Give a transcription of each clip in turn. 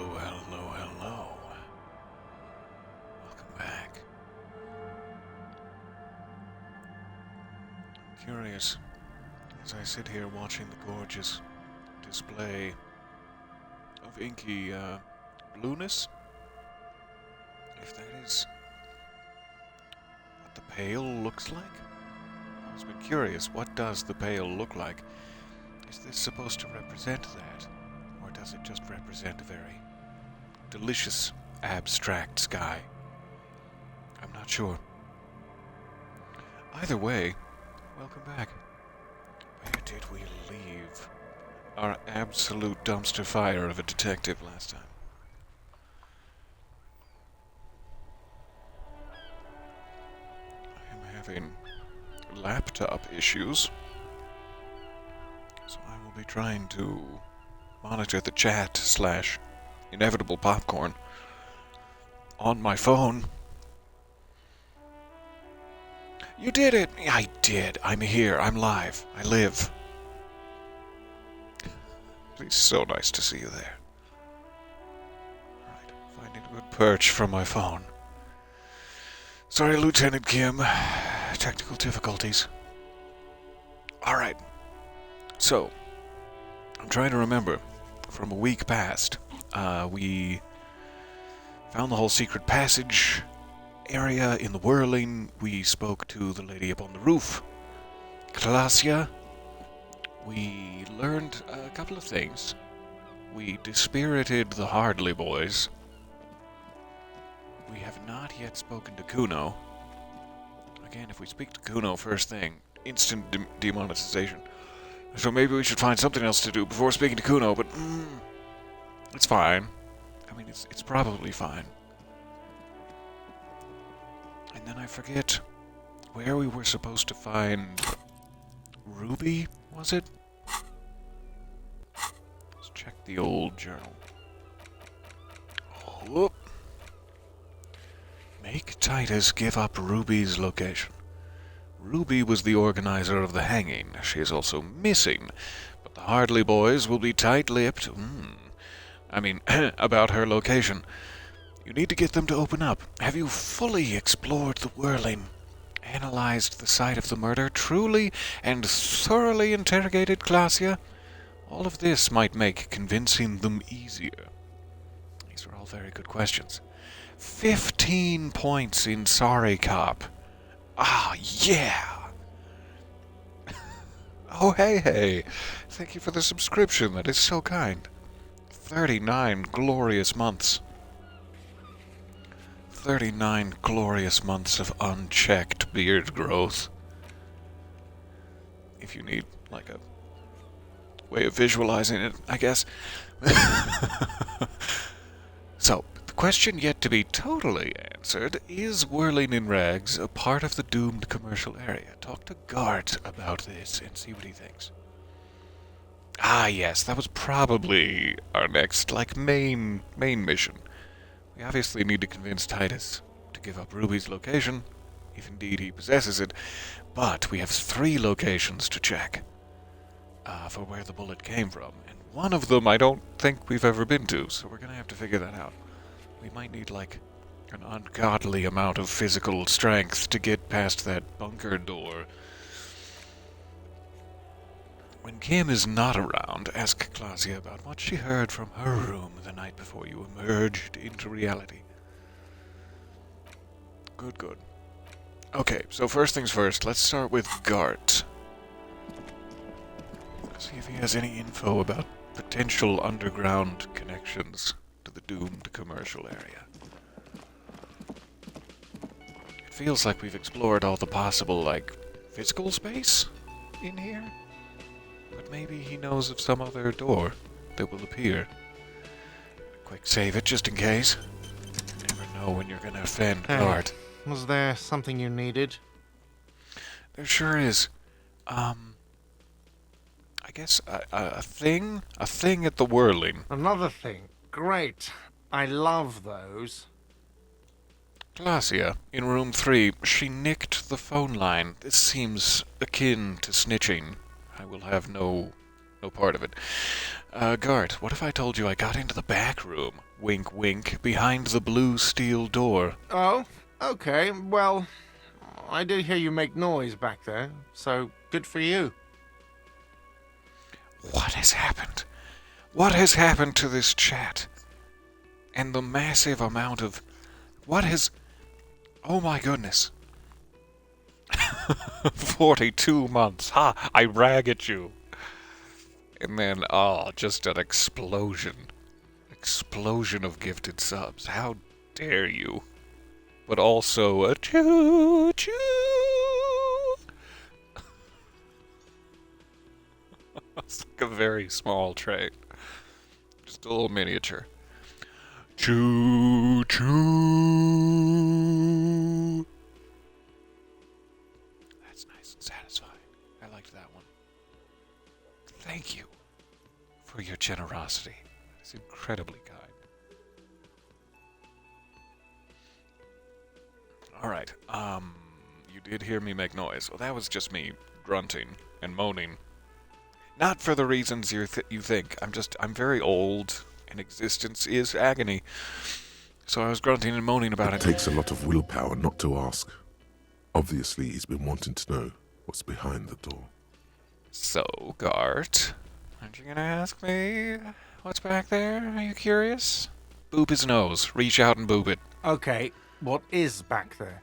Hello, hello, hello. Welcome back. I'm curious, as I sit here watching the gorgeous display of inky blueness, if that is what the pale looks like. I've always been curious, what does the pale look like? Is this supposed to represent that? Or does it just represent a very delicious, abstract sky? I'm not sure. Either way, welcome back. Where did we leave our absolute dumpster fire of a detective last time? I am having laptop issues, so I will be trying to monitor the chat / inevitable popcorn on my phone. You did it! I did. I'm here. I'm live. I live. It's so nice to see you there. Alright, finding a good perch from my phone. Sorry, Lieutenant Kim. Technical difficulties. Alright. So, I'm trying to remember. From a week past, we found the whole secret passage area in the whirling. We spoke to the lady up on the roof, Klasia. We learned a couple of things. We dispirited the Hardley boys. We have not yet spoken to Kuno. Again, if we speak to Kuno first thing, instant demonetization. So maybe we should find something else to do before speaking to Kuno, but it's fine. I mean, it's probably fine. And then I forget where we were supposed to find Ruby, was it? Let's check the old journal. Whoop. Make Titus give up Ruby's location. Ruby was the organizer of the hanging. She is also missing, but the Hardley boys will be tight-lipped. About her location. You need to get them to open up. Have you fully explored the whirling? Analyzed the site of the murder? Truly and thoroughly interrogated Klasia? All of this might make convincing them easier. These are all very good questions. 15 points in Sorry Cop. Ah, yeah! Oh, hey. Thank you for the subscription. That is so kind. 39 glorious months. 39 glorious months of unchecked beard growth. If you need, like, a way of visualizing it, I guess. So, the question yet to be totally answered, is Whirling in Rags a part of the doomed commercial area? Talk to Gart about this and see what he thinks. Ah, yes, that was probably our next, main mission. We obviously need to convince Titus to give up Ruby's location, if indeed he possesses it, but we have 3 locations to check for where the bullet came from, and one of them I don't think we've ever been to, so we're going to have to figure that out. We might need, an ungodly amount of physical strength to get past that bunker door. When Kim is not around, ask Klasia about what she heard from her room the night before you emerged into reality. Good. Okay, so first things first, let's start with Gart. See if he has any info about potential underground connections to the doomed commercial area. It feels like we've explored all the possible, physical space in here. But maybe he knows of some other door that will appear. Quick save it, just in case. You never know when you're gonna offend Gart. Was there something you needed? There sure is. I guess a thing? A thing at the whirling. Another thing. Great. I love those. Klasia, in room 3, she nicked the phone line. This seems akin to snitching. I will have no part of it. Gart, what if I told you I got into the back room? wink wink, behind the blue steel door. Oh, okay. Well, I did hear you make noise back there, so good for you. What has happened? What has happened to this chat? And the massive amount of... What has... Oh my goodness. 42 months. Ha! I rag at you. And then, just an explosion. Explosion of gifted subs. How dare you? But also a choo-choo. It's like a very small train. Just a little miniature. Choo-choo. That's nice and satisfying. I liked that one. Thank you for your generosity. It's incredibly kind. Alright, you did hear me make noise. Well, that was just me grunting and moaning. Not for the reasons you think. I'm very old, and existence is agony. So I was grunting and moaning about it. It takes a lot of willpower not to ask. Obviously, he's been wanting to know what's behind the door. So, Gart, aren't you gonna ask me what's back there? Are you curious? Boop his nose. Reach out and boop it. Okay, what is back there?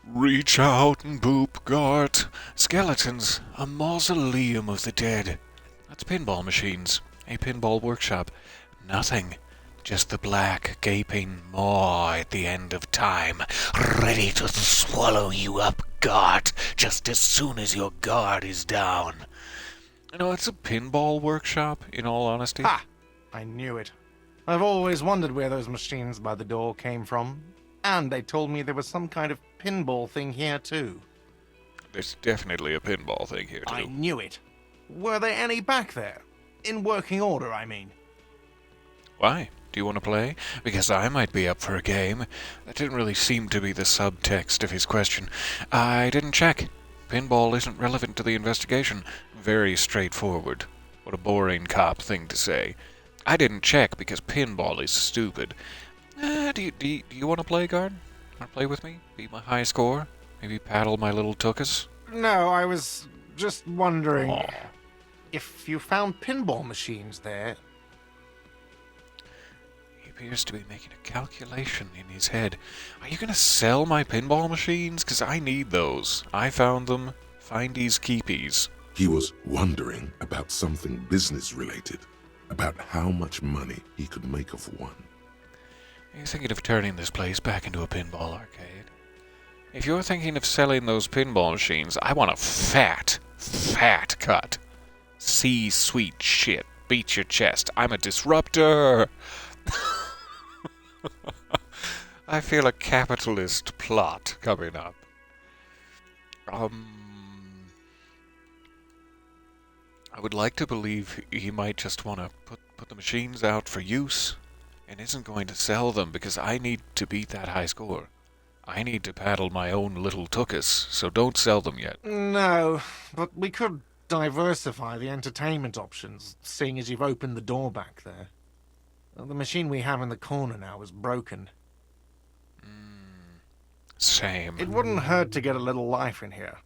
Reach out and boop, Gart. Skeletons. A mausoleum of the dead. That's pinball machines. A pinball workshop. Nothing. Just the black, gaping maw at the end of time, ready to swallow you up, Gart, just as soon as your guard is down. You know, it's a pinball workshop, in all honesty. Ha! I knew it. I've always wondered where those machines by the door came from. And they told me there was some kind of pinball thing here, too. There's definitely a pinball thing here, too. I knew it. Were there any back there? In working order, I mean. Why? Do you want to play? Because I might be up for a game. That didn't really seem to be the subtext of his question. I didn't check. Pinball isn't relevant to the investigation. Very straightforward. What a boring cop thing to say. I didn't check because pinball is stupid. Do you want to play, Guard? Want to play with me? Beat my high score? Maybe paddle my little tuchus? No, I was just wondering Aw. if you found pinball machines there. He appears to be making a calculation in his head. Are you going to sell my pinball machines? Because I need those. I found them. Findies keepies. He was wondering about something business-related, about how much money he could make of one. Are you thinking of turning this place back into a pinball arcade? If you're thinking of selling those pinball machines, I want a fat cut. C-suite shit. Beat your chest. I'm a disruptor. I feel a capitalist plot coming up. I would like to believe he might just want to put the machines out for use and isn't going to sell them because I need to beat that high score. I need to paddle my own little tuchus, so don't sell them yet. No, but we could diversify the entertainment options, seeing as you've opened the door back there. The machine we have in the corner now is broken. Same. It wouldn't hurt to get a little life in here.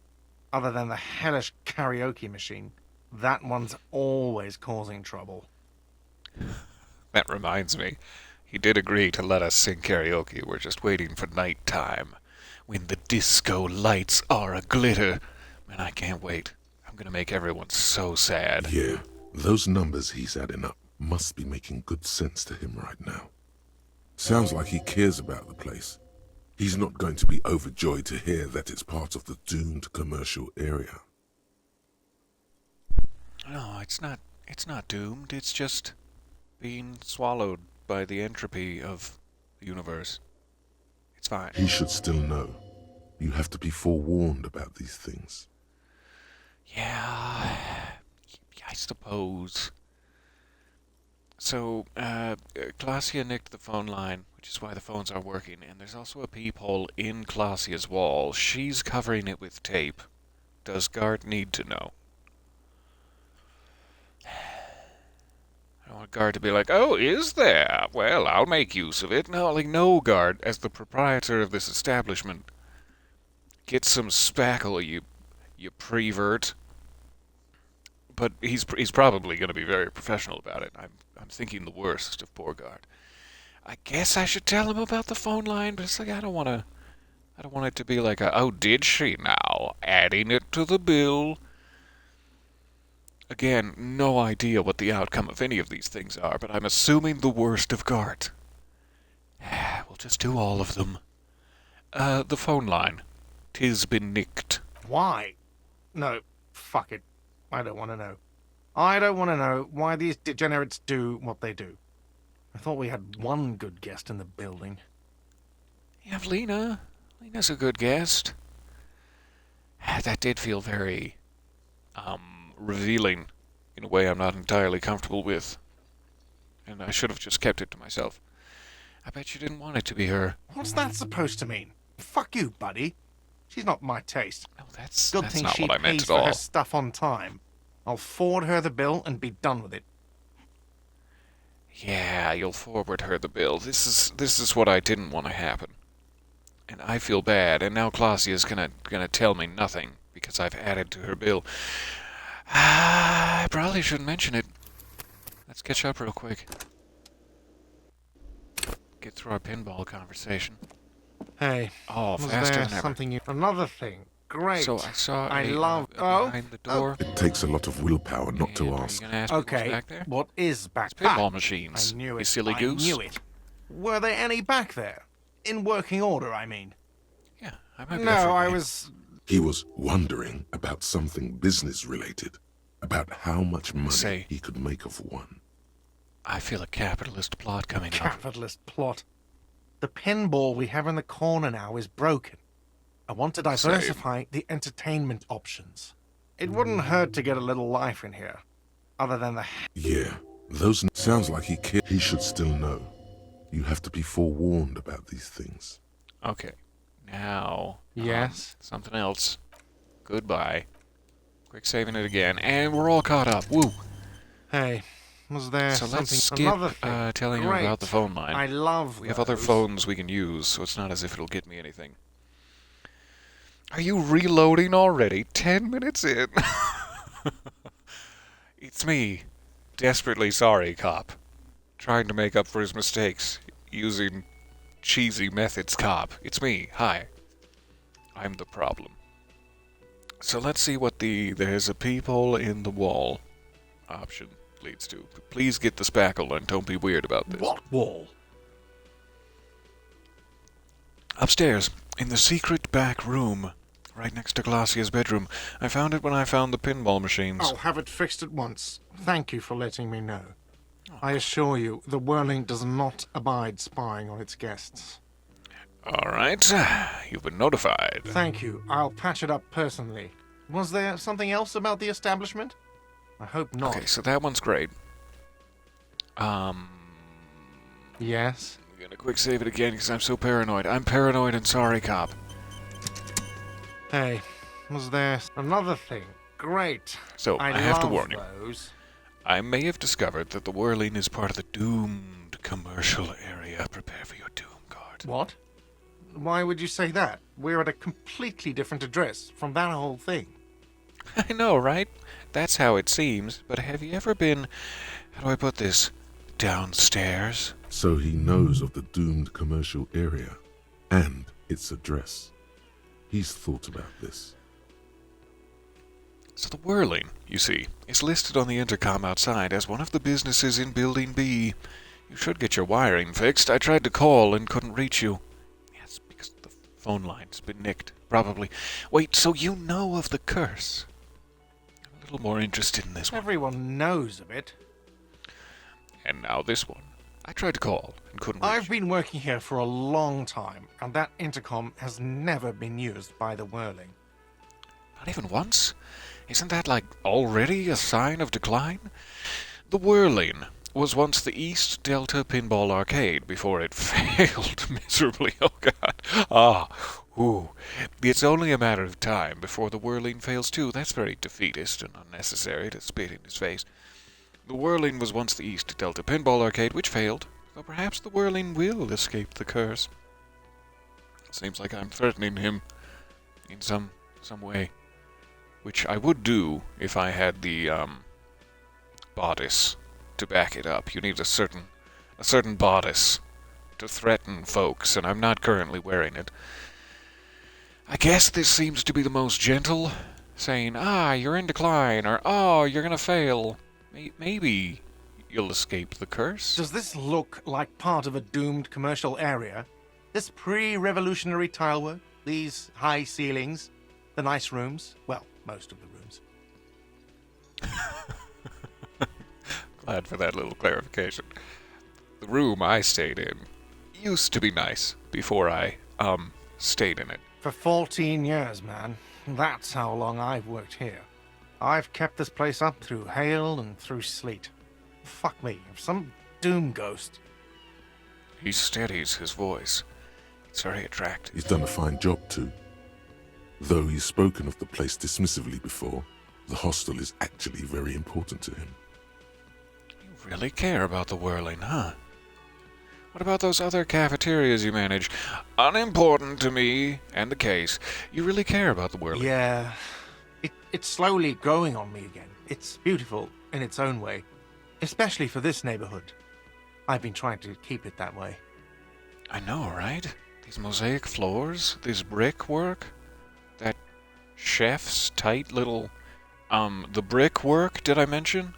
Other than the hellish karaoke machine. That one's always causing trouble. That reminds me. He did agree to let us sing karaoke. We're just waiting for night time, when the disco lights are a-glitter. Man, I can't wait. I'm gonna make everyone so sad. Yeah, those numbers he's adding up must be making good sense to him right now. Sounds like he cares about the place. He's not going to be overjoyed to hear that it's part of the doomed commercial area. No, it's not doomed. It's just being swallowed by the entropy of the universe. It's fine. He should still know. You have to be forewarned about these things. Yeah, I suppose. So, Glacia nicked the phone line, which is why the phones aren't working, and there's also a peephole in Glacia's wall. She's covering it with tape. Does Gart need to know? I don't want a guard to be like, "Oh, is there? Well, I'll make use of it." No, like, no, guard. As the proprietor of this establishment, get some spackle, you prevert. But he's probably going to be very professional about it. I'm thinking the worst of poor guard. I guess I should tell him about the phone line, but it's like I don't want it to be like oh, did she now? Adding it to the bill. Again, no idea what the outcome of any of these things are, but I'm assuming the worst of guard. We'll just do all of them. The phone line. 'Tis been nicked. Why? No, fuck it. I don't want to know. I don't want to know why these degenerates do what they do. I thought we had one good guest in the building. You have Lena. Lena's a good guest. That did feel very, revealing in a way I'm not entirely comfortable with. And I should have just kept it to myself. I bet you didn't want it to be her. What's that supposed to mean? Fuck you, buddy. She's not my taste. No, that's Good thing not she what I meant pays at for all. her stuff on time. I'll forward her the bill and be done with it. Yeah, you'll forward her the bill. This is what I didn't want to happen. And I feel bad, and now Clausia's gonna tell me nothing because I've added to her bill. I probably shouldn't mention it. Let's catch up real quick. Get through our pinball conversation. Hey, Oh, was faster there than ever. something you... Another thing. Great. So I saw I a, love... behind the door. It takes a lot of willpower not to And are ask. you gonna ask me what's Okay, back there? what is back It's pinball Ah, machines. I knew You it. silly I goose. knew it. Were there any back there? In working order, I mean. Yeah, I might be No, different, I mate. was... He was wondering about something business-related, about how much money Say. he could make of one. I feel a capitalist plot coming up. Capitalist plot. The pinball we have in the corner now is broken. I want to diversify the entertainment options. It wouldn't hurt to get a little life in here. Other than the... Yeah, those sounds like he should still know. You have to be forewarned about these things. Okay, now. Yes? Something else. Goodbye. Quick saving it again, and we're all caught up. Woo! Hey, was there So let's something... skip Another thing. telling you Great. about the phone line. I love We have other those. phones we can use, so it's not as if it'll get me anything. Are you reloading already? 10 minutes in. It's me, desperately sorry cop, trying to make up for his mistakes using cheesy methods cop. It's me. Hi. I'm the problem. So let's see what there's a peephole in the wall option leads to. Please get the spackle and don't be weird about this. What wall? Upstairs, in the secret back room, right next to Glacier's bedroom. I found it when I found the pinball machines. I'll have it fixed at once. Thank you for letting me know. I assure you, the Whirling does not abide spying on its guests. All right, you've been notified. Thank you. I'll patch it up personally. Was there something else about the establishment? I hope not. Okay, so that one's great. Yes? I'm gonna quick save it again because I'm so paranoid. I'm paranoid and sorry, cop. Hey, was there another thing? Great. So, I love have to warn you. those. I may have discovered that the Whirling is part of the doomed commercial area. Prepare for your doom, guard. What? Why would you say that? We're at a completely different address from that whole thing. I know, right? That's how it seems. But have you ever been, how do I put this, downstairs? So he knows of the doomed commercial area and its address. He's thought about this. So the Whirling, you see, is listed on the intercom outside as one of the businesses in Building B. You should get your wiring fixed. I tried to call and couldn't reach you. Yes, because the phone line's been nicked, probably. Wait, so you know of the curse? I'm a little more interested in this one. Everyone knows of it. And now this one. I tried to call and couldn't reach I've you. been working here for a long time, and that intercom has never been used by the Whirling. Not even once? Isn't that, like, already a sign of decline? The Whirling was once the East Delta Pinball Arcade before it failed miserably. Oh, God. Ooh. It's only a matter of time before the Whirling fails too. That's very defeatist and unnecessary to spit in his face. The Whirling was once the East Delta Pinball Arcade, which failed, so perhaps the Whirling will escape the curse. It seems like I'm threatening him in some way, which I would do if I had the bodice to back it up. You need a certain bodice to threaten folks, and I'm not currently wearing it. I guess this seems to be the most gentle, saying, you're in decline, or, you're gonna fail. Maybe you'll escape the curse. Does this look like part of a doomed commercial area? This pre-revolutionary tilework, these high ceilings, the nice rooms, well, most of the rooms. Glad for that little clarification. The room I stayed in used to be nice before I, stayed in it. For 14 years, man. That's how long I've worked here. I've kept this place up through hail and through sleet. Fuck me, if some doom ghost... He steadies his voice. It's very attractive. He's done a fine job too. Though he's spoken of the place dismissively before, the hostel is actually very important to him. You really care about the Whirling, huh? What about those other cafeterias you manage? Unimportant to me and the case. You really care about the Whirling. Yeah. It's slowly growing on me again. It's beautiful in its own way. Especially for this neighborhood. I've been trying to keep it that way. I know, right? These mosaic floors, this brickwork, that chef's tight little... the brickwork, did I mention?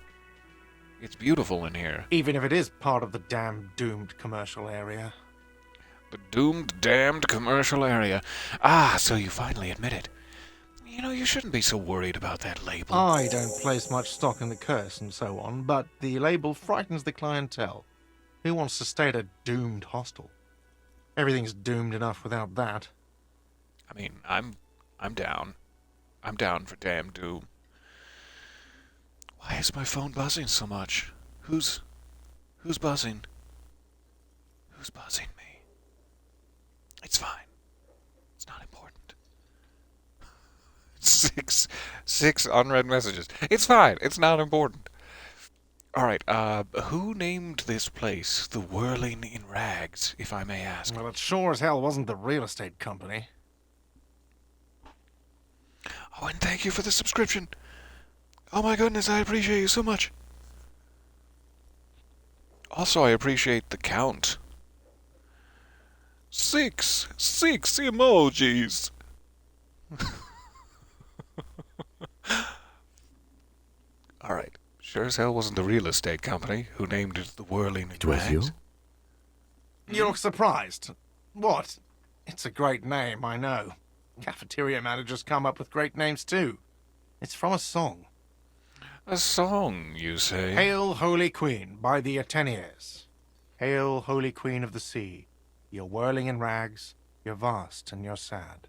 It's beautiful in here. Even if it is part of the damn doomed commercial area. The doomed, damned commercial area. So you finally admit it. You know, you shouldn't be so worried about that label. I don't place much stock in the curse and so on, but the label frightens the clientele. Who wants to stay at a doomed hostel? Everything's doomed enough without that. I mean, I'm down. I'm down for damn doom. Why is my phone buzzing so much? Who's buzzing? Who's buzzing me? It's fine. It's not important. Six unread messages. It's fine. It's not important. All right. Who named this place the Whirling in Rags, if I may ask? Well, it sure as hell wasn't the real estate company. Oh, and thank you for the subscription. Oh my goodness, I appreciate you so much. Also, I appreciate the count. 6 emojis. All right. Sure as hell wasn't the real estate company who named it the Whirling in Rags. You look surprised. What? It's a great name, I know. Cafeteria managers come up with great names too. It's from a song. A song, you say? Hail, Holy Queen, by the Ateniers. Hail, Holy Queen of the Sea. You're whirling in rags, you're vast and you're sad.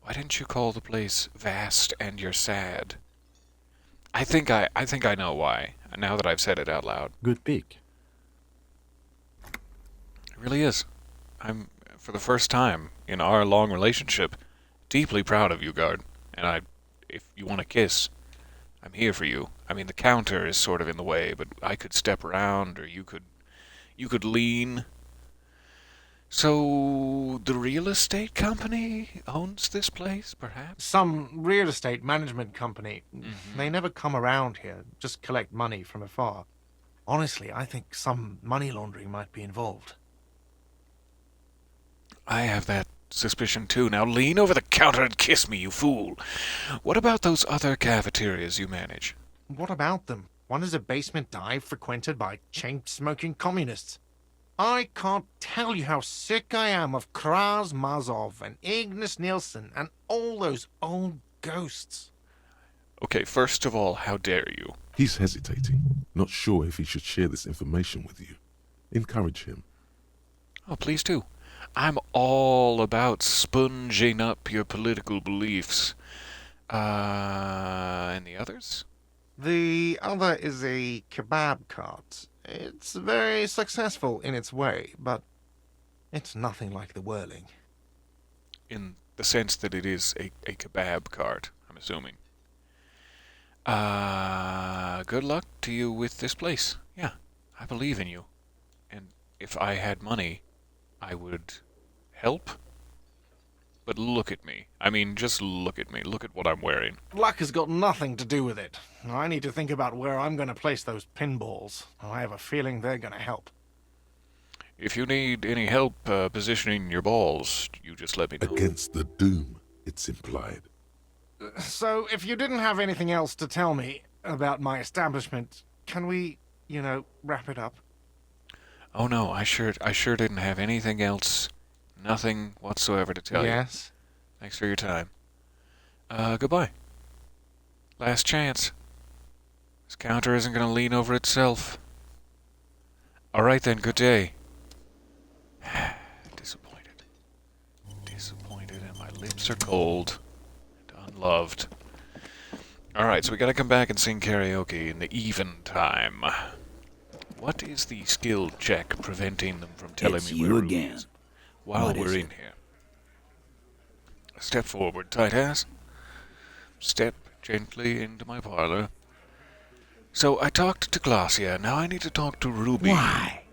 Why didn't you call the place Vast and You're Sad? I think I know why, now that I've said it out loud. Good pick. It really is. I'm, for the first time in our long relationship, deeply proud of you, Guard. And if you want a kiss, I'm here for you. I mean, the counter is sort of in the way, but I could step around, or you could lean. So, the real estate company owns this place, perhaps? Some real estate management company. They never come around here, just collect money from afar. Honestly, I think some money laundering might be involved. I have that suspicion too. Now lean over the counter and kiss me, you fool. What about those other cafeterias you manage? What about them? One is a basement dive frequented by chain-smoking communists. I can't tell you how sick I am of Kraz Mazov and Ignis Nielsen and all those old ghosts. Okay, first of all, how dare you? He's hesitating, not sure if he should share this information with you. Encourage him. Oh, please do. I'm all about sponging up your political beliefs. And the others? The other is a kebab cart. It's very successful in its way, but it's nothing like the Whirling. In the sense that it is a kebab cart, I'm assuming. Good luck to you with this place. Yeah, I believe in you. And if I had money, I would help. But look at me. I mean, just look at me. Look at what I'm wearing. Luck has got nothing to do with it. I need to think about where I'm going to place those pinballs. I have a feeling they're going to help. If you need any help positioning your balls, you just let me know. Against the doom, it's implied. So, if you didn't have anything else to tell me about my establishment, can we, wrap it up? Oh no, I sure didn't have anything else. Nothing whatsoever to tell you. Yes? Thanks for your time. Goodbye. Last chance. This counter isn't going to lean over itself. Alright then, good day. Disappointed. Disappointed, and my lips are cold and unloved. Alright, so we gotta come back and sing karaoke in the even time. What is the skill check preventing them from telling It's me you where again. Ruby is while What we're is in it? here? Step forward, tight ass. Step gently into my parlor. So I talked to Glacia, now I need to talk to Ruby. Why?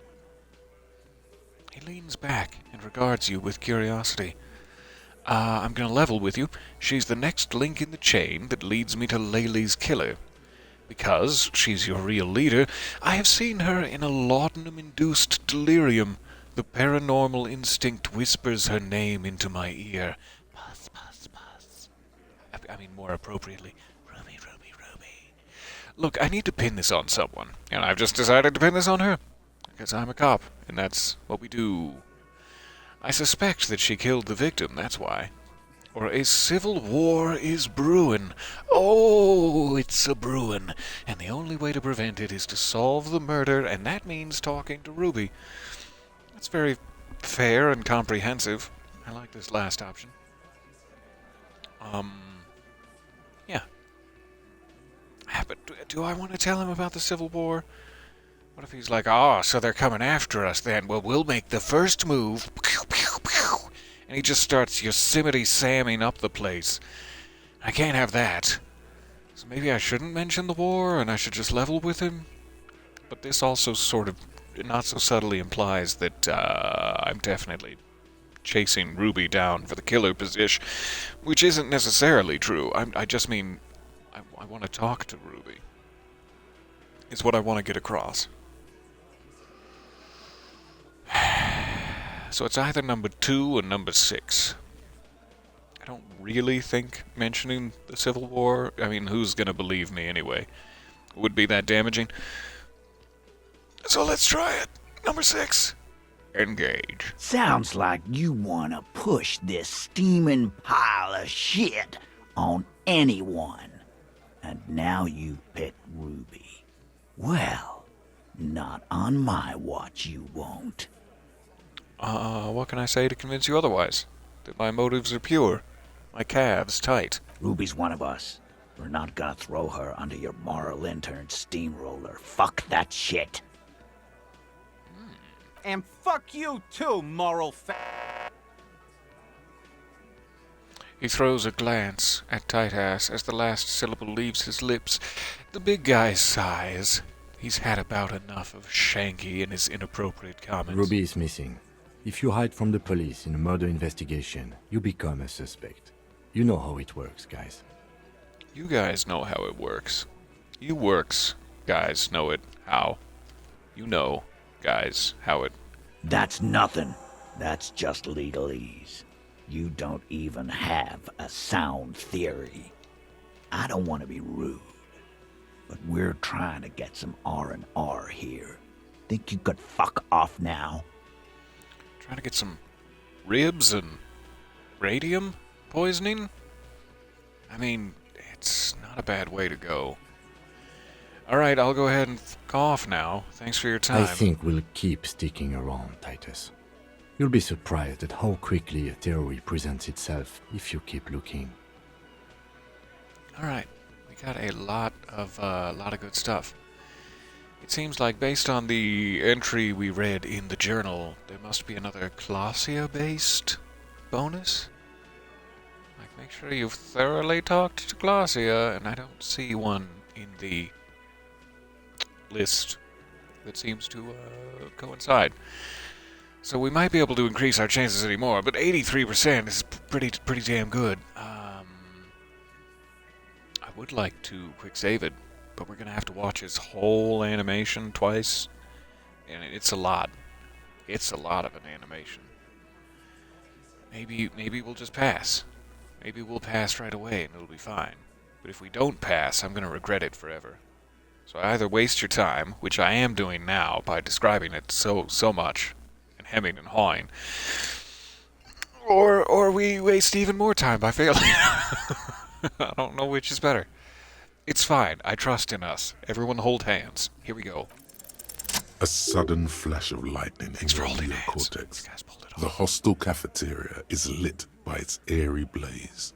He leans back and regards you with curiosity. I'm gonna level with you. She's the next link in the chain that leads me to Laylee's killer. Because she's your real leader, I have seen her in a laudanum-induced delirium. The paranormal instinct whispers her name into my ear. Buzz, buzz, buzz. I mean, more appropriately, Ruby, Ruby, Ruby. Look, I need to pin this on someone, and I've just decided to pin this on her. Because I'm a cop, and that's what we do. I suspect that she killed the victim, that's why. Or a civil war is brewing. Oh, it's a brewing. And the only way to prevent it is to solve the murder, and that means talking to Ruby. That's very fair and comprehensive. I like this last option. Yeah. But do I want to tell him about the Civil War? What if he's like, oh, so they're coming after us then? Well, we'll make the first move. Pew, pew, pew. And he just starts Yosemite Samming up the place. I can't have that. So maybe I shouldn't mention the war and I should just level with him? But this also sort of not so subtly implies that I'm definitely chasing Ruby down for the killer position, which isn't necessarily true. I just mean I want to talk to Ruby. Is what I want to get across. So it's either number 2 or number 6. I don't really think mentioning the Civil War, I mean, who's gonna believe me anyway? Would be that damaging. So let's try it. Number 6. Engage. Sounds like you wanna push this steaming pile of shit on anyone. And now you pick Ruby. Well, not on my watch you won't. What can I say to convince you otherwise? That my motives are pure. My calves tight. Ruby's one of us. We're not gonna throw her under your moral intern steamroller. Fuck that shit. And fuck you too, moral He throws a glance at Tight Ass as the last syllable leaves his lips. The big guy sighs. He's had about enough of Shanky and his inappropriate comments. Ruby is missing. If you hide from the police in a murder investigation, you become a suspect. You know how it works, guys. You guys know how it works. You works, guys, know it how. You know, guys, how it... That's nothing. That's just legalese. You don't even have a sound theory. I don't want to be rude, but we're trying to get some R&R here. Think you could fuck off now? Trying to get some ribs and radium poisoning? I mean, it's not a bad way to go. Alright, I'll go ahead and fuck off now. Thanks for your time. I think we'll keep sticking around, Titus. You'll be surprised at how quickly a theory presents itself if you keep looking. Alright, we got a lot of good stuff. It seems like based on the entry we read in the journal, there must be another Glacia-based bonus. Like, make sure you've thoroughly talked to Glacia, and I don't see one in the list that seems to coincide. So we might be able to increase our chances anymore, but 83% is pretty damn good. I would like to quick save it, but we're gonna have to watch his whole animation twice, and it's a lot. It's a lot of an animation. Maybe we'll just pass. Maybe we'll pass right away and it'll be fine. But if we don't pass, I'm gonna regret it forever. So either waste your time, which I am doing now by describing it so much, and hemming and hawing, or we waste even more time by failing. I don't know which is better. It's fine. I trust in us. Everyone hold hands. Here we go. A sudden flash of lightning in for your holding hands. cortex. You guys pulled it The off. hostel cafeteria is lit by its airy blaze.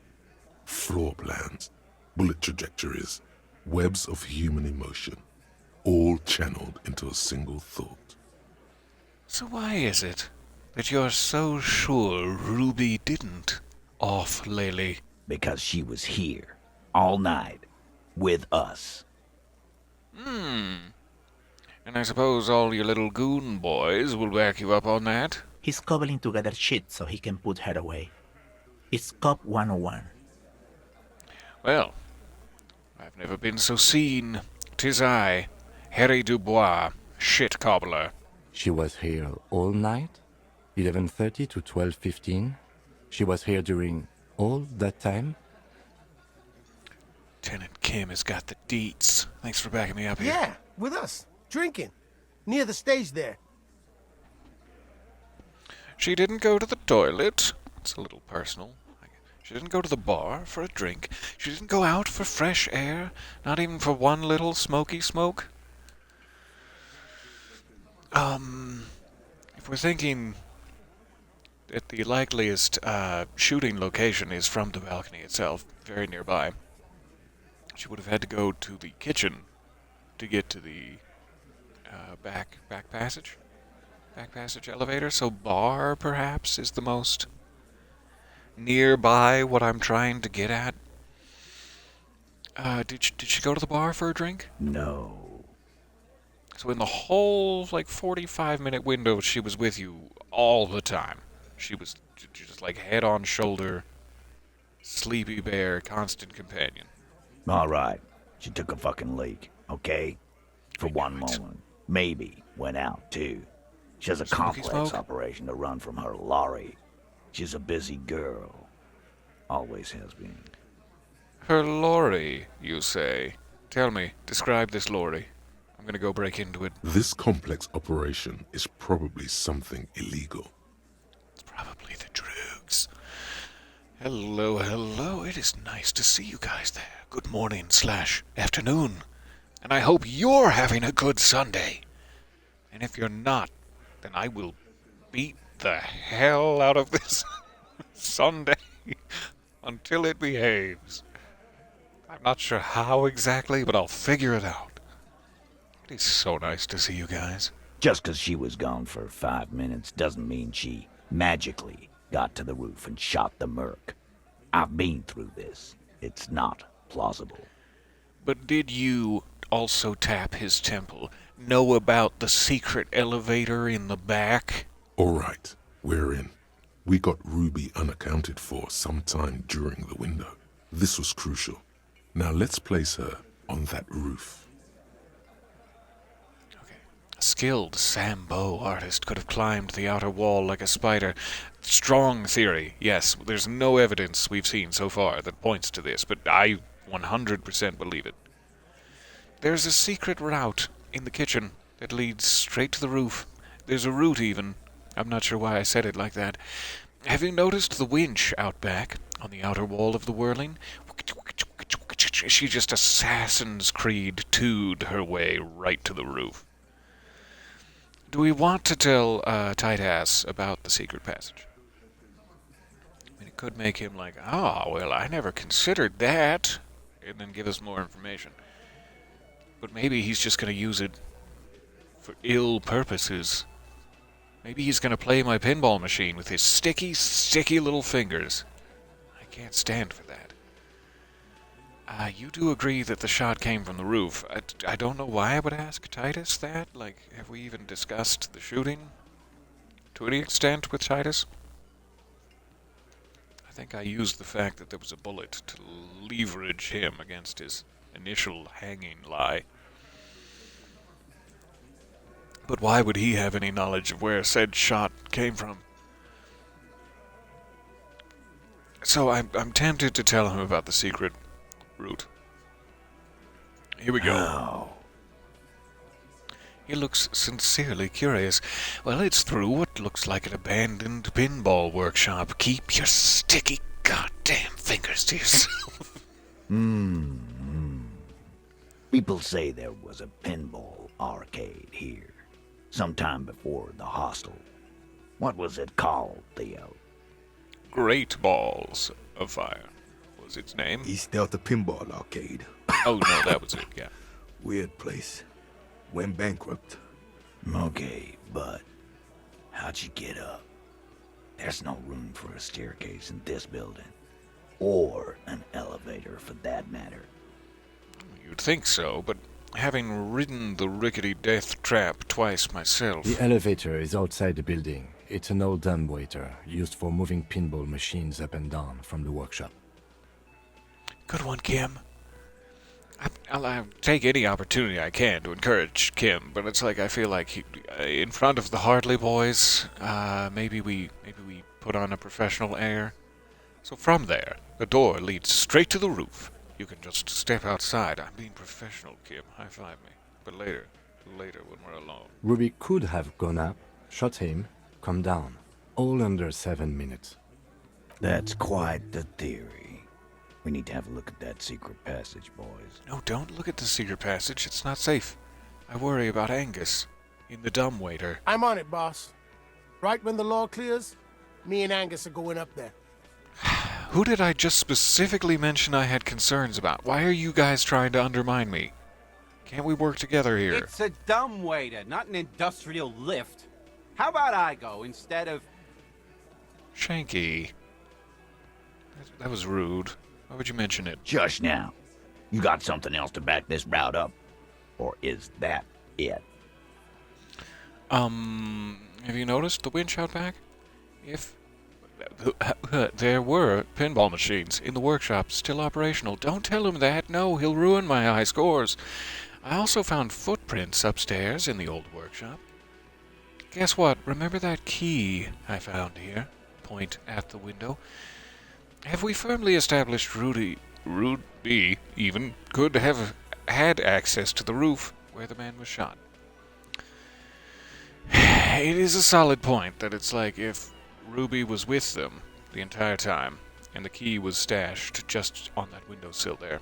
Floor plans, bullet trajectories, webs of human emotion, all channeled into a single thought. So why is it that you're so sure Ruby didn't off Lily? Because she was here all night with us. And I suppose all your little goon boys will back you up on that? He's cobbling together shit so he can put her away. It's Cop 101. Well, I've never been so seen. 'Tis I, Harry Dubois, shit cobbler. She was here all night? 11:30 to 12:15? She was here during all that time? Lieutenant Kim has got the deets. Thanks for backing me up here. Yeah, with us. Drinking. Near the stage there. She didn't go to the toilet. It's a little personal. She didn't go to the bar for a drink. She didn't go out for fresh air. Not even for one little smoky smoke. If we're thinking that the likeliest shooting location is from the balcony itself, very nearby, she would have had to go to the kitchen to get to the back passage elevator. So bar perhaps is the most nearby what I'm trying to get at. Did she go to the bar for a drink? No. So in the whole 45-minute window, she was with you all the time. She was just like head on shoulder, sleepy bear, constant companion. All right. She took a fucking leak, okay? For one moment. Maybe went out, too. She has a Smoky complex smoke? operation to run from her lorry. She's a busy girl. Always has been. Her lorry, you say? Tell me, describe this lorry. I'm gonna go break into it. This complex operation is probably something illegal. It's probably the drugs. Hello. It is nice to see you guys there. Good morning/afternoon. And I hope you're having a good Sunday. And if you're not, then I will beat the hell out of this Sunday until it behaves. I'm not sure how exactly, but I'll figure it out. It is so nice to see you guys. Just 'cause she was gone for 5 minutes doesn't mean she magically got to the roof and shot the merc. I've been through this. It's not plausible. But did you also tap his temple? Know about the secret elevator in the back? All right, we're in. We got Ruby unaccounted for sometime during the window. This was crucial. Now let's place her on that roof. A skilled Sambo artist could have climbed the outer wall like a spider. Strong theory, yes. There's no evidence we've seen so far that points to this, but I 100% believe it. There's a secret route in the kitchen that leads straight to the roof. There's a route even. I'm not sure why I said it like that. Have you noticed the winch out back on the outer wall of the whirling? She just Assassin's Creed 2'd her way right to the roof. Do we want to tell Tight Ass about the secret passage? I mean, it could make him like, well, I never considered that, and then give us more information. But maybe he's just going to use it for ill purposes. Maybe he's going to play my pinball machine with his sticky little fingers. I can't stand for that. You do agree that the shot came from the roof. I don't know why I would ask Titus that. Like, have we even discussed the shooting to any extent with Titus? I think I used the fact that there was a bullet to leverage him against his initial hanging lie. But why would he have any knowledge of where said shot came from? So I'm tempted to tell him about the secret route. Here we go. Oh. He looks sincerely curious. Well, it's through what looks like an abandoned pinball workshop. Keep your sticky goddamn fingers to yourself. People say there was a pinball arcade here, sometime before the hostel. What was it called, Theo? Great Balls of Fire was its name. East Delta Pinball Arcade. Oh, no, that was it, yeah. Weird place. Went bankrupt. Okay, but how'd you get up? There's no room for a staircase in this building. Or an elevator, for that matter. You'd think so, but having ridden the rickety death trap twice myself... The elevator is outside the building. It's an old dumbwaiter used for moving pinball machines up and down from the workshop. Good one, Kim. I'll take any opportunity I can to encourage Kim, but it's like I feel like in front of the Hartley boys, maybe we put on a professional air. So from there, the door leads straight to the roof. You can just step outside. I'm being professional, Kim. High-five me. But later when we're alone. Ruby could have gone up, shot him, come down. All under 7 minutes. That's quite the theory. We need to have a look at that secret passage, boys. No, don't look at the secret passage. It's not safe. I worry about Angus in the dumbwaiter. I'm on it, boss. Right when the law clears, me and Angus are going up there. Who did I just specifically mention I had concerns about? Why are you guys trying to undermine me? Can't we work together here? It's a dumbwaiter, not an industrial lift. How about I go instead of... Shanky. That was rude. Why would you mention it? Just now. You got something else to back this route up? Or is that it? Have you noticed the winch out back? If there were pinball machines in the workshop still operational. Don't tell him that. No, he'll ruin my high scores. I also found footprints upstairs in the old workshop. Guess what? Remember that key I found here? Point at the window. Have we firmly established Ruby even could have had access to the roof where the man was shot? It is a solid point that it's like if Ruby was with them the entire time, and the key was stashed just on that windowsill there.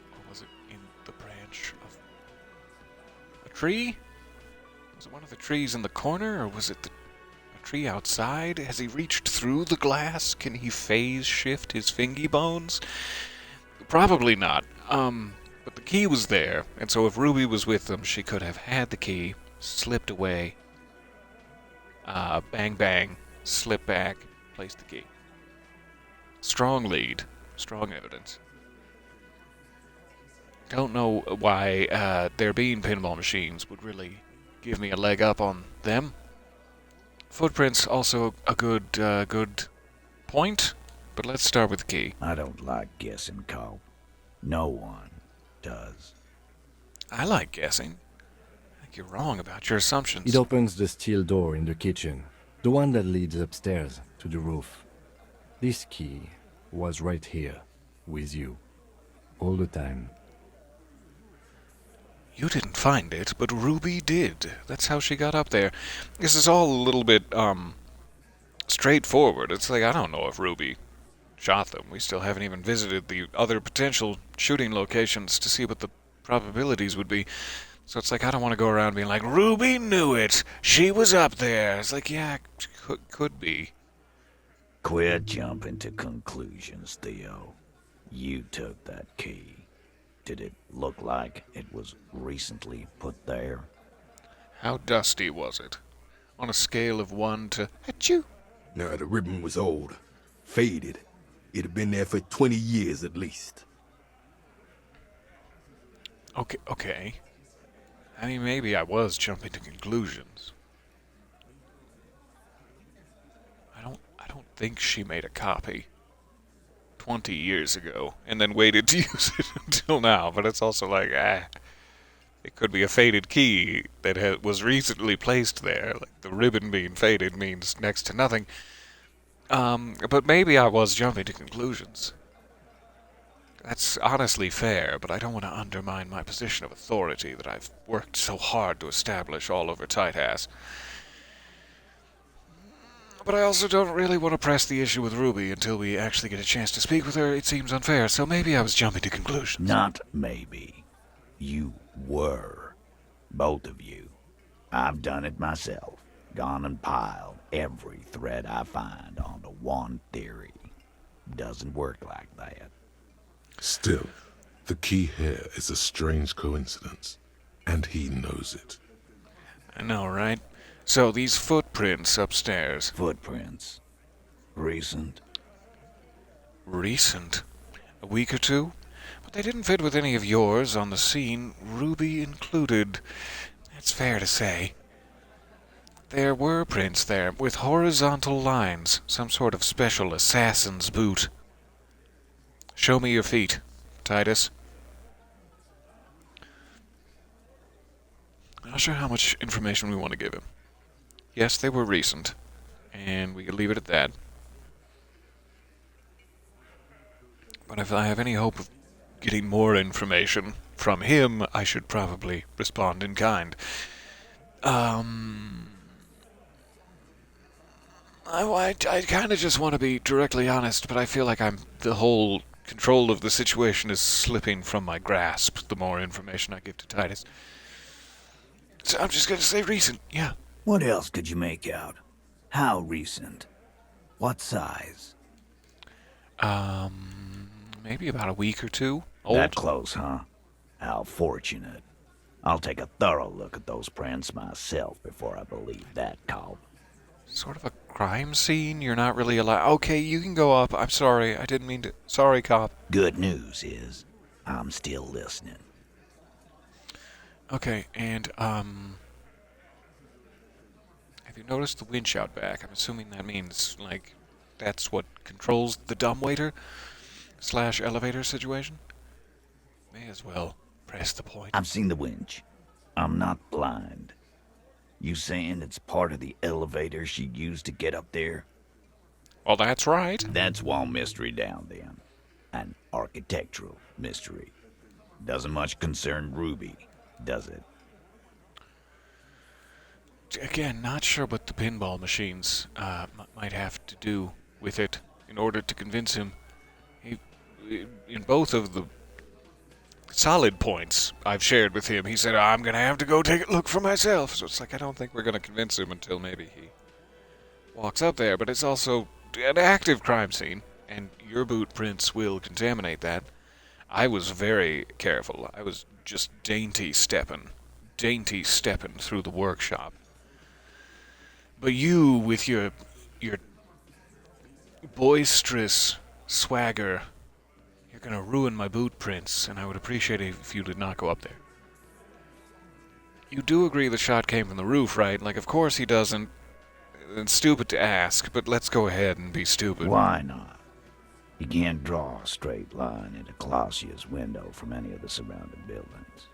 Or was it in the branch of a tree? Was it one of the trees in the corner, or was it a tree outside? Has he reached through the glass? Can he phase shift his fingy bones? Probably not. But the key was there, and so if Ruby was with them, she could have had the key, slipped away, bang bang, slip back, place the key. Strong lead, strong evidence. Don't know why there being pinball machines would really give me a leg up on them. Footprints also a good point, but let's start with the key. I don't like guessing, Cole. No one does. I like guessing. I think you're wrong about your assumptions. It opens the steel door in the kitchen, the one that leads upstairs to the roof. This key was right here, with you, all the time. You didn't find it, but Ruby did. That's how she got up there. This is all a little bit, straightforward. It's like, I don't know if Ruby shot them. We still haven't even visited the other potential shooting locations to see what the probabilities would be. So it's like, I don't want to go around being like, Ruby knew it! She was up there! It's like, yeah, could be. Quit jumping to conclusions, Theo. You took that key. Did it look like it was recently put there? How dusty was it? On a scale of 1 to... Achoo! No, the ribbon was old. Faded. It'd been there for 20 years at least. Okay. I mean, maybe I was jumping to conclusions. I don't think she made a copy 20 years ago and then waited to use it until now, but it's also like, it could be a faded key that was recently placed there. Like, the ribbon being faded means next to nothing. But maybe I was jumping to conclusions. That's honestly fair, but I don't want to undermine my position of authority that I've worked so hard to establish all over Tight Ass. But I also don't really want to press the issue with Ruby until we actually get a chance to speak with her. It seems unfair, so maybe I was jumping to conclusions. Not maybe. You were. Both of you. I've done it myself. Gone and piled every thread I find onto one theory. Doesn't work like that. Still, the key here is a strange coincidence, and he knows it. I know, right? So, these footprints upstairs. Footprints. Recent. Recent? A week or two? But they didn't fit with any of yours on the scene, Ruby included. That's fair to say. There were prints there, with horizontal lines, some sort of special assassin's boot. Show me your feet, Titus. Not sure how much information we want to give him. Yes, they were recent, and we could leave it at that. But if I have any hope of getting more information from him, I should probably respond in kind. I kind of just want to be directly honest, but I feel like the whole control of the situation is slipping from my grasp the more information I give to Titus. So I'm just going to say recent, yeah. What else could you make out? How recent? What size? Maybe about a week or two old. That close, huh? How fortunate. I'll take a thorough look at those prints myself before I believe that, Cobb. Sort of a crime scene? You're not really allowed... Okay, you can go up. I'm sorry. I didn't mean to... Sorry, cop. Good news is, I'm still listening. Okay, and, have you noticed the winch out back? I'm assuming that means, like, that's what controls the dumbwaiter / elevator situation? May as well press the point. I've seen the winch. I'm not blind. You saying it's part of the elevator she used to get up there? Well, that's right. That's one mystery down then. An architectural mystery. Doesn't much concern Ruby, does it? Again, not sure what the pinball machines might have to do with it in order to convince him. In both of the solid points I've shared with him, he said, I'm going to have to go take a look for myself. So it's like, I don't think we're going to convince him until maybe he walks up there. But it's also an active crime scene, and your boot prints will contaminate that. I was very careful. I was just dainty stepping through the workshop. But you, with your boisterous swagger, you're gonna ruin my boot prints, and I would appreciate it if you did not go up there. You do agree the shot came from the roof, right? Like, of course he doesn't. It's stupid to ask, but let's go ahead and be stupid. Why not? You can't draw a straight line into Clausia's window from any of the surrounding buildings.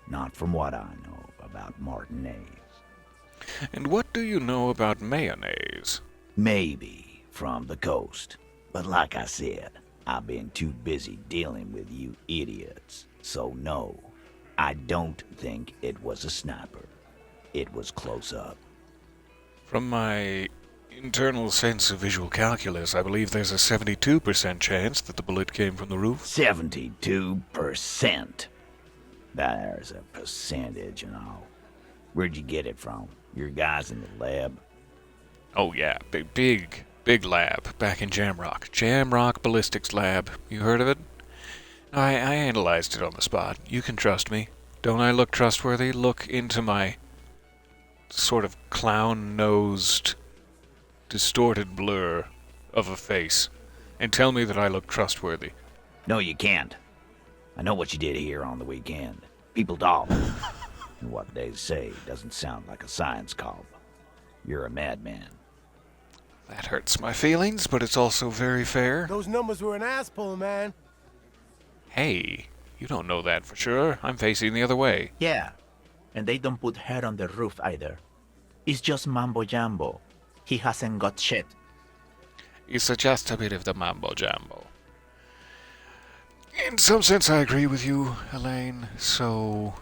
Not from what I know about Martinez. And what do you know about mayonnaise? Maybe from the coast. But like I said, I've been too busy dealing with you idiots. So no, I don't think it was a sniper. It was close up. From my internal sense of visual calculus, I believe there's a 72% chance that the bullet came from the roof. 72%. There's a percentage and all. Where'd you get it from? Your guys in the lab? Oh yeah, big lab back in Jamrock. Jamrock Ballistics Lab. You heard of it? I analyzed it on the spot. You can trust me. Don't I look trustworthy? Look into my sort of clown-nosed, distorted blur of a face. and tell me that I look trustworthy. No, you can't. I know what you did here on the weekend. People talk. And what they say doesn't sound like a science cop. You're a madman. That hurts my feelings, but it's also very fair. Those numbers were an ass pull, man. Hey, you don't know that for sure. I'm facing the other way. Yeah, and they don't put her on the roof either. It's just mambo jumbo. He hasn't got shit. It's just a bit of the mambo jambo. In some sense, I agree with you, Elaine, so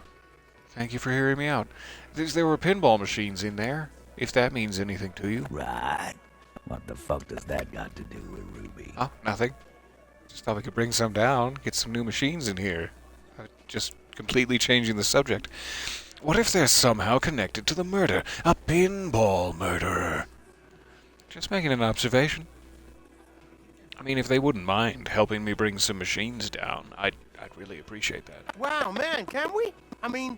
thank you for hearing me out. There were pinball machines in there, if that means anything to you. Right. What the fuck does that got to do with Ruby? Oh, nothing. Just thought we could bring some down, get some new machines in here. Just completely changing the subject. What if they're somehow connected to the murder? A pinball murderer. Just making an observation. I mean, if they wouldn't mind helping me bring some machines down, I'd really appreciate that. Wow, man, can we? I mean...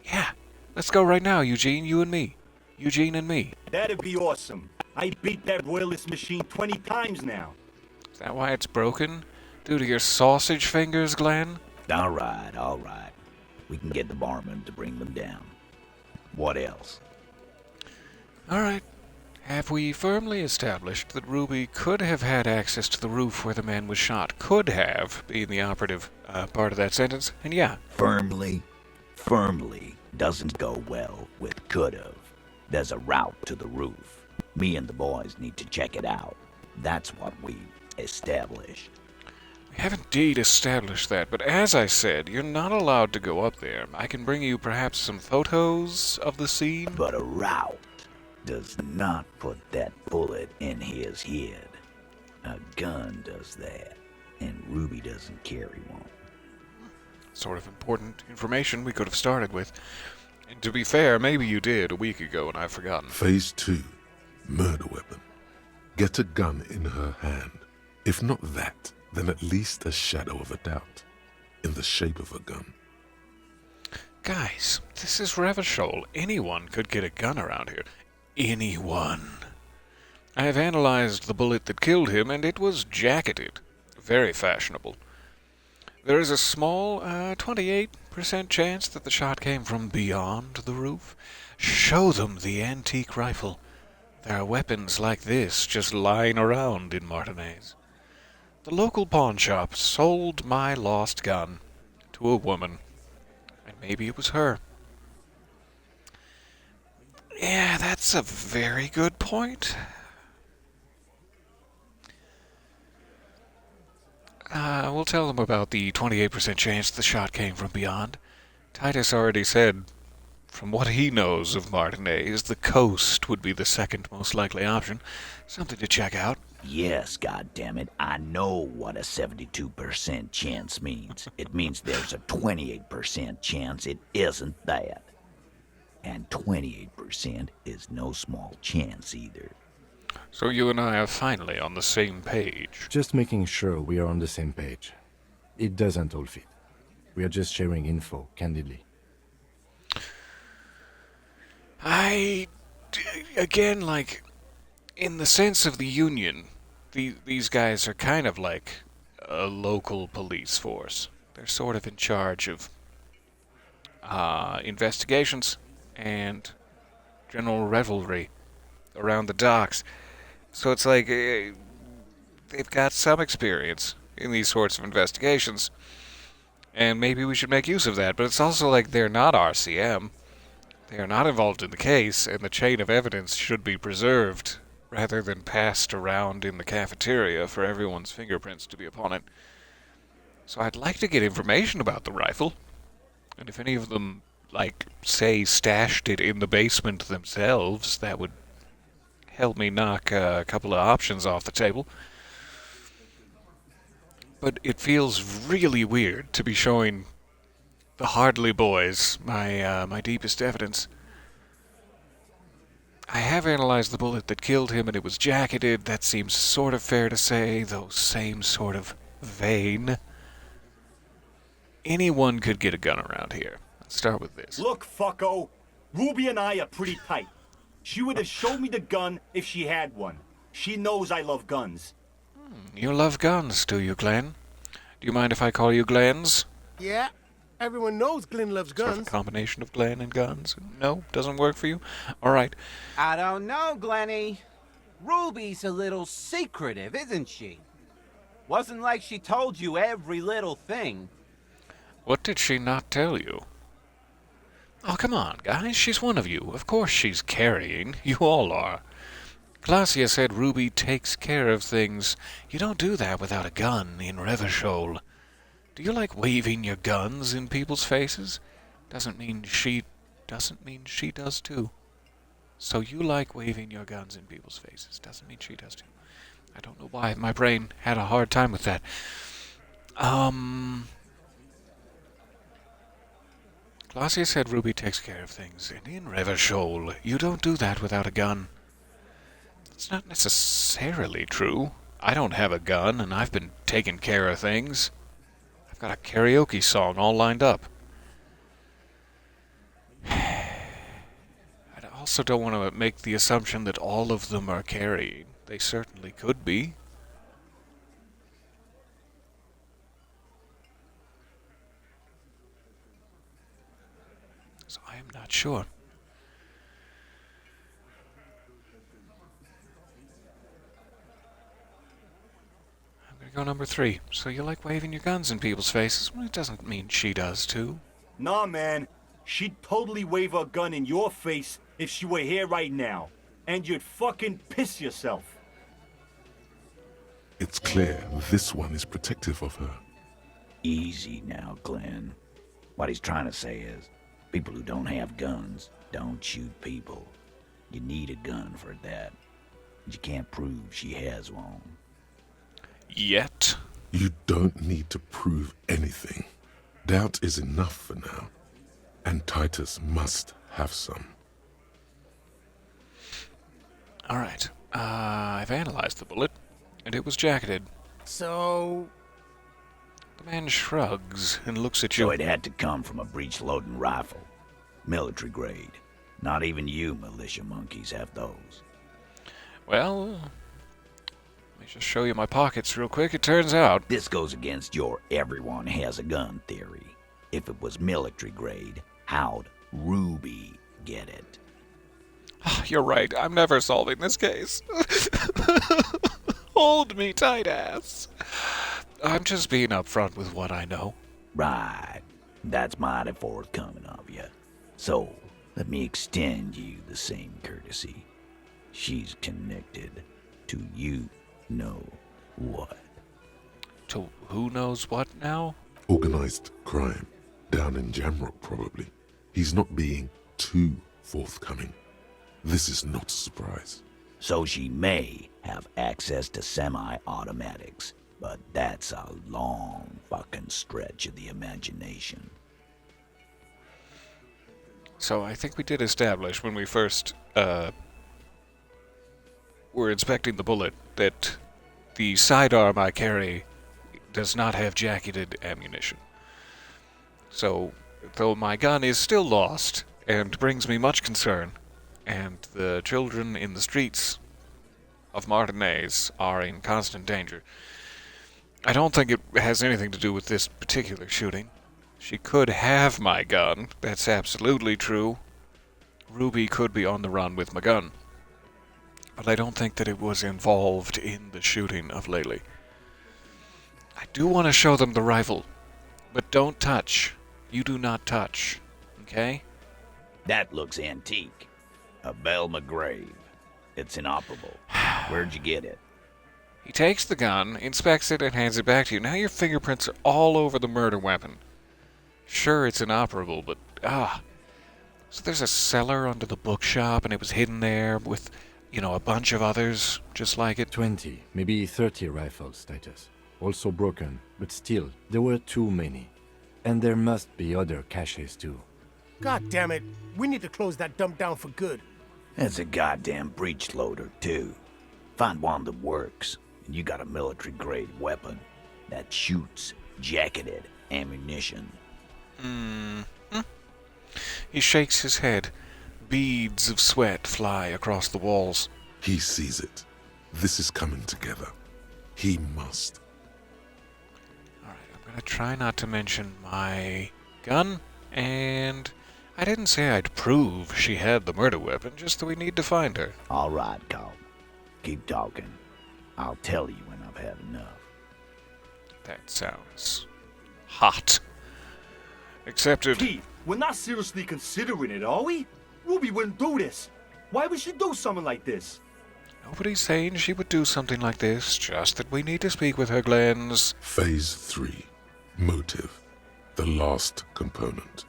Yeah. Let's go right now, Eugene, you and me. Eugene and me. That'd be awesome. I beat that royalist machine 20 times now. Is that why it's broken? Due to your sausage fingers, Glenn? All right, all right. We can get the barman to bring them down. What else? All right. Have we firmly established that Ruby could have had access to the roof where the man was shot? Could have, being the operative part of that sentence. And yeah. Firmly doesn't go well with could've. There's a route to the roof. Me and the boys need to check it out. That's what we've established. We have indeed established that, but as I said, you're not allowed to go up there. I can bring you perhaps some photos of the scene. But a route does not put that bullet in his head. A gun does that, and Ruby doesn't carry one. Sort of important information we could have started with. And to be fair, maybe you did a week ago and I've forgotten. Phase 2. Murder weapon. Get a gun in her hand. If not that, then at least a shadow of a doubt. In the shape of a gun. Guys, this is Revachol. Anyone could get a gun around here. Anyone. I have analyzed the bullet that killed him, and it was jacketed. Very fashionable. There is a small, 28% chance that the shot came from beyond the roof. Show them the antique rifle. There are weapons like this just lying around in Martinez. The local pawn shop sold my lost gun to a woman, and maybe it was her. Yeah, that's a very good point. We'll tell them about the 28% chance the shot came from beyond. Titus already said, from what he knows of Martinez, the coast would be the second most likely option. Something to check out. Yes, goddammit, I know what a 72% chance means. It means there's a 28% chance it isn't that. And 28% is no small chance either. So you and I are finally on the same page. Just making sure we are on the same page. It doesn't all fit. We are just sharing info, candidly. Again, like, in the sense of the Union, these guys are kind of like a local police force. They're sort of in charge of investigations and general revelry around the docks. So it's like they've got some experience in these sorts of investigations, and maybe we should make use of that. But it's also like they're not RCM. They are not involved in the case, and the chain of evidence should be preserved rather than passed around in the cafeteria for everyone's fingerprints to be upon it. So I'd like to get information about the rifle, and if any of them, like, say, stashed it in the basement themselves, that would help me knock a couple of options off the table. But it feels really weird to be showing the Hardley boys my deepest evidence. I have analyzed the bullet that killed him, and it was jacketed. That seems sort of fair to say, though same sort of vein. Anyone could get a gun around here. Let's start with this. Look, fucko. Ruby and I are pretty tight. She would have showed me the gun if she had one. She knows I love guns. You love guns, do you, Glenn? Do you mind if I call you Glens? Yeah, everyone knows Glenn loves Sort of a guns. combination of Glenn and guns? No? Doesn't work for you? Alright. I don't know, Glenny. Ruby's a little secretive, isn't she? Wasn't like she told you every little thing. What did she not tell you? Oh, come on, guys. She's one of you. Of course she's carrying. You all are. Glacia said Ruby takes care of things. You don't do that without a gun in Revachol. Do you like waving your guns in people's faces? Doesn't mean she does too. So you like waving your guns in people's faces. Doesn't mean she does too. I don't know why. My brain had a hard time with that. Glacia said Ruby takes care of things, and in Revachol, you don't do that without a gun. It's not necessarily true. I don't have a gun, and I've been taking care of things. I've got a karaoke song all lined up. I also don't want to make the assumption that all of them are carrying. They certainly could be. So I am not sure. I'm going to go number 3. So you like waving your guns in people's faces? Well, it doesn't mean she does too. Nah, man. She'd totally wave her gun in your face if she were here right now. And you'd fucking piss yourself. It's clear this one is protective of her. Easy now, Glenn. What he's trying to say is, people who don't have guns don't shoot people. You need a gun for that. You can't prove she has one. Yet. You don't need to prove anything. Doubt is enough for now. And Titus must have some. Alright. I've analyzed the bullet, and it was jacketed. So, The man shrugs and looks at you. So it had to come from a breech-loading rifle. Military grade. Not even you militia monkeys have those. Well, let me just show you my pockets real quick. It turns out... This goes against your everyone has a gun theory. If it was military grade, how'd Ruby get it? You're right. I'm never solving this case. Hold me tight, ass. I'm just being upfront with what I know. Right. That's mighty forthcoming of you. So, let me extend you the same courtesy. She's connected to you know what. To who knows what now? Organized crime. Down in Jamrock, probably. He's not being too forthcoming. This is not a surprise. So she may have access to semi-automatics, but that's a long fucking stretch of the imagination. So I think we did establish when we first were inspecting the bullet that the sidearm I carry does not have jacketed ammunition. So, though my gun is still lost and brings me much concern, and the children in the streets of Martinez are in constant danger, I don't think it has anything to do with this particular shooting. She could have my gun, that's absolutely true. Ruby could be on the run with my gun. But I don't think that it was involved in the shooting of Laylee. I do want to show them the rifle, but don't touch. You do not touch, okay? That looks antique. A Belle McGrave. It's inoperable. Where'd you get it? He takes the gun, inspects it, and hands it back to you. Now your fingerprints are all over the murder weapon. Sure, it's inoperable, but so there's a cellar under the bookshop, and it was hidden there with, a bunch of others just like it. 20, maybe 30 rifles, Titus. Also broken, but still, there were too many. And there must be other caches too. God damn it, we need to close that dump down for good. It's a goddamn breech loader, too. Find one that works, and you got a military-grade weapon that shoots jacketed ammunition. He shakes his head. Beads of sweat fly across the walls. He sees it. This is coming together. He must. Alright, I'm gonna try not to mention my gun, and I didn't say I'd prove she had the murder weapon, just that we need to find her. All right, Colt. Keep talking. I'll tell you when I've had enough. That sounds hot. Accepted. Pete, we're not seriously considering it, are we? Ruby wouldn't do this. Why would she do something like this? Nobody's saying she would do something like this, just that we need to speak with her, Glens. Phase 3. Motive. The last component.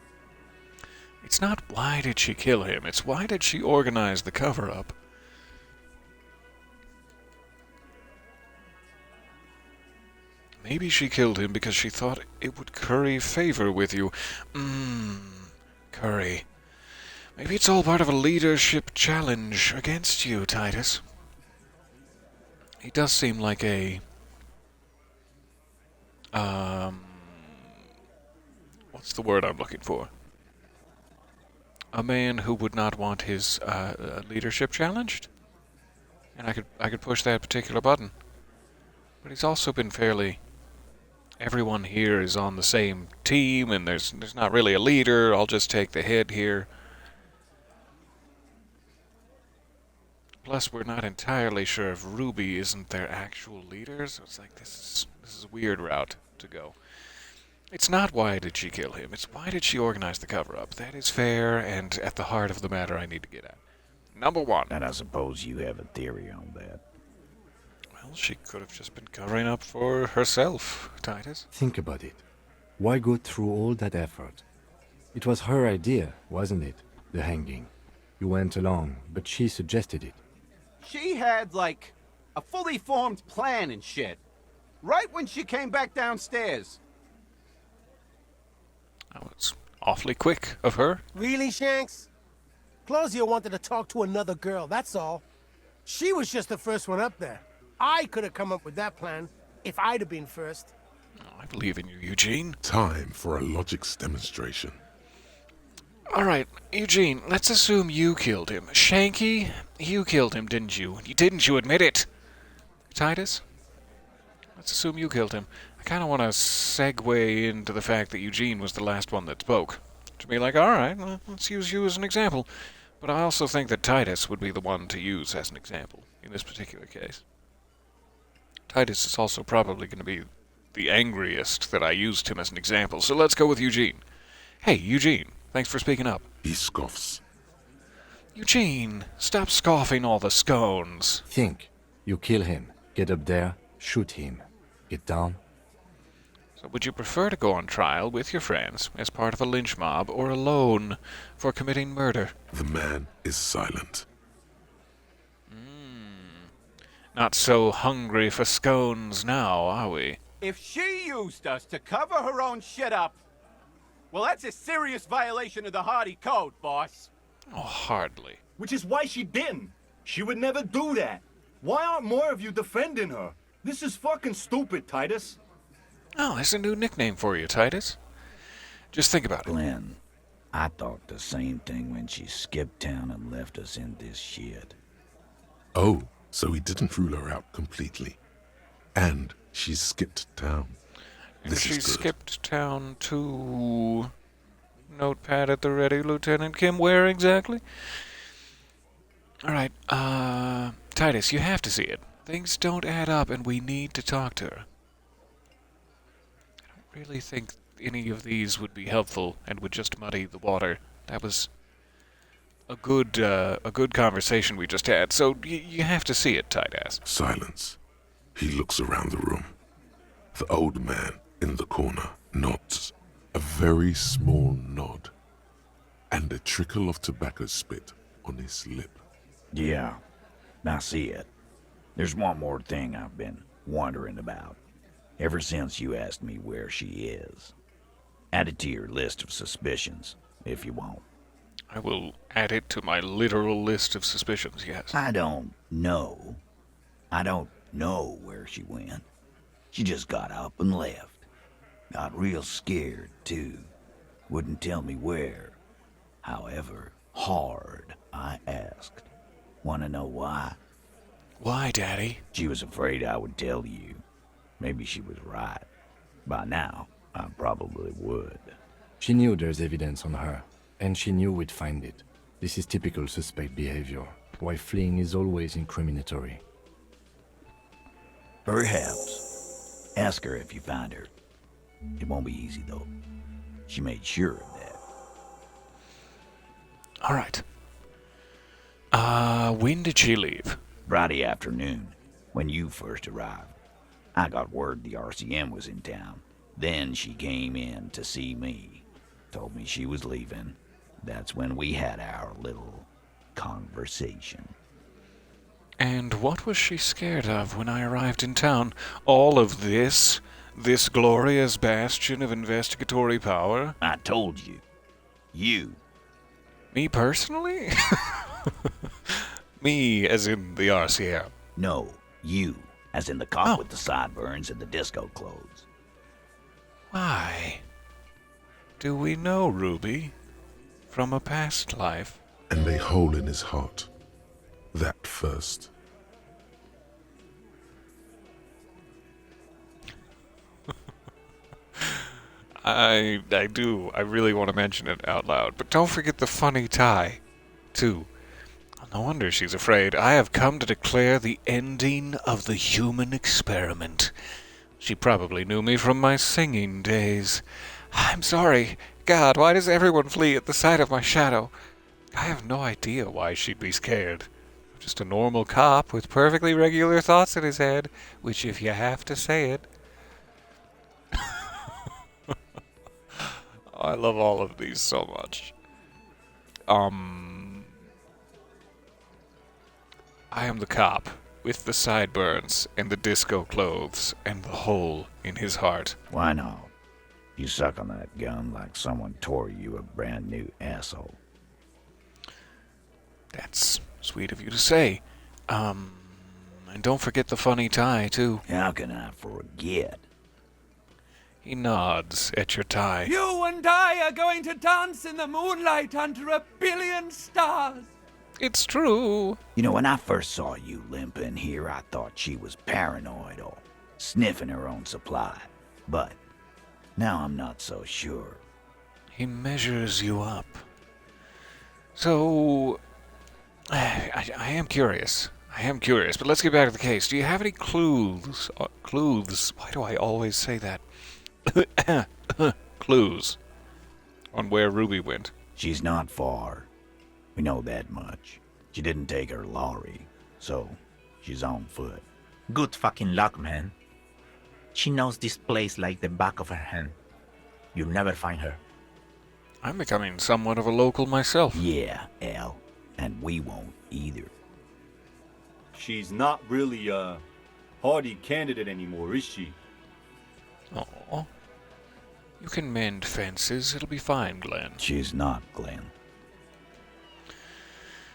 It's not why did she kill him, it's why did she organize the cover-up. Maybe she killed him because she thought it would curry favor with you. Curry. Maybe it's all part of a leadership challenge against you, Titus. He does seem like a... what's the word I'm looking for? A man who would not want his leadership challenged? And I could push that particular button. But he's also been fairly... Everyone here is on the same team, and there's not really a leader. I'll just take the head here. Plus, we're not entirely sure if Ruby isn't their actual leader, so it's like this is a weird route to go. It's not why did she kill him, it's why did she organize the cover-up. That is fair, and at the heart of the matter I need to get at. Number 1. And I suppose you have a theory on that. Well, she could have just been covering up for herself, Titus. Think about it. Why go through all that effort? It was her idea, wasn't it? The hanging. You went along, but she suggested it. She had, like, a fully formed plan and shit. Right when she came back downstairs. That was awfully quick of her. Really, Shanks? Claudia wanted to talk to another girl, that's all. She was just the first one up there. I could have come up with that plan if I'd have been first. Oh, I believe in you, Eugene. Time for a logics demonstration. Alright, Eugene, let's assume you killed him. Shanky, you killed him, didn't you? Didn't you admit it? Titus? Let's assume you killed him. I kind of want to segue into the fact that Eugene was the last one that spoke. To be like, alright, well, let's use you as an example. But I also think that Titus would be the one to use as an example in this particular case. Titus is also probably going to be the angriest that I used him as an example, so let's go with Eugene. Hey, Eugene, thanks for speaking up. He scoffs. Eugene, stop scoffing all the scones. Think. You kill him. Get up there. Shoot him. Get down. So would you prefer to go on trial with your friends as part of a lynch mob or alone for committing murder? The man is silent. Not so hungry for scones now, are we? If she used us to cover her own shit up, well, that's a serious violation of the Hardy Code, boss. Oh, hardly. Which is why she didn't. She would never do that. Why aren't more of you defending her? This is fucking stupid, Titus. Oh, that's a new nickname for you, Titus. Just think about it. Glenn, I thought the same thing when she skipped town and left us in this shit. Oh, so he didn't rule her out completely. And she skipped town. And This she is good. skipped town to... Notepad at the ready, Lieutenant Kim. Where exactly? Alright, Titus, you have to see it. Things don't add up and we need to talk to her. I don't really think any of these would be helpful and would just muddy the water. That was a good conversation we just had, so you have to see it, Titus. Silence. He looks around the room. The old man in the corner nods. A very small nod. And a trickle of tobacco spit on his lip. Yeah, I see it. There's one more thing I've been wondering about. Ever since you asked me where she is. Add it to your list of suspicions, if you want. I will add it to my literal list of suspicions, yes. I don't know. I don't know where she went. She just got up and left. Got real scared, too. Wouldn't tell me where. However hard I asked. Want to know why? Why, Daddy? She was afraid I would tell you. Maybe she was right. By now, I probably would. She knew there's evidence on her, and she knew we'd find it. This is typical suspect behavior, why fleeing is always incriminatory. Perhaps. Ask her if you find her. It won't be easy, though. She made sure of that. All right. When did she leave? Friday afternoon, when you first arrived. I got word the RCM was in town. Then she came in to see me. Told me she was leaving. That's when we had our little conversation. And what was she scared of when I arrived in town? All of this? This glorious bastion of investigatory power? I told you. You. Me personally? Me, as in the RCM. No, you. As in the cop with the sideburns and the disco clothes. Why? Do we know Ruby? From a past life? And a hole in his heart. That first. I do. I really want to mention it out loud. But don't forget the funny tie, too. No wonder she's afraid. I have come to declare the ending of the human experiment. She probably knew me from my singing days. I'm sorry. God, why does everyone flee at the sight of my shadow? I have no idea why she'd be scared. I'm just a normal cop with perfectly regular thoughts in his head, which, if you have to say it... I love all of these so much. I am the cop, with the sideburns, and the disco clothes, and the hole in his heart. Why not? You suck on that gun like someone tore you a brand new asshole. That's sweet of you to say. And don't forget the funny tie, too. How can I forget? He nods at your tie. You and I are going to dance in the moonlight under 1,000,000,000 stars. It's true. You know, when I first saw you limp in here, I thought she was paranoid or sniffing her own supply. But now I'm not so sure. He measures you up. So, I am curious. But let's get back to the case. Do you have any clues? Clues? Why do I always say that? Clues on where Ruby went. She's not far. We know that much. She didn't take her lorry, so she's on foot. Good fucking luck, man. She knows this place like the back of her hand. You'll never find her. I'm becoming somewhat of a local myself. Yeah, Al. And we won't either. She's not really a hardy candidate anymore, is she? Aw. You can mend fences. It'll be fine, Glenn. She's not, Glenn.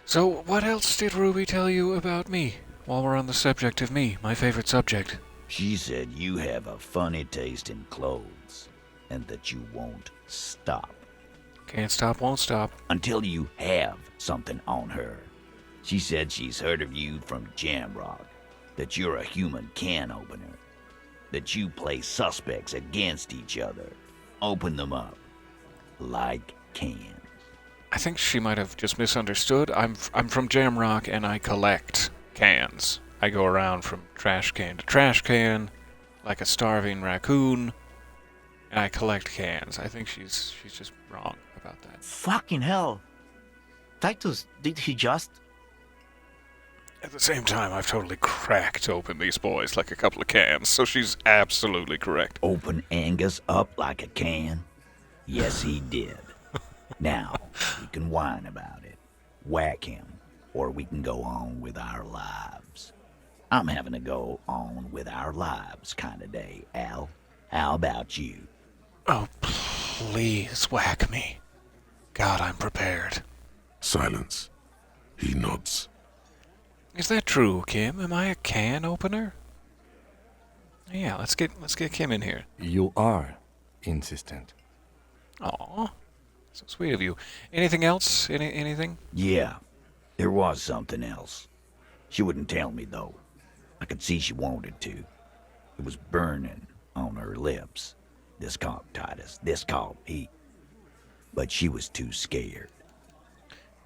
So, what else did Ruby tell you about me? While we're on the subject of me, my favorite subject. She said you have a funny taste in clothes, and that you won't stop. Can't stop, won't stop. Until you have something on her. She said she's heard of you from Jamrock, that you're a human can opener, that you play suspects against each other, open them up, like cans. I think she might have just misunderstood. I'm from Jamrock and I collect cans. I go around from trash can to trash can, like a starving raccoon, and I collect cans. I think she's just wrong about that. Fucking hell. Titus, did he just... At the same time, I've totally cracked open these boys like a couple of cans, so she's absolutely correct. Open Angus up like a can? Yes, he did. Now, we can whine about it, whack him, or we can go on with our lives. I'm having a go on with our lives kind of day, Al. How about you? Oh, please whack me. God, I'm prepared. Silence. He nods. Is that true, Kim? Am I a can opener? Yeah, let's get Kim in here. You are insistent. Aw, so sweet of you. Anything else? Anything? Yeah, there was something else. She wouldn't tell me, though. I could see she wanted to. It was burning on her lips. This called Titus. This called Pete. But she was too scared.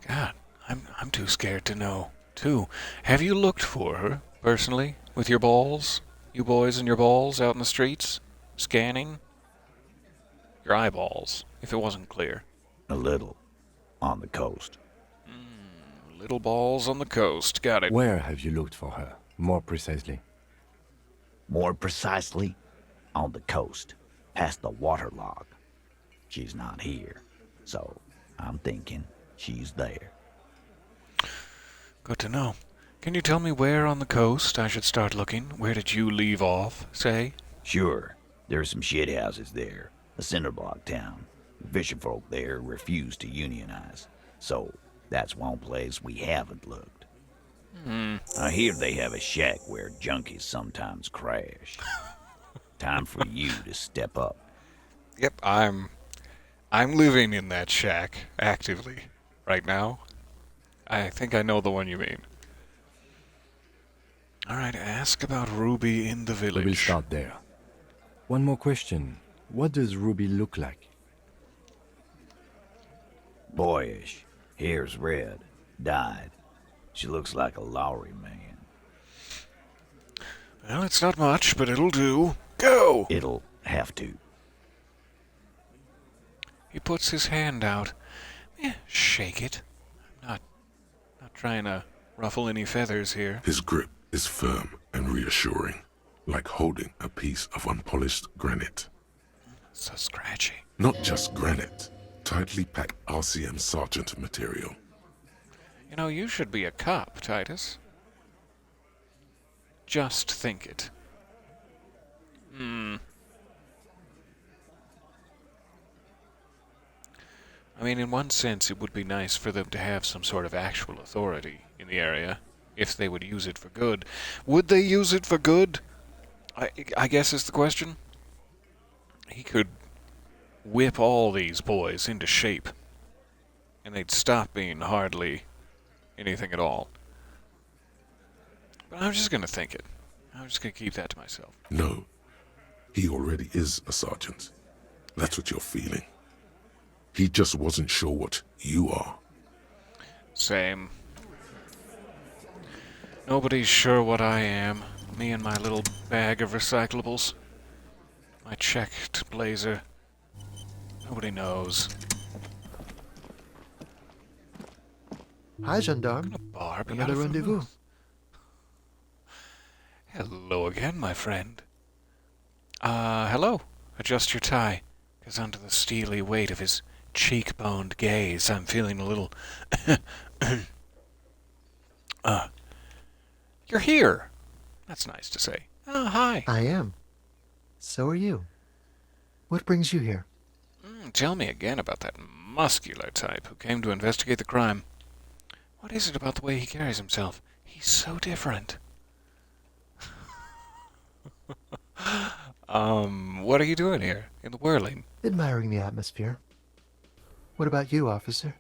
God, I'm too scared to know, too. Have you looked for her, personally, with your balls? You boys and your balls out in the streets? Scanning? Your eyeballs, if it wasn't clear. A little. On the coast. Little balls on the coast. Got it. Where have you looked for her, more precisely? More precisely, on the coast, past the waterlog. She's not here, so I'm thinking she's there. Good to know. Can you tell me where on the coast I should start looking? Where did you leave off, say? Sure, there's some shithouses there. A cinder block town. The fisherfolk there refuse to unionize, so that's one place we haven't looked. I hear they have a shack where junkies sometimes crash. Time for you to step up. Yep, I'm living in that shack, actively, right now. I think I know the one you mean. Alright, ask about Ruby in the village. We will start there. One more question. What does Ruby look like? Boyish. Hair's red. Dyed. She looks like a Lowry man. Well, it's not much, but it'll do. Go! It'll have to. He puts his hand out. Shake it. I'm not trying to ruffle any feathers here. His grip is firm and reassuring, like holding a piece of unpolished granite. So scratchy. Not just granite, tightly packed RCM sergeant material. You know, you should be a cop, Titus. Just think it. I mean, in one sense, it would be nice for them to have some sort of actual authority in the area, if they would use it for good. Would they use it for good? I guess is the question. He could whip all these boys into shape, and they'd stop being hardly anything at all. But I'm just going to think it. I'm just going to keep that to myself. No, he already is a sergeant. That's what you're feeling. He just wasn't sure what you are. Same. Nobody's sure what I am. Me and my little bag of recyclables. My checked blazer. Nobody knows. Hi, gendarme. Bar be Another out of rendezvous. mouth. Hello again, my friend. Hello. Adjust your tie, 'cause under the steely weight of his cheekboned gaze, I'm feeling a little... You're here. That's nice to say. Oh, hi. I am. So are you. What brings you here? Tell me again about that muscular type who came to investigate the crime. What is it about the way he carries himself? He's so different. What are you doing here, in the whirling? Admiring the atmosphere. What about you, officer?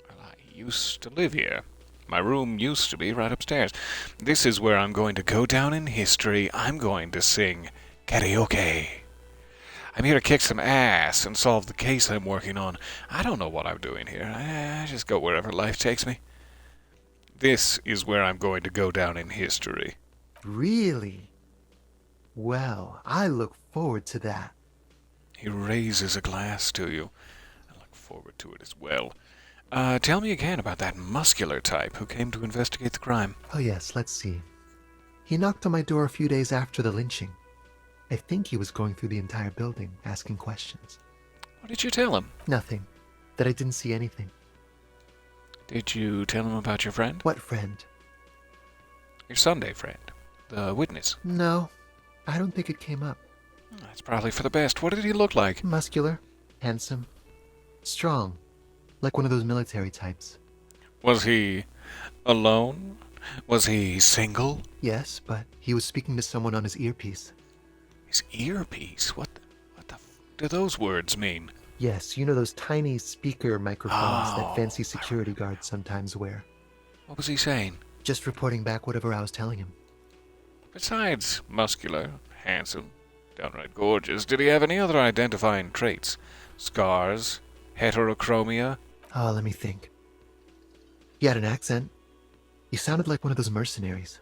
Well, I used to live here. My room used to be right upstairs. This is where I'm going to go down in history. I'm going to sing karaoke. I'm here to kick some ass and solve the case I'm working on. I don't know what I'm doing here. I just go wherever life takes me. This is where I'm going to go down in history. Really? Well, I look forward to that. He raises a glass to you. I look forward to it as well. Tell me again about that muscular type who came to investigate the crime. Oh yes, let's see. He knocked on my door a few days after the lynching. I think he was going through the entire building, asking questions. What did you tell him? Nothing. That I didn't see anything. Did you tell him about your friend? What friend? Your Sunday friend. The witness. No, I don't think it came up. That's probably for the best. What did he look like? Muscular, handsome, strong, like one of those military types. Was he alone? Was he single? Yes, but he was speaking to someone on his earpiece. His earpiece? What the do those words mean? Yes, you know those tiny speaker microphones that fancy security guards sometimes wear. What was he saying? Just reporting back whatever I was telling him. Besides muscular, handsome, downright gorgeous, did he have any other identifying traits? Scars? Heterochromia? Oh, let me think. He had an accent. He sounded like one of those mercenaries.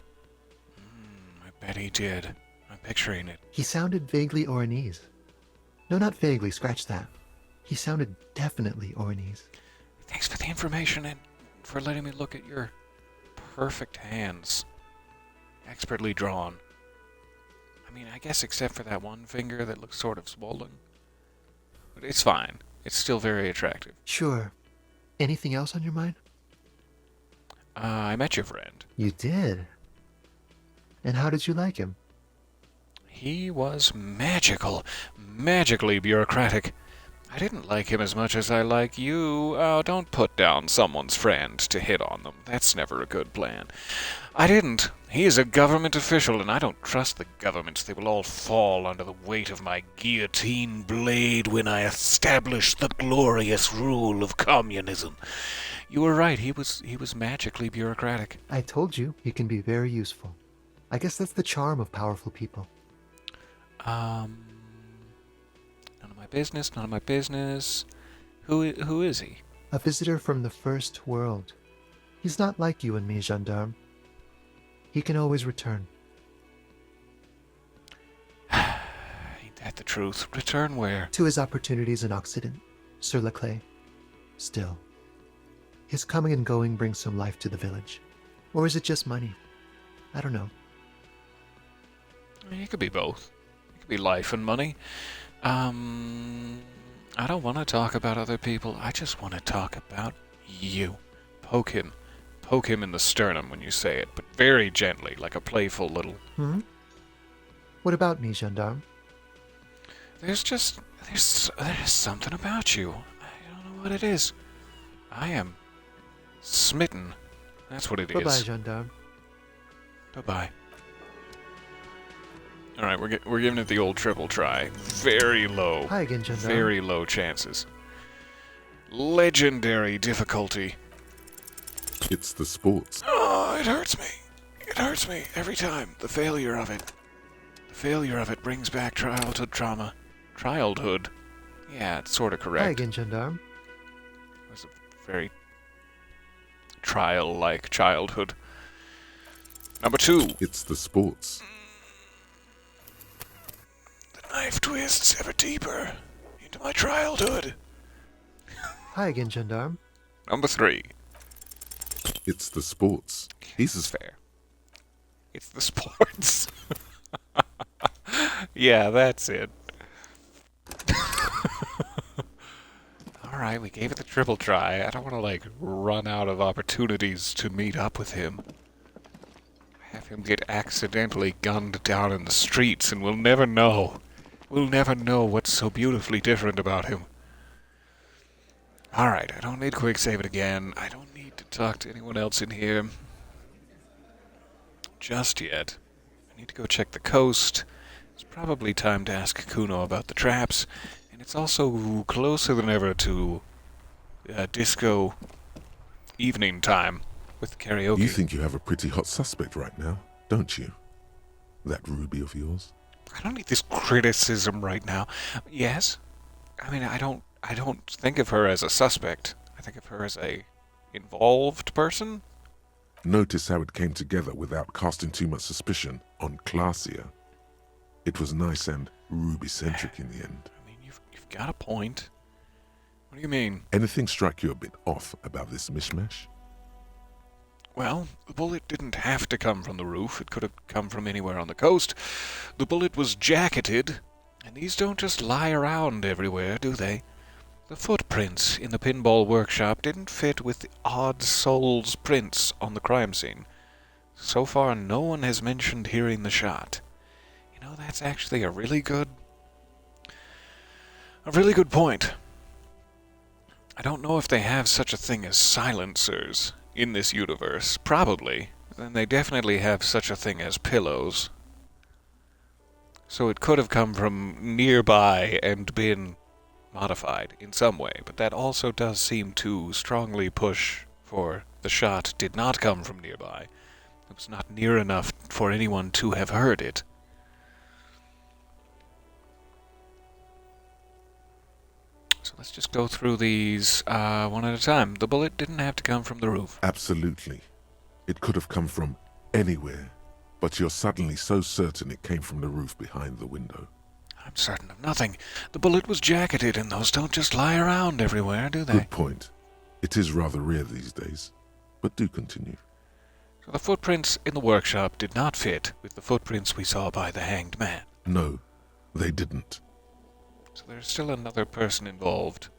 I bet he did. I'm picturing it. He sounded vaguely Oranese. No, not vaguely, scratch that. He sounded definitely Oranese. Thanks for the information and for letting me look at your perfect hands. Expertly drawn. I mean, I guess except for that one finger that looks sort of swollen. But it's fine. It's still very attractive. Sure. Anything else on your mind? I met your friend. You did? And how did you like him? He was magical. Magically bureaucratic. I didn't like him as much as I like you. Oh, don't put down someone's friend to hit on them. That's never a good plan. I didn't. He is a government official, and I don't trust the governments. They will all fall under the weight of my guillotine blade when I establish the glorious rule of communism. You were right. He was magically bureaucratic. I told you, he can be very useful. I guess that's the charm of powerful people. None of my business, none of my business. Who is he? A visitor from the first world. He's not like you and me, gendarme. He can always return. Ain't that the truth? Return where? To his opportunities in Occident, Sur la Clé. Still, his coming and going brings some life to the village. Or is it just money? I don't know. It could be both. It could be life and money. I don't want to talk about other people. I just want to talk about you. Poke him. Poke him in the sternum when you say it, but very gently, like a playful little... What about me, gendarme? There's something about you. I don't know what it is. I am smitten. That's what it is. Bye-bye, gendarme. Bye-bye. Alright, we're giving it the old triple try. Very low. Hi again, gendarme. Very low chances. Legendary difficulty. It's the sports. Oh, it hurts me. It hurts me every time. The failure of it. The failure of it brings back childhood trauma. Childhood? Yeah, it's sort of correct. Hi again, gendarme. It was a very trial-like childhood. Number 2. It's the sports. The knife twists ever deeper into my childhood. Hi again, gendarme. Number 3. It's the sports. This is fair. It's the sports. Yeah, that's it. Alright, we gave it the triple try. I don't want to, run out of opportunities to meet up with him. Have him get accidentally gunned down in the streets, and we'll never know. We'll never know what's so beautifully different about him. Alright, I don't need to quick save it again. I don't need to talk to anyone else in here just yet. I need to go check the coast. It's probably time to ask Kuno about the traps, and it's also closer than ever to disco evening time with karaoke. You think you have a pretty hot suspect right now, don't you? That Ruby of yours? I don't need this criticism right now. Yes? I mean, I don't think of her as a suspect. I think of her as a involved person. Notice how it came together without casting too much suspicion on Clasia. It was nice and Ruby-centric in the end. I mean, you've got a point. What do you mean? Anything strike you a bit off about this mishmash? Well, the bullet didn't have to come from the roof. It could have come from anywhere on the coast. The bullet was jacketed, and these don't just lie around everywhere, do they? The footprints in the pinball workshop didn't fit with the odd soul's prints on the crime scene. So far, no one has mentioned hearing the shot. You know, that's actually a really good point. I don't know if they have such a thing as silencers in this universe. Probably. Then they definitely have such a thing as pillows. So it could have come from nearby and been modified in some way, but that also does seem to strongly push for the shot did not come from nearby. It was not near enough for anyone to have heard it. So let's just go through these one at a time. The bullet didn't have to come from the roof. Absolutely. It could have come from anywhere, but you're suddenly so certain it came from the roof behind the window. I'm certain of nothing. The bullet was jacketed, and those don't just lie around everywhere, do they? Good point. It is rather rare these days, but do continue. So the footprints in the workshop did not fit with the footprints we saw by the hanged man. No, they didn't. So there's still another person involved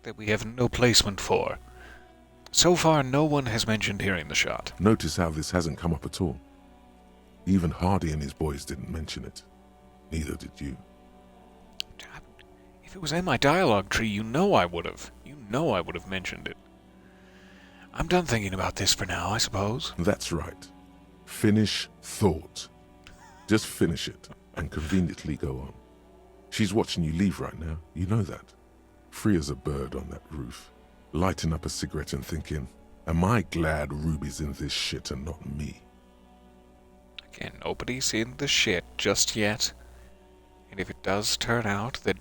that we have no placement for. So far, no one has mentioned hearing the shot. Notice how this hasn't come up at all. Even Hardy and his boys didn't mention it. Neither did you. If it was in my dialogue tree, you know I would have. You know I would have mentioned it. I'm done thinking about this for now, I suppose. That's right. Finish thought. Just finish it and conveniently go on. She's watching you leave right now. You know that. Free as a bird on that roof. Lighting up a cigarette and thinking, am I glad Ruby's in this shit and not me? Again, nobody's in the shit just yet. And if it does turn out that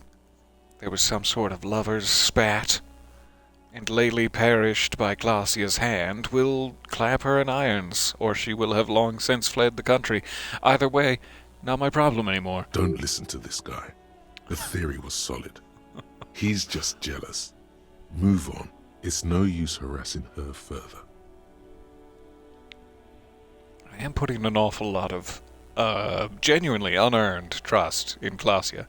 there was some sort of lover's spat, and Laylee perished by Glacia's hand, we'll clap her in irons, or she will have long since fled the country. Either way, not my problem anymore. Don't listen to this guy. The theory was solid. He's just jealous. Move on. It's no use harassing her further. I am putting an awful lot of genuinely unearned trust in Glacia.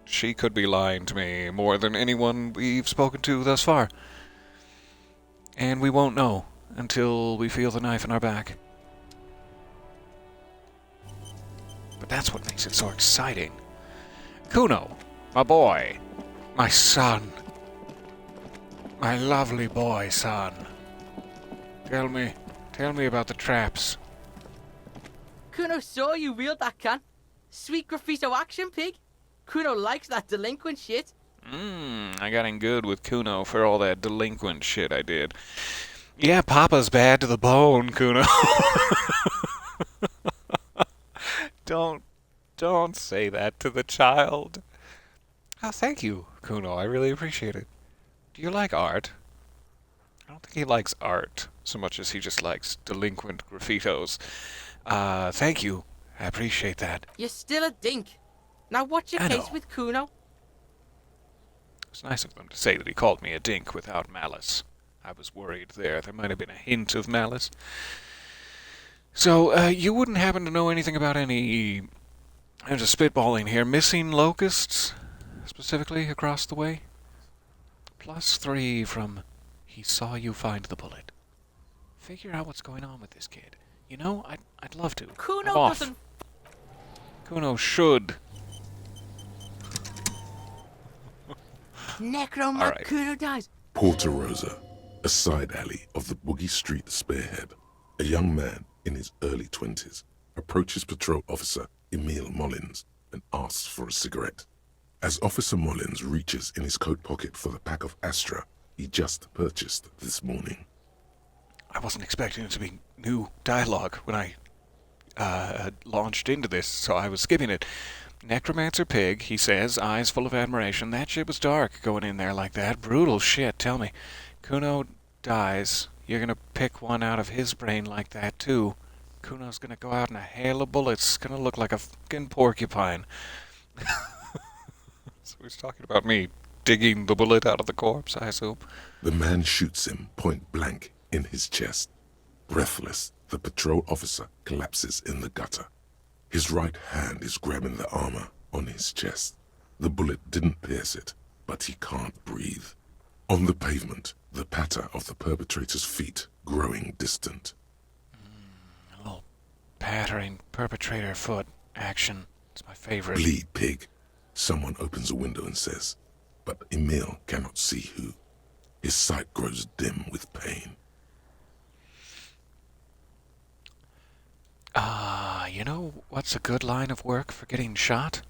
She could be lying to me more than anyone we've spoken to thus far. And we won't know until we feel the knife in our back. But that's what makes it so exciting. Kuno, my boy, my son, my lovely boy son. Tell me about the traps. Kuno saw you wield that can. Sweet graffito action, pig. Kuno likes that delinquent shit. I got in good with Kuno for all that delinquent shit I did. Yeah, Papa's bad to the bone, Kuno. Don't say that to the child. Oh, thank you, Kuno. I really appreciate it. Do you like art? I don't think he likes art so much as he just likes delinquent graffitos. Thank you. I appreciate that. You're still a dink. Now what's your case with Kuno? It's nice of them to say that he called me a dink without malice. I was worried there. There might have been a hint of malice. So, you wouldn't happen to know anything about any... I'm just spitballing here. Missing locusts, specifically, across the way? +3 from he saw you find the bullet. Figure out what's going on with this kid. You know, I'd love to. Kuno doesn't... Kuno should. Necroman right. Kuno dies. Porta Rosa, a side alley of the Boogie Street Spearhead. A young man in his early 20s approaches patrol officer Emil Mullins and asks for a cigarette. As Officer Mullins reaches in his coat pocket for the pack of Astra he just purchased this morning. I wasn't expecting it to be new dialogue when I launched into this, so I was skipping it. Necromancer pig, he says, eyes full of admiration. That shit was dark, going in there like that. Brutal shit, tell me. Kuno dies. You're gonna pick one out of his brain like that, too. Kuno's gonna go out in a hail of bullets. Gonna look like a fucking porcupine. So he's talking about me digging the bullet out of the corpse, I assume. The man shoots him point blank in his chest. Breathless, the patrol officer collapses in the gutter. His right hand is grabbing the armor on his chest. The bullet didn't pierce it, but he can't breathe. On the pavement, the patter of the perpetrator's feet growing distant. A little pattering perpetrator foot action. It's my favorite. Bleed, pig. Someone opens a window and says, but Emil cannot see who. His sight grows dim with pain. You know what's a good line of work for getting shot?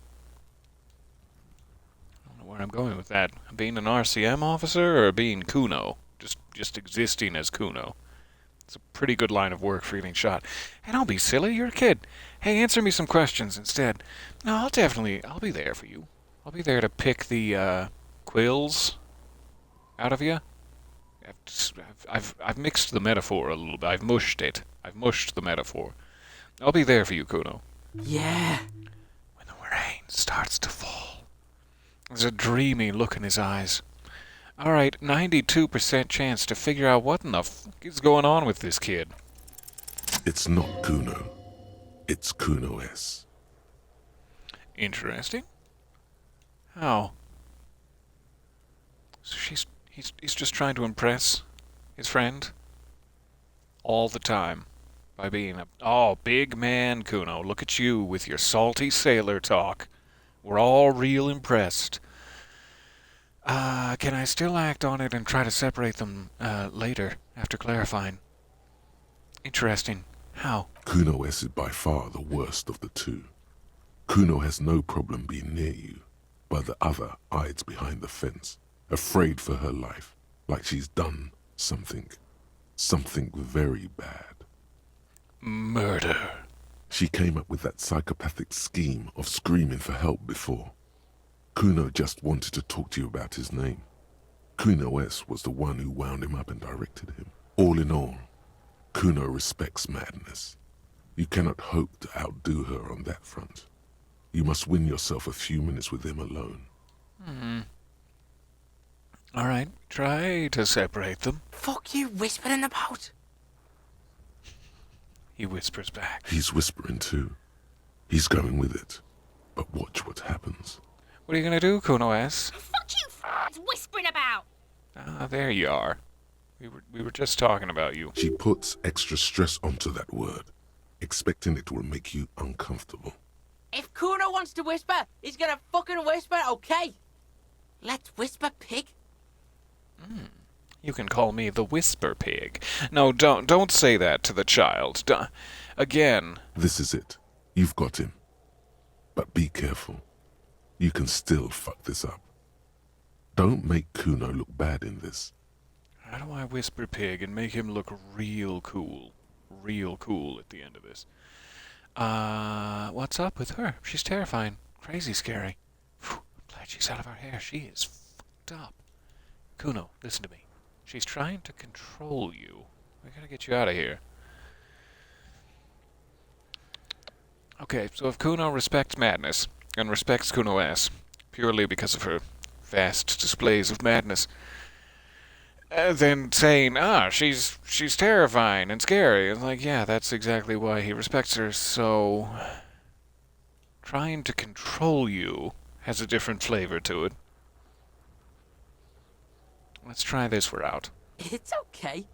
I don't know where I'm going with that. Being an RCM officer or being Kuno? Just existing as Kuno. It's a pretty good line of work for getting shot. Hey, don't be silly. You're a kid. Hey, answer me some questions instead. No, I'll be there for you. I'll be there to pick the quills out of you. I've mixed the metaphor a little bit. I've mushed it. I've mushed the metaphor. I'll be there for you, Kuno. Yeah. When the rain starts to fall. There's a dreamy look in his eyes. All right, 92% chance to figure out what in the fuck is going on with this kid. It's not Kuno. It's Kuno S. Interesting. How? So he's just trying to impress his friend all the time by being a big man, Kuno. Look at you with your salty sailor talk. We're all real impressed. Can I still act on it and try to separate them later after clarifying? Interesting. How? Kuno S is by far the worst of the two. Kuno has no problem being near you, but the other hides behind the fence, afraid for her life, like she's done something very bad. Murder. She came up with that psychopathic scheme of screaming for help before. Kuno just wanted to talk to you about his name. Kuno S was the one who wound him up and directed him. All in all, Kuno respects madness. You cannot hope to outdo her on that front. You must win yourself a few minutes with him alone. All right, try to separate them. Fuck you whispering about? He whispers back. He's whispering too. He's going with it. But watch what happens. What are you gonna do, Kuno S? Fuck you whispering about! Ah, there you are. We were just talking about you. She puts extra stress onto that word, expecting it will make you uncomfortable. If Kuno wants to whisper, he's gonna fucking whisper, okay? Let's whisper, pig. You can call me the Whisper Pig. No, don't say that to the child. Again. This is it. You've got him. But be careful. You can still fuck this up. Don't make Kuno look bad in this. How do I whisper pig and make him look real cool? Real cool at the end of this. What's up with her? She's terrifying. Crazy scary. Whew, I'm glad she's out of our hair. She is fucked up. Kuno, listen to me. She's trying to control you. We gotta get you out of here. Okay, so if Kuno respects madness, and respects Kuno S, purely because of her vast displays of madness, then saying, she's terrifying and scary, and like, yeah, that's exactly why he respects her, so trying to control you has a different flavor to it. Let's try this route. It's okay.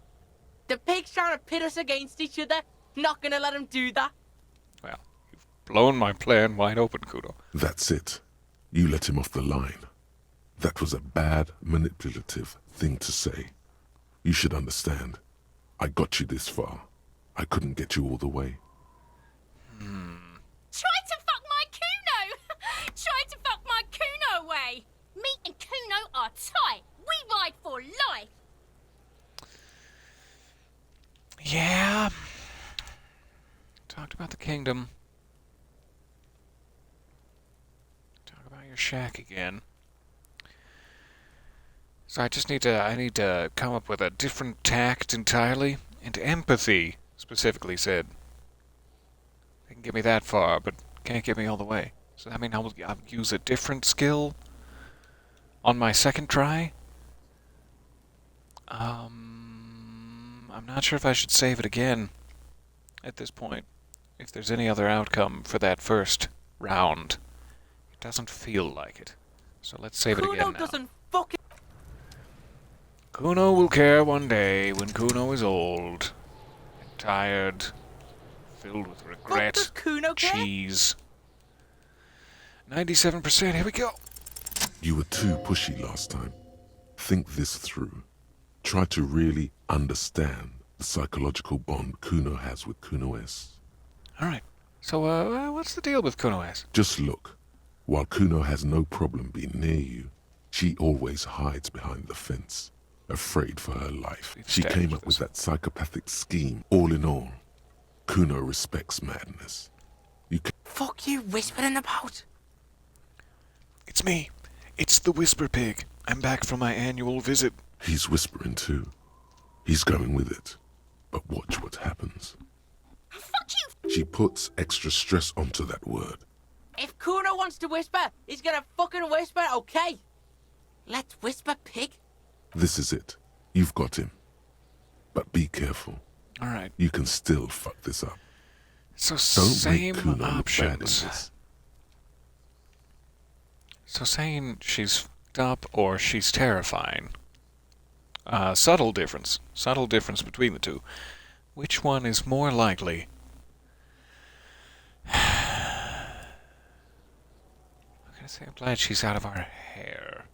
The pig's trying to pit us against each other. Not gonna let him do that. Well, you've blown my plan wide open, Kuno. That's it. You let him off the line. That was a bad, manipulative thing to say. You should understand. I got you this far. I couldn't get you all the way. Try to fuck my Kuno! Try to fuck my Kuno away! Me and Kuno are tight. We ride for life. Yeah. Talked about the kingdom. Talk about your shack again. So I need to come up with a different tact entirely, and empathy specifically said. They can get me that far, but can't get me all the way. So that means I'll use a different skill on my second try. I'm not sure if I should save it again at this point. If there's any other outcome for that first round. It doesn't feel like it. So let's save it again now. Kuno doesn't fucking... Kuno will care one day when Kuno is old, and tired, filled with regret, does Kuno care? cheese. 97%, here we go. You were too pushy last time. Think this through. Try to really understand the psychological bond Kuno has with Kuno S. Alright, so what's the deal with Kuno S? Just look. While Kuno has no problem being near you, she always hides behind the fence. afraid for her life. We've She came up established with this. that psychopathic scheme. All in all, Kuno respects madness. You can Fuck you whispering about? It's me. It's the Whisper Pig. I'm back from my annual visit. He's whispering too. He's going with it. But watch what happens. Fuck you! She puts extra stress onto that word. If Kuno wants to whisper, he's gonna fucking whisper, okay? Let's whisper, pig. This is it. You've got him. But be careful. All right. You can still fuck this up. So Don't same make Kuno look bad in options. this. So saying she's fucked up or she's terrifying. Subtle difference. Subtle difference between the two. Which one is more likely? I'm gonna say I'm glad she's out of our hair.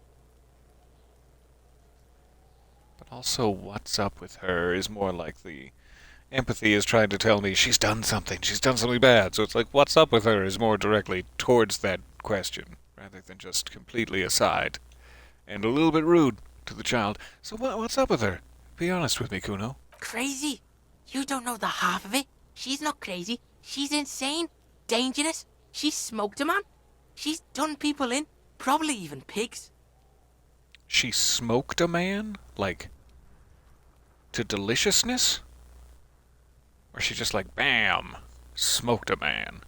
But also, what's up with her is more like the empathy is trying to tell me she's done something bad. So it's like, what's up with her is more directly towards that question, rather than just completely aside. And a little bit rude to the child. So what's up with her? Be honest with me, Kuno. Crazy? You don't know the half of it. She's not crazy. She's insane. Dangerous. She's smoked a man. She's done people in. Probably even pigs. She smoked a man? Like, to deliciousness? Or she just like, bam, smoked a man?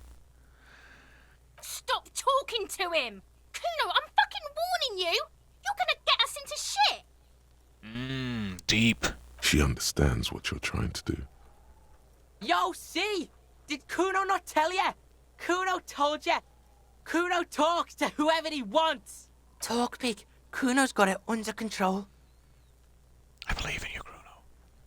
Stop talking to him! Kuno, I'm fucking warning you! You're gonna get us into shit! Deep. She understands what you're trying to do. Yo, see? Did Kuno not tell ya? Kuno told ya. Kuno talks to whoever he wants. Talk, pig. Kuno's got it under control. I believe in you, Kuno.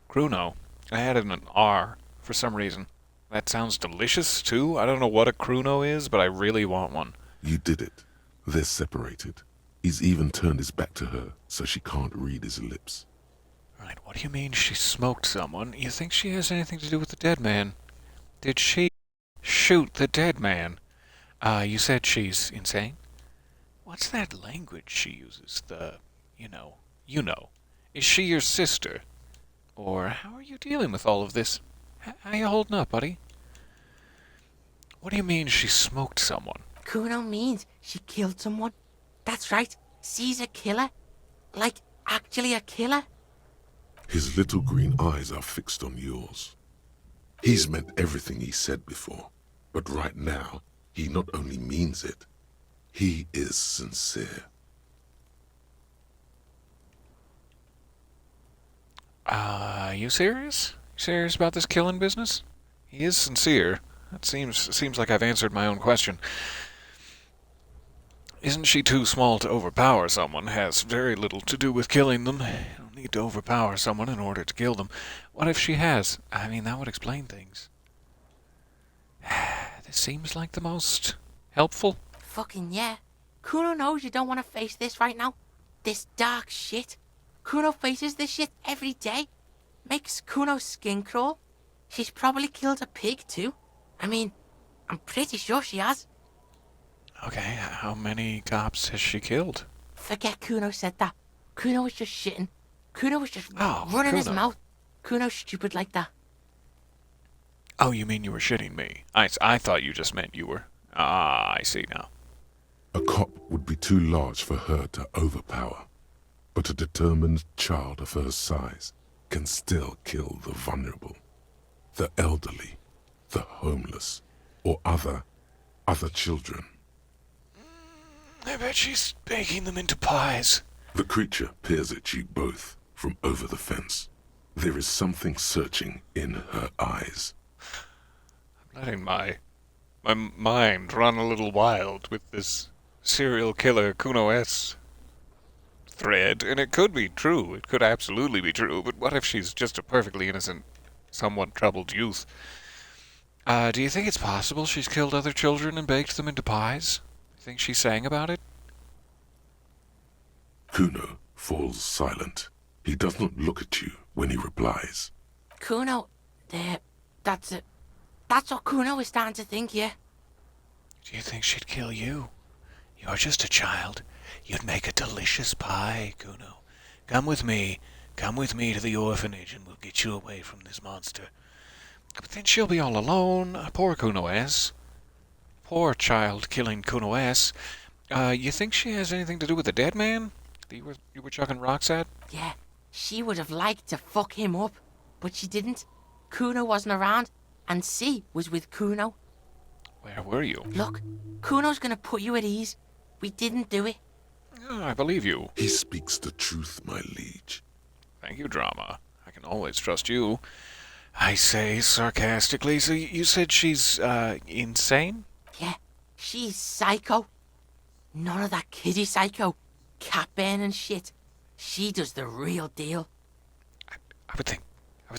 Kuno? I added an R for some reason. That sounds delicious, too. I don't know what a Kuno is, but I really want one. You did it. They're separated. He's even turned his back to her, so she can't read his lips. Right, what do you mean she smoked someone? You think she has anything to do with the dead man? Did she shoot the dead man? You said she's insane? What's that language she uses? You know. Is she your sister? Or how are you dealing with all of this? How you holding up, buddy? What do you mean she smoked someone? Kuno means she killed someone. That's right. She's a killer. Like, actually a killer. His little green eyes are fixed on yours. He's meant everything he said before, but right now, he not only means it, he is sincere. You serious? You serious about this killing business? He is sincere. It seems like I've answered my own question. Isn't she too small to overpower someone? Has very little to do with killing them. You don't need to overpower someone in order to kill them. What if she has? I mean, that would explain things. This seems like the most helpful. Fucking yeah. Kuno knows you don't want to face this right now. This dark shit. Kuno faces this shit every day. Makes Kuno's skin crawl. She's probably killed a pig too. I mean, I'm pretty sure she has. Okay, how many cops has she killed? Forget Kuno said that. Kuno was just shitting. Kuno was just Oh, running his Kuno. mouth. Kuno's stupid like that. Oh, you mean you were shitting me? I thought you just meant you were... Ah, I see now. A cop would be too large for her to overpower, but a determined child of her size can still kill the vulnerable, the elderly, the homeless, or other children. I bet she's baking them into pies. The creature peers at you both from over the fence. There is something searching in her eyes. I'm letting my mind run a little wild with this serial killer Kuno S thread, and it could be true. It could absolutely be true, but what if she's just a perfectly innocent, somewhat troubled youth? Do you think it's possible she's killed other children and baked them into pies? Think she sang about it? Kuno falls silent. He does not look at you when he replies. Kuno, that's it. That's what Kuno is starting to think, yeah. Do you think she'd kill you? You're just a child. You'd make a delicious pie, Kuno. Come with me. Come with me to the orphanage and we'll get you away from this monster. But then she'll be all alone. Poor Kuno S. Poor child killing Kuno S. You think she has anything to do with the dead man that you were chucking rocks at? Yeah, she would have liked to fuck him up, but she didn't. Kuno wasn't around, and C was with Kuno. Where were you? Look, Kuno's gonna put you at ease. We didn't do it. Oh, I believe you. He speaks the truth, my liege. Thank you, Drama. I can always trust you. I say sarcastically, so you said she's, insane? Yeah, she's psycho. None of that kiddie psycho, cat burning shit. She does the real deal. I would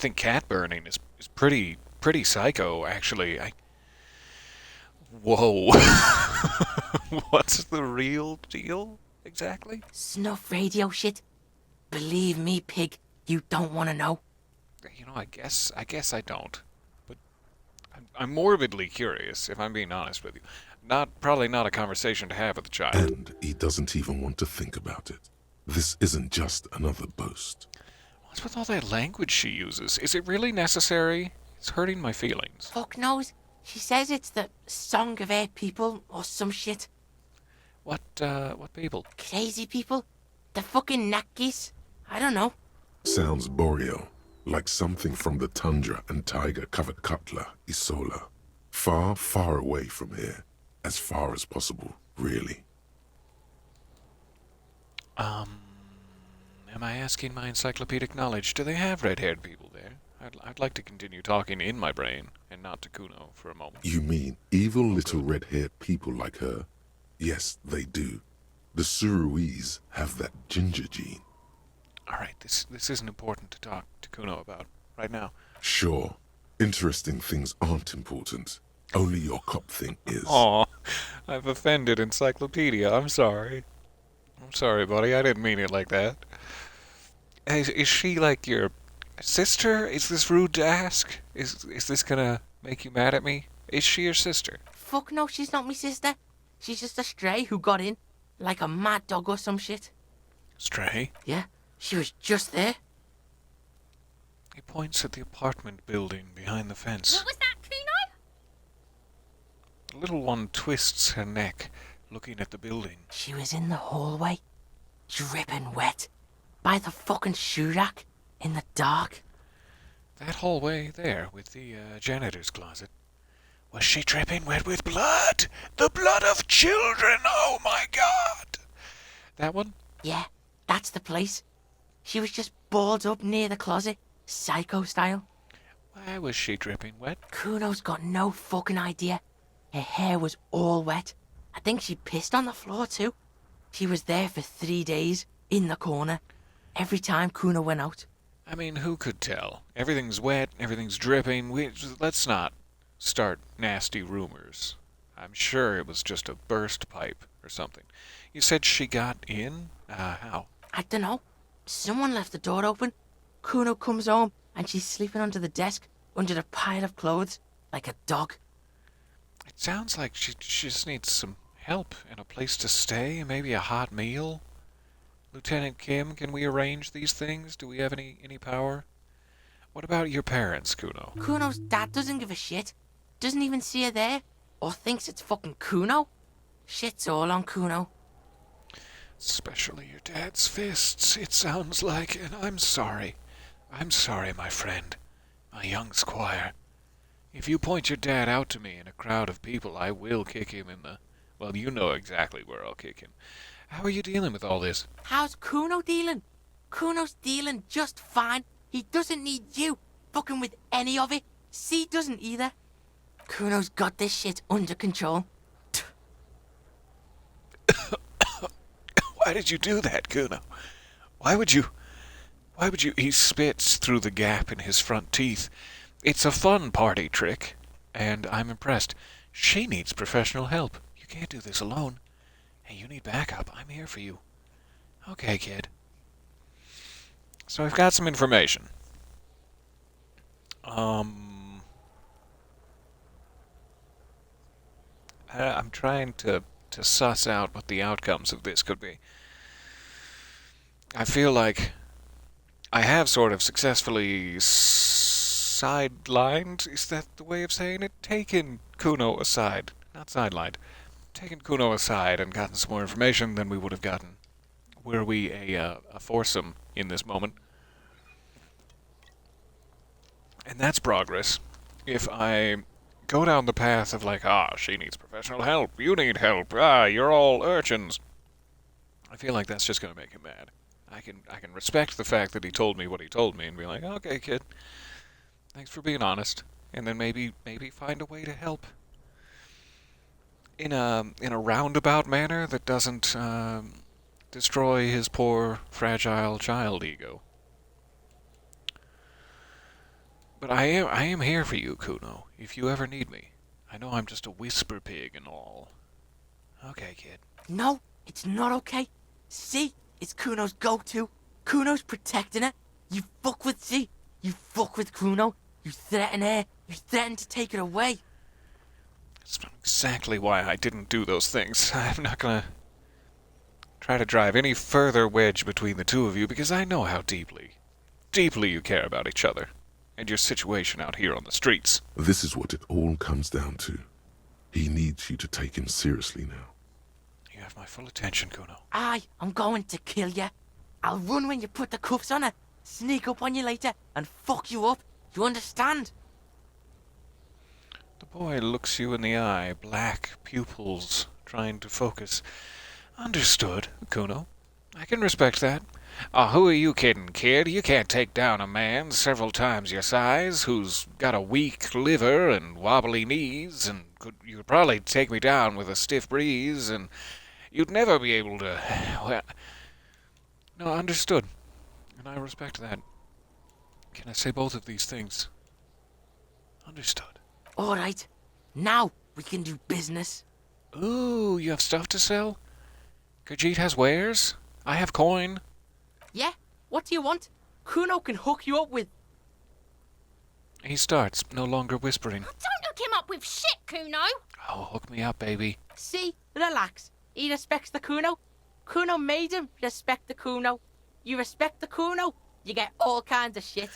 think cat burning is pretty psycho, actually. Whoa. What's the real deal, exactly? Snuff radio shit. Believe me, pig, you don't want to know. You know, I guess I don't. But I'm morbidly curious, if I'm being honest with you. Probably not a conversation to have with a child. And he doesn't even want to think about it. This isn't just another boast. What's with all that language she uses? Is it really necessary? It's hurting my feelings. Fuck knows. She says it's the song of her people or some shit. What people? Crazy people. The fucking Nakis. I don't know. Sounds boreal, like something from the tundra and tiger-covered Cutler, Isola. Far, far away from here. As far as possible, really. Am I asking my encyclopedic knowledge? Do they have red-haired people there? I'd like to continue talking in my brain, and not to Kuno for a moment. You mean evil little red-haired people like her? Yes, they do. The Suruese have that ginger gene. Alright, this isn't important to talk to Kuno about right now. Sure. Interesting things aren't important. Only your cop thing is. Aw, I've offended Encyclopedia. I'm sorry. I'm sorry, buddy. I didn't mean it like that. Is she like your sister? Is this rude to ask? Is this gonna make you mad at me? Is she your sister? Fuck no, she's not my sister. She's just a stray who got in, like a mad dog or some shit. Stray? Yeah, she was just there. He points at the apartment building behind the fence. What was that, Kuno? The little one twists her neck, looking at the building. She was in the hallway, dripping wet, by the fucking shoe rack, in the dark. That hallway there, with the janitor's closet. Was she dripping wet with blood? The blood of children! Oh my god! That one? Yeah, that's the place. She was just balled up near the closet, psycho style. Why was she dripping wet? Kuno's got no fucking idea. Her hair was all wet. I think she pissed on the floor too. She was there for 3 days, in the corner, every time Kuno went out. I mean, who could tell? Everything's wet, everything's dripping. Let's not start nasty rumors. I'm sure it was just a burst pipe or something. You said she got in? How? I don't know. Someone left the door open. Kuno comes home and she's sleeping under the desk, under the pile of clothes, like a dog. It sounds like she just needs some help and a place to stay, maybe a hot meal. Lieutenant Kim, can we arrange these things? Do we have any power? What about your parents, Kuno? Kuno's dad doesn't give a shit. Doesn't even see her there. Or thinks it's fucking Kuno. Shit's all on Kuno. Especially your dad's fists, it sounds like, and I'm sorry. I'm sorry, my friend. My young squire. If you point your dad out to me in a crowd of people, I will kick him in the... Well, you know exactly where I'll kick him. How are you dealing with all this? How's Kuno dealing? Kuno's dealing just fine. He doesn't need you fucking with any of it. C doesn't either. Kuno's got this shit under control. Why did you do that, Kuno? Why would you... He spits through the gap in his front teeth. It's a fun party trick, and I'm impressed. She needs professional help. You can't do this alone. Hey, you need backup. I'm here for you. Okay, kid. So I've got some information. I'm trying to suss out what the outcomes of this could be. I feel like I have sort of successfully sidelined, is that the way of saying it? Taken Kuno aside. Not sidelined. Taken Kuno aside and gotten some more information than we would have gotten were we a foursome in this moment. And that's progress. If I go down the path of like, she needs professional help, you need help, you're all urchins, I feel like that's just going to make him mad. I can respect the fact that he told me what he told me and be like, okay, kid, thanks for being honest, and then maybe find a way to help in a roundabout manner that doesn't destroy his poor, fragile child ego. But I am here for you, Kuno, if you ever need me. I know I'm just a whisper pig and all. Okay, kid. No, it's not okay. See, it's Kuno's go-to. Kuno's protecting it. You fuck with Z. You fuck with Kuno. You threaten her. You threaten to take it away. That's exactly why I didn't do those things. I'm not gonna try to drive any further wedge between the two of you because I know how deeply you care about each other and your situation out here on the streets. This is what it all comes down to. He needs you to take him seriously now. You have my full attention, Kuno. I'm going to kill you. I'll run when you put the cuffs on her, sneak up on you later, and fuck you up. You understand? The boy looks you in the eye, black pupils trying to focus. Understood, Kuno. I can respect that. Who are you kidding, kid? You can't take down a man several times your size who's got a weak liver and wobbly knees, and you could probably take me down with a stiff breeze, and you'd never be able to... Well, no, understood. And I respect that. Can I say both of these things? Understood. All right. Now we can do business. Ooh, you have stuff to sell? Khajiit has wares? I have coin. Yeah? What do you want? Kuno can hook you up with... He starts, no longer whispering. Don't hook him up with shit, Kuno. Oh, hook me up, baby. See? Relax. He respects the Kuno. Kuno made him respect the Kuno. You respect the Kuno, you get all kinds of shit.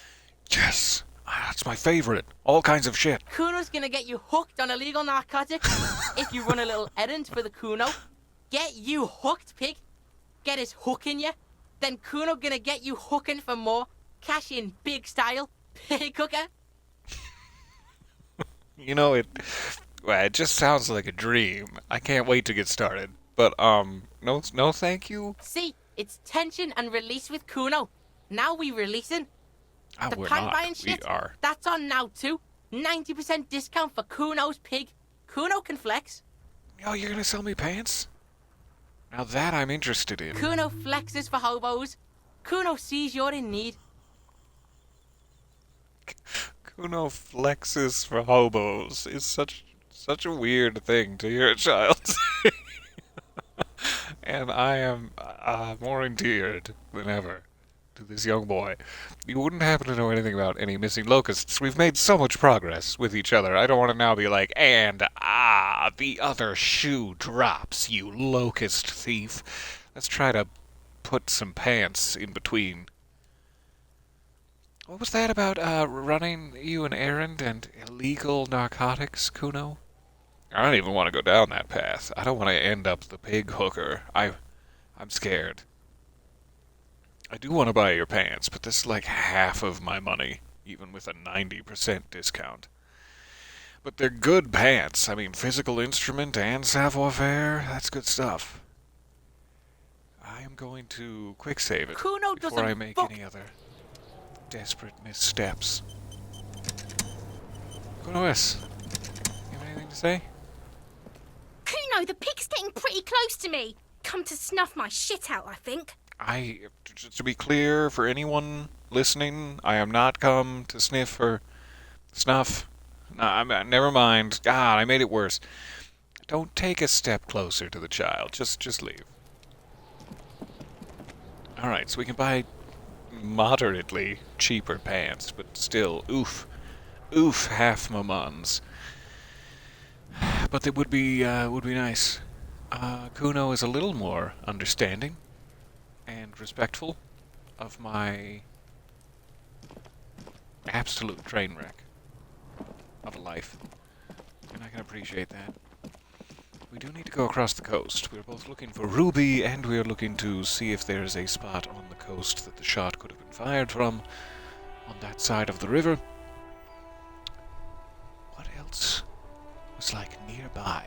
Yes! That's my favorite. All kinds of shit. Kuno's gonna get you hooked on illegal narcotics if you run a little errand for the Kuno. Get you hooked, pig. Get his hook in you. Then Kuno gonna get you hooking for more. Cash in big style. Pig hooker. You know, it just sounds like a dream. I can't wait to get started. But, no thank you. See, it's tension and release with Kuno. Now we releasing. The we're pant not. buying shit, We are. that's on now too. 90% discount for Kuno's pig. Kuno can flex. Oh, you're gonna sell me pants? Now that I'm interested in. Kuno flexes for hobos. Kuno sees you're in need. Kuno flexes for hobos is such a weird thing to hear a child say. And I am more endeared than ever to this young boy. You wouldn't happen to know anything about any missing locusts. We've made so much progress with each other. I don't want to now be like, and the other shoe drops, you locust thief. Let's try to put some pants in between. What was that about running you an errand and illegal narcotics, Kuno? I don't even want to go down that path. I don't want to end up the pig hooker. I'm scared. I do want to buy your pants, but this is like half of my money, even with a 90% discount. But they're good pants. I mean, physical instrument and savoir-faire, that's good stuff. I am going to quick save it Kuno before doesn't I make any other desperate missteps. Kuno S, you have anything to say? Kuno, the pig's getting pretty close to me. Come to snuff my shit out, I think. To be clear, for anyone listening, I am not come to sniff or snuff. No, never mind. God, I made it worse. Don't take a step closer to the child. Just leave. Alright, so we can buy moderately cheaper pants, but still, oof, half my muns. But it would be nice. Kuno is a little more understanding and respectful of my absolute train wreck of a life. And I can appreciate that. We do need to go across the coast. We're both looking for Ruby, and we're looking to see if there's a spot on the coast that the shot could have been fired from on that side of the river. What else was like nearby?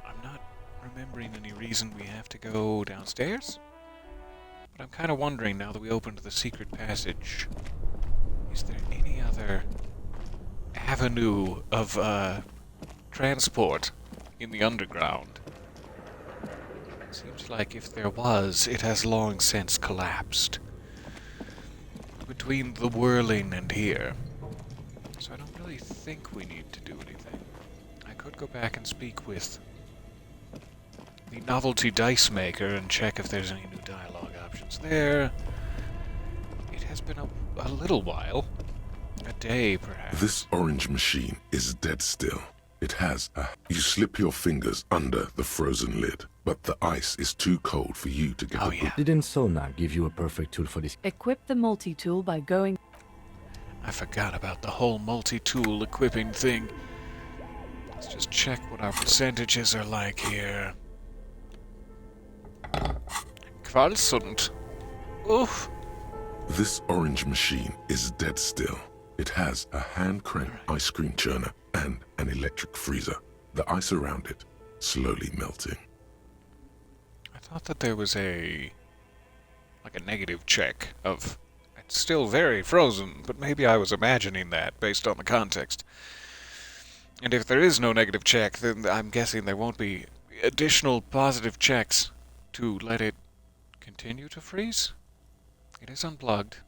I'm not remembering any reason we have to go downstairs, but I'm kind of wondering now that we opened the secret passage, is there any other avenue of transport in the underground? Seems like if there was, it has long since collapsed. Between the whirling and here. So I don't really think we need to do anything. I could go back and speak with the novelty dice maker and check if there's any new dialogue options there. It has been a little while. A day, perhaps. This orange machine is dead still. It has a... You slip your fingers under the frozen lid, but the ice is too cold for you to get a... Didn't Sona give you a perfect tool for this? Equip the multi-tool by going... I forgot about the whole multi-tool equipping thing. Let's just check what our percentages are like here. Kvalsund. Oof. This orange machine is dead still. It has a hand-crank ice cream churner and an electric freezer. The ice around it slowly melting. I thought that there was a negative check of it's still very frozen, but maybe I was imagining that based on the context. And if there is no negative check, then I'm guessing there won't be additional positive checks to let it continue to freeze. It is unplugged.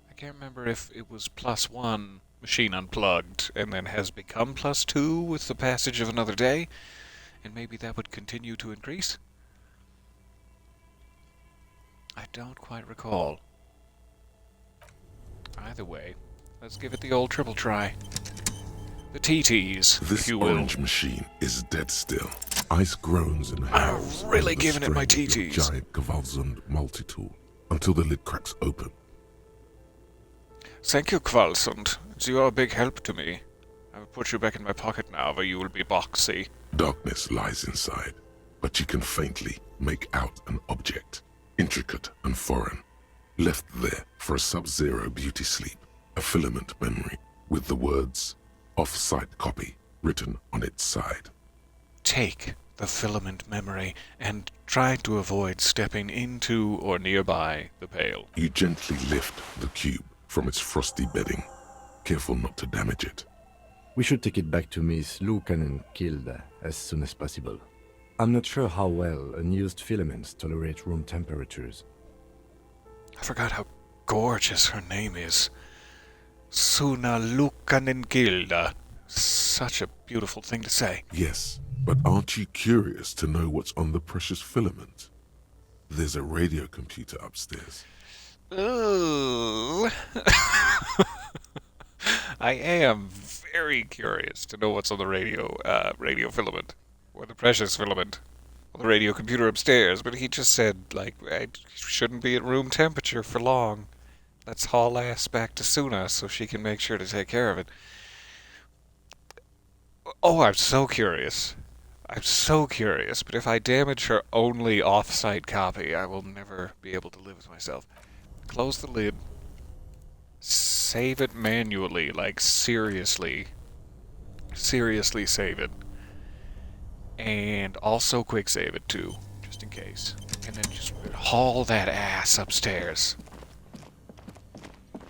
I can't remember if it was +1 machine unplugged and then has become +2 with the passage of another day, and maybe that would continue to increase. I don't quite recall. Either way, let's give it the old triple try. The TTs, This if you will. orange machine is dead still. Ice groans and howls. I'm really under the giving it my strain of your TTs. Giant Kvalsund multi-tool until the lid cracks open. Thank you, Kvalsund. You are a big help to me. I will put you back in my pocket now, where you will be boxy. Darkness lies inside, but you can faintly make out an object, intricate and foreign, left there for a sub-zero beauty sleep, a filament memory with the words "off-site copy" written on its side. Take the filament memory and try to avoid stepping into or nearby the pail. You gently lift the cube from its frosty bedding, careful not to damage it. We should take it back to Miss Lukanen Kilda as soon as possible. I'm not sure how well unused filaments tolerate room temperatures. I forgot how gorgeous her name is. Suna Lukanen Gilda. Such a beautiful thing to say. Yes, but aren't you curious to know what's on the precious filament? There's a radio computer upstairs. Ooh. I am very curious to know what's on the radio filament, or the precious filament, on the radio computer upstairs. But he just said, it shouldn't be at room temperature for long. Let's haul ass back to Suna so she can make sure to take care of it. Oh, I'm so curious. I'm so curious. But if I damage her only off-site copy, I will never be able to live with myself. Close the lid. Save it manually, seriously. Seriously save it. And also quick save it too, just in case. And then just haul that ass upstairs. I'm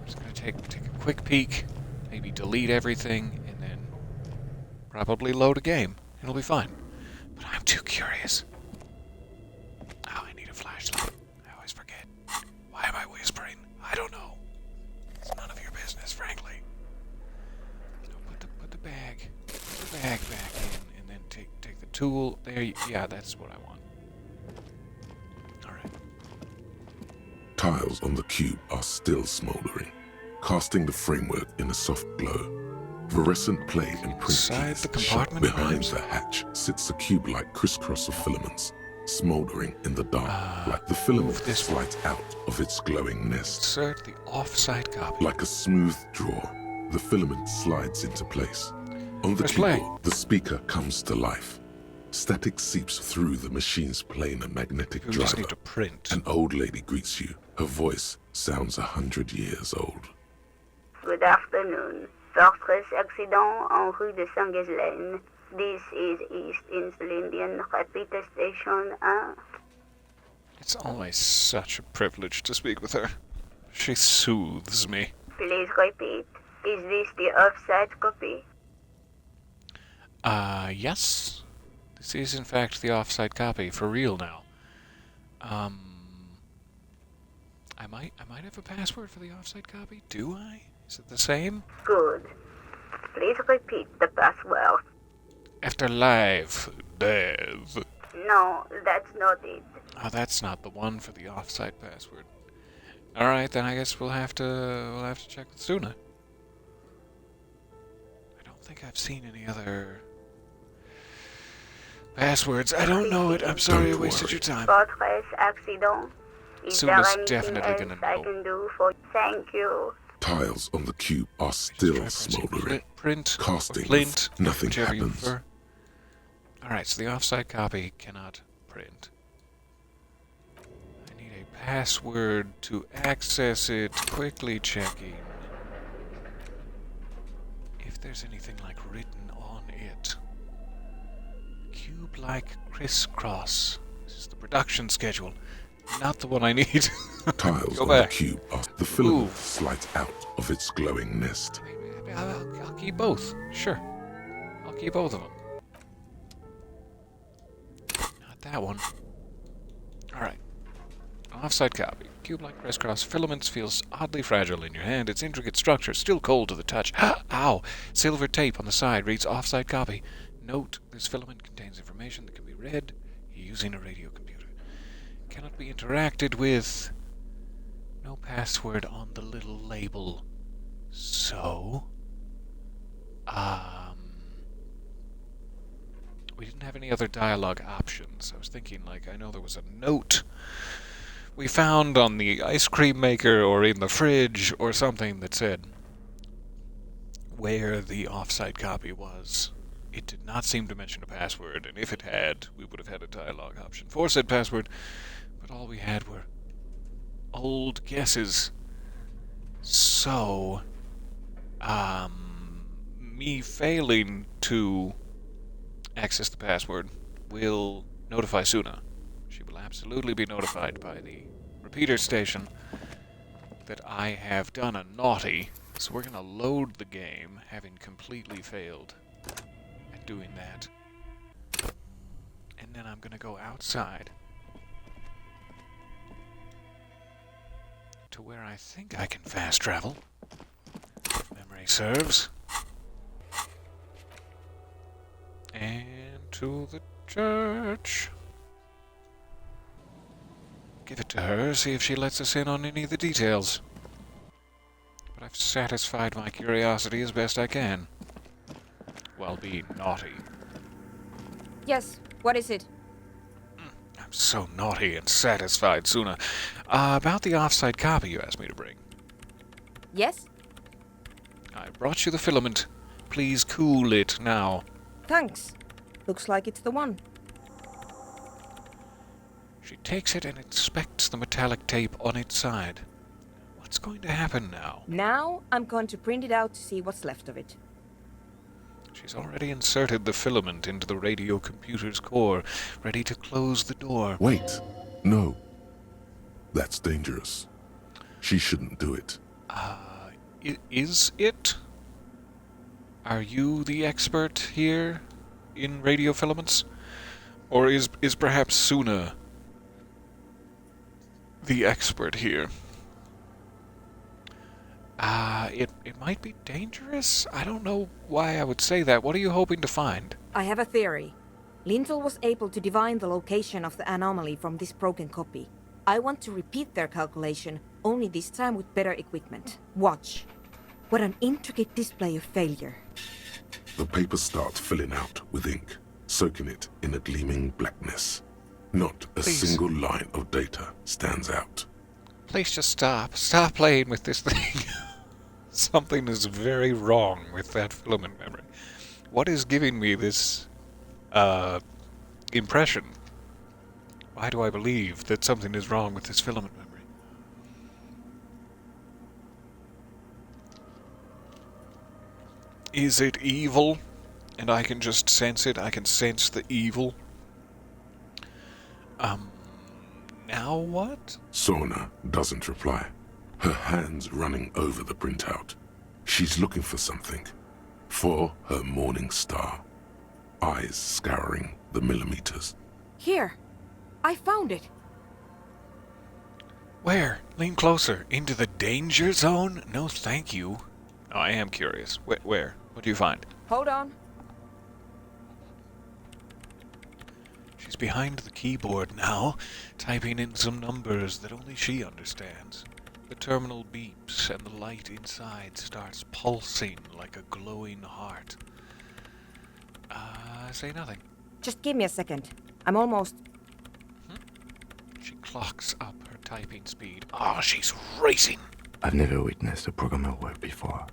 just gonna take a quick peek, maybe delete everything, and then probably load a game. It'll be fine. But I'm too curious. Oh, I need a flashlight. I always forget. Why am I whispering? I don't know. It's none of your business, frankly. So put the bag back in, and then take the tool. There, yeah, that's what I want. All right. Tiles on the cube are still smoldering, casting the framework in a soft glow. Fluorescent plate and print Inside keys the compartment shut behind items. the hatch sits a cube-like crisscross of filaments, smoldering in the dark, like the filament slides out of its glowing nest. Insert the off-site copy. Like a smooth draw, the filament slides into place. On the Press keyboard, play. the speaker comes to life. Static seeps through the machine's planar magnetic You just driver. need to print. An old lady greets you. Her voice sounds 100 years old. Good afternoon. Fortress accident en rue de Saint-Ghislaine. This is East Insulindian Repeater Station 1. It's always such a privilege to speak with her. She soothes me. Please repeat. Is this the offsite copy? Yes. This is in fact the off-site copy, for real now. I might have a password for the off-site copy. Do I? Is it the same? Good. Please repeat the password. Afterlife, Dev. No, that's not it. Oh, that's not the one for the off-site password. All right, then I guess we'll have to check with Suna. I don't think I've seen any other passwords. I don't know it. I'm sorry I wasted your time. Fortress accident. Is there Suna's anything definitely else gonna I know. can do for you? Thank you. Tiles on the cube are still smoldering. Print, Casting, or plint, nothing whichever you happens. prefer. Alright, so the off-site copy cannot print. I need a password to access it. Quickly checking if there's anything like written on it. Cube-like crisscross. This is the production schedule. Not the one I need. Tiles Go on back. the cube are... The filament Move. slides out of its glowing nest. I'll keep both. Sure. I'll keep both of them. Not that one. Alright. Off-site copy. Cube-like crisscross. Filaments feels oddly fragile in your hand. Its intricate structure still cold to the touch. Ow! Silver tape on the side reads off-site copy. Note, this filament contains information that can be read using a radio computer. Cannot be interacted with. No password on the little label. So... we didn't have any other dialogue options. I was thinking, like, I know there was a note we found on the ice cream maker or in the fridge or something that said where the off-site copy was. It did not seem to mention a password, and if it had, we would have had a dialogue option for said password, but all we had were old guesses. So, me failing to access the password will notify Suna. She will absolutely be notified by the repeater station that I have done a naughty. So we're going to load the game, having completely failed at doing that. And then I'm going to go outside to where I think I can fast travel. Memory serves. And to the church. Give it to her, see if she lets us in on any of the details. But I've satisfied my curiosity as best I can, while being naughty. Yes, what is it? I'm so naughty and satisfied, Suna. About the off-site copy you asked me to bring. Yes? I brought you the filament. Please cool it now. Thanks. Looks like it's the one. She takes it and inspects the metallic tape on its side. What's going to happen now? Now I'm going to print it out to see what's left of it. She's already inserted the filament into the radio computer's core, ready to close the door. Wait. No. That's dangerous. She shouldn't do it. Is it? Are you the expert here in radio filaments? Or is perhaps Suna the expert here? It might be dangerous? I don't know why I would say that. What are you hoping to find? I have a theory. Lintel was able to divine the location of the anomaly from this broken copy. I want to repeat their calculation, only this time with better equipment. Watch. What an intricate display of failure. The paper starts filling out with ink, soaking it in a gleaming blackness. Not a Please. single line of data stands out. Please just stop. Stop playing with this thing. Something is very wrong with that filament memory. What is giving me this impression? Why do I believe that something is wrong with this filament memory? Is it evil? And I can just sense it. I can sense the evil. Now what? Sorna doesn't reply. Her hands running over the printout. She's looking for something. For her morning star. Eyes scouring the millimeters. Here. I found it. Where? Lean closer. Into the danger zone? No, thank you. Oh, I am curious. Where? What do you find? Hold on. She's behind the keyboard now, typing in some numbers that only she understands. The terminal beeps and the light inside starts pulsing like a glowing heart. Say nothing. Just give me a second. I'm almost... She clocks up her typing speed. Oh, she's racing! I've never witnessed a programmer work before.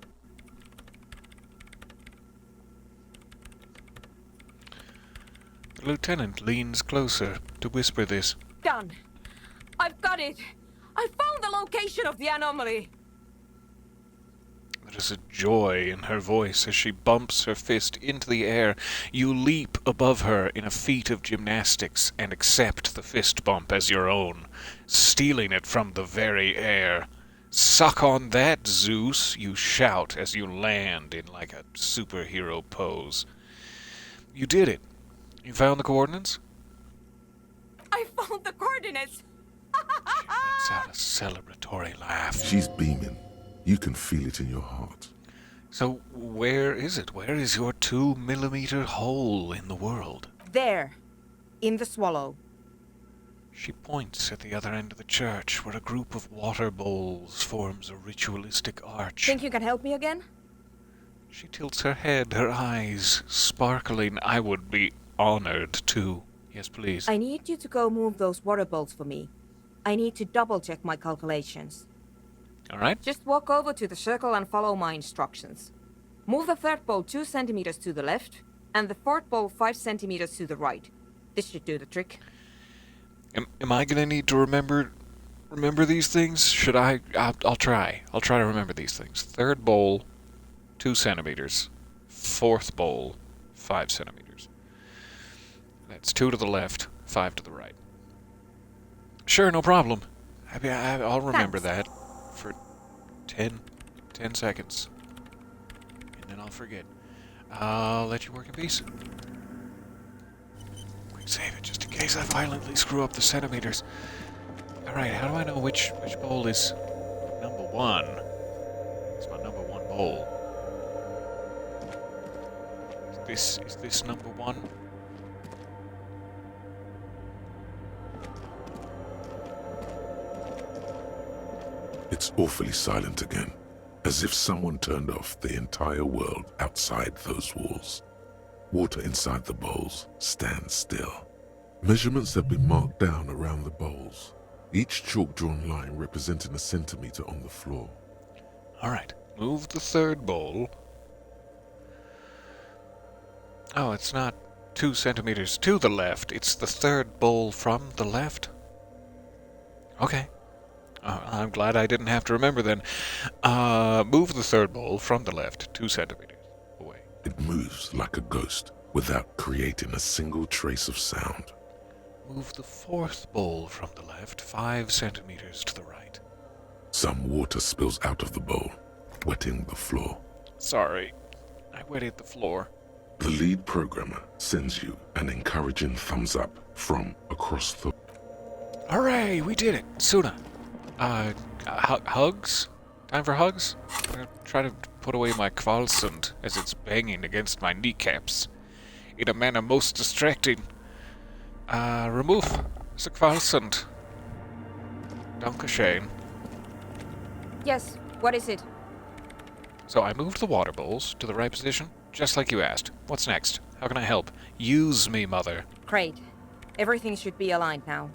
The lieutenant leans closer to whisper this. Done. I've got it. I found the location of the anomaly. There is a joy in her voice as she bumps her fist into the air. You leap above her in a feat of gymnastics and accept the fist bump as your own, stealing it from the very air. Suck on that, Zeus, you shout as you land in like a superhero pose. You did it. You found the coordinates? I found the coordinates. She lets out a celebratory laugh. She's beaming. You can feel it in your heart. So where is it? Where is your 2-millimeter hole in the world? There. In the swallow. She points at the other end of the church, where a group of water bowls forms a ritualistic arch. Think you can help me again? She tilts her head, her eyes sparkling. I would be honored to. Yes, please. I need you to go move those water bowls for me. I need to double-check my calculations. All right. Just walk over to the circle and follow my instructions. Move the third bowl 2 centimeters to the left, and the fourth bowl 5 centimeters to the right. This should do the trick. Am I gonna need to remember these things? Should I? I'll try. I'll try to remember these things. Third bowl, 2 centimeters. Fourth bowl, 5 centimeters. That's 2 to the left, 5 to the right. Sure, no problem. I'll remember that for 10 seconds. And then I'll forget. I'll let you work in peace. Quick save it, just in case I violently screw up the centimeters. Alright, how do I know which bowl is number 1? It's my number 1 bowl. Is this number 1? It's awfully silent again, as if someone turned off the entire world outside those walls. Water inside the bowls stands still. Measurements have been marked down around the bowls, each chalk-drawn line representing a centimeter on the floor. Alright, move the third bowl. Oh, it's not 2 centimeters to the left, it's the third bowl from the left? Okay. I'm glad I didn't have to remember then. Move the third bowl from the left 2 centimeters away. It moves like a ghost without creating a single trace of sound. Move the fourth bowl from the left 5 centimeters to the right. Some water spills out of the bowl, wetting the floor. Sorry, I wetted the floor. The lead programmer sends you an encouraging thumbs up from across the... Hooray, we did it! Suna. Hugs? Time for hugs? I'm gonna try to put away my Kvalsund as it's banging against my kneecaps in a manner most distracting. Remove the Kvalsund. Dankeschön. Yes, what is it? So I moved the water bowls to the right position, just like you asked. What's next? How can I help? Use me, mother. Great. Everything should be aligned now.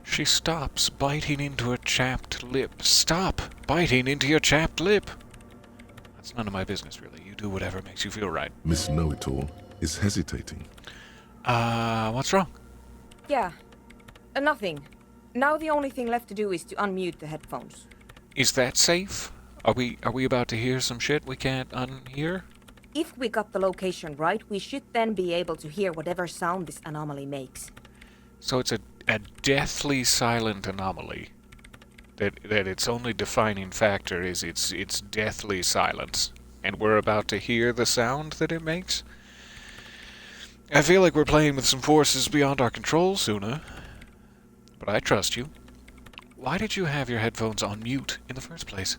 She stops biting into her chapped lip. Stop biting into your chapped lip! That's none of my business, really. You do whatever makes you feel right. Miss Know-It-All is hesitating. What's wrong? Yeah. Nothing. Now the only thing left to do is to unmute the headphones. Is that safe? Are we about to hear some shit we can't unhear? If we got the location right, we should then be able to hear whatever sound this anomaly makes. So it's a deathly silent anomaly. That its only defining factor is its deathly silence. And we're about to hear the sound that it makes? I feel like we're playing with some forces beyond our control, Suna. But I trust you. Why did you have your headphones on mute in the first place?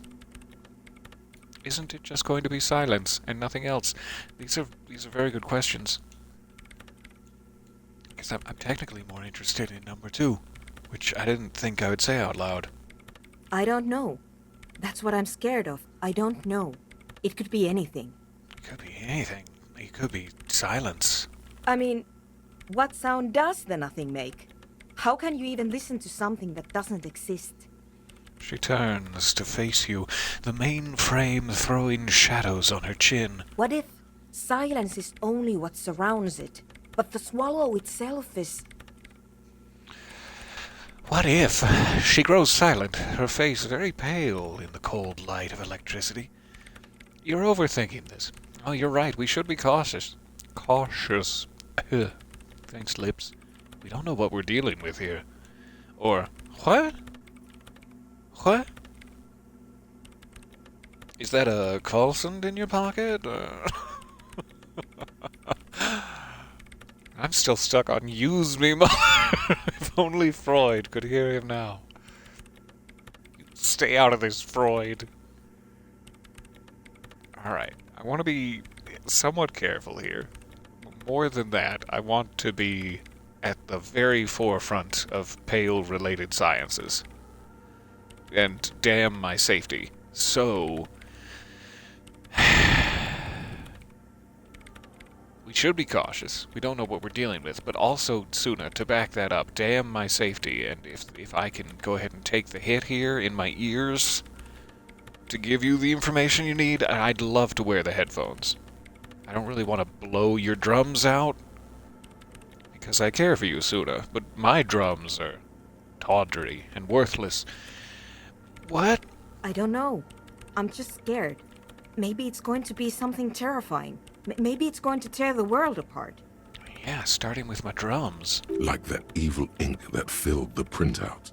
Isn't it just going to be silence and nothing else? These are very good questions. Because I'm technically more interested in number 2, which I didn't think I would say out loud. I don't know. That's what I'm scared of. I don't know. It could be anything. It could be anything. It could be silence. I mean, what sound does the nothing make? How can you even listen to something that doesn't exist? She turns to face you, the mainframe throwing shadows on her chin. What if silence is only what surrounds it, but the swallow itself is... What if? She grows silent, her face very pale in the cold light of electricity. You're overthinking this. Oh, you're right, we should be cautious. Cautious. Thanks, lips. We don't know what we're dealing with here. Or, what? What? Is that a Coulson in your pocket? I'm still stuck on use me, mother. If only Freud could hear him now. Stay out of this, Freud. Alright, I want to be somewhat careful here. More than that, I want to be at the very forefront of pale-related sciences. And damn my safety. So... we should be cautious. We don't know what we're dealing with, but also, Suna, to back that up, damn my safety, and if I can go ahead and take the hit here in my ears to give you the information you need, I'd love to wear the headphones. I don't really want to blow your drums out, because I care for you, Suna, but my drums are tawdry and worthless. What? I don't know. I'm just scared. Maybe it's going to be something terrifying. Maybe it's going to tear the world apart. Yeah, starting with my drums. Like that evil ink that filled the printout,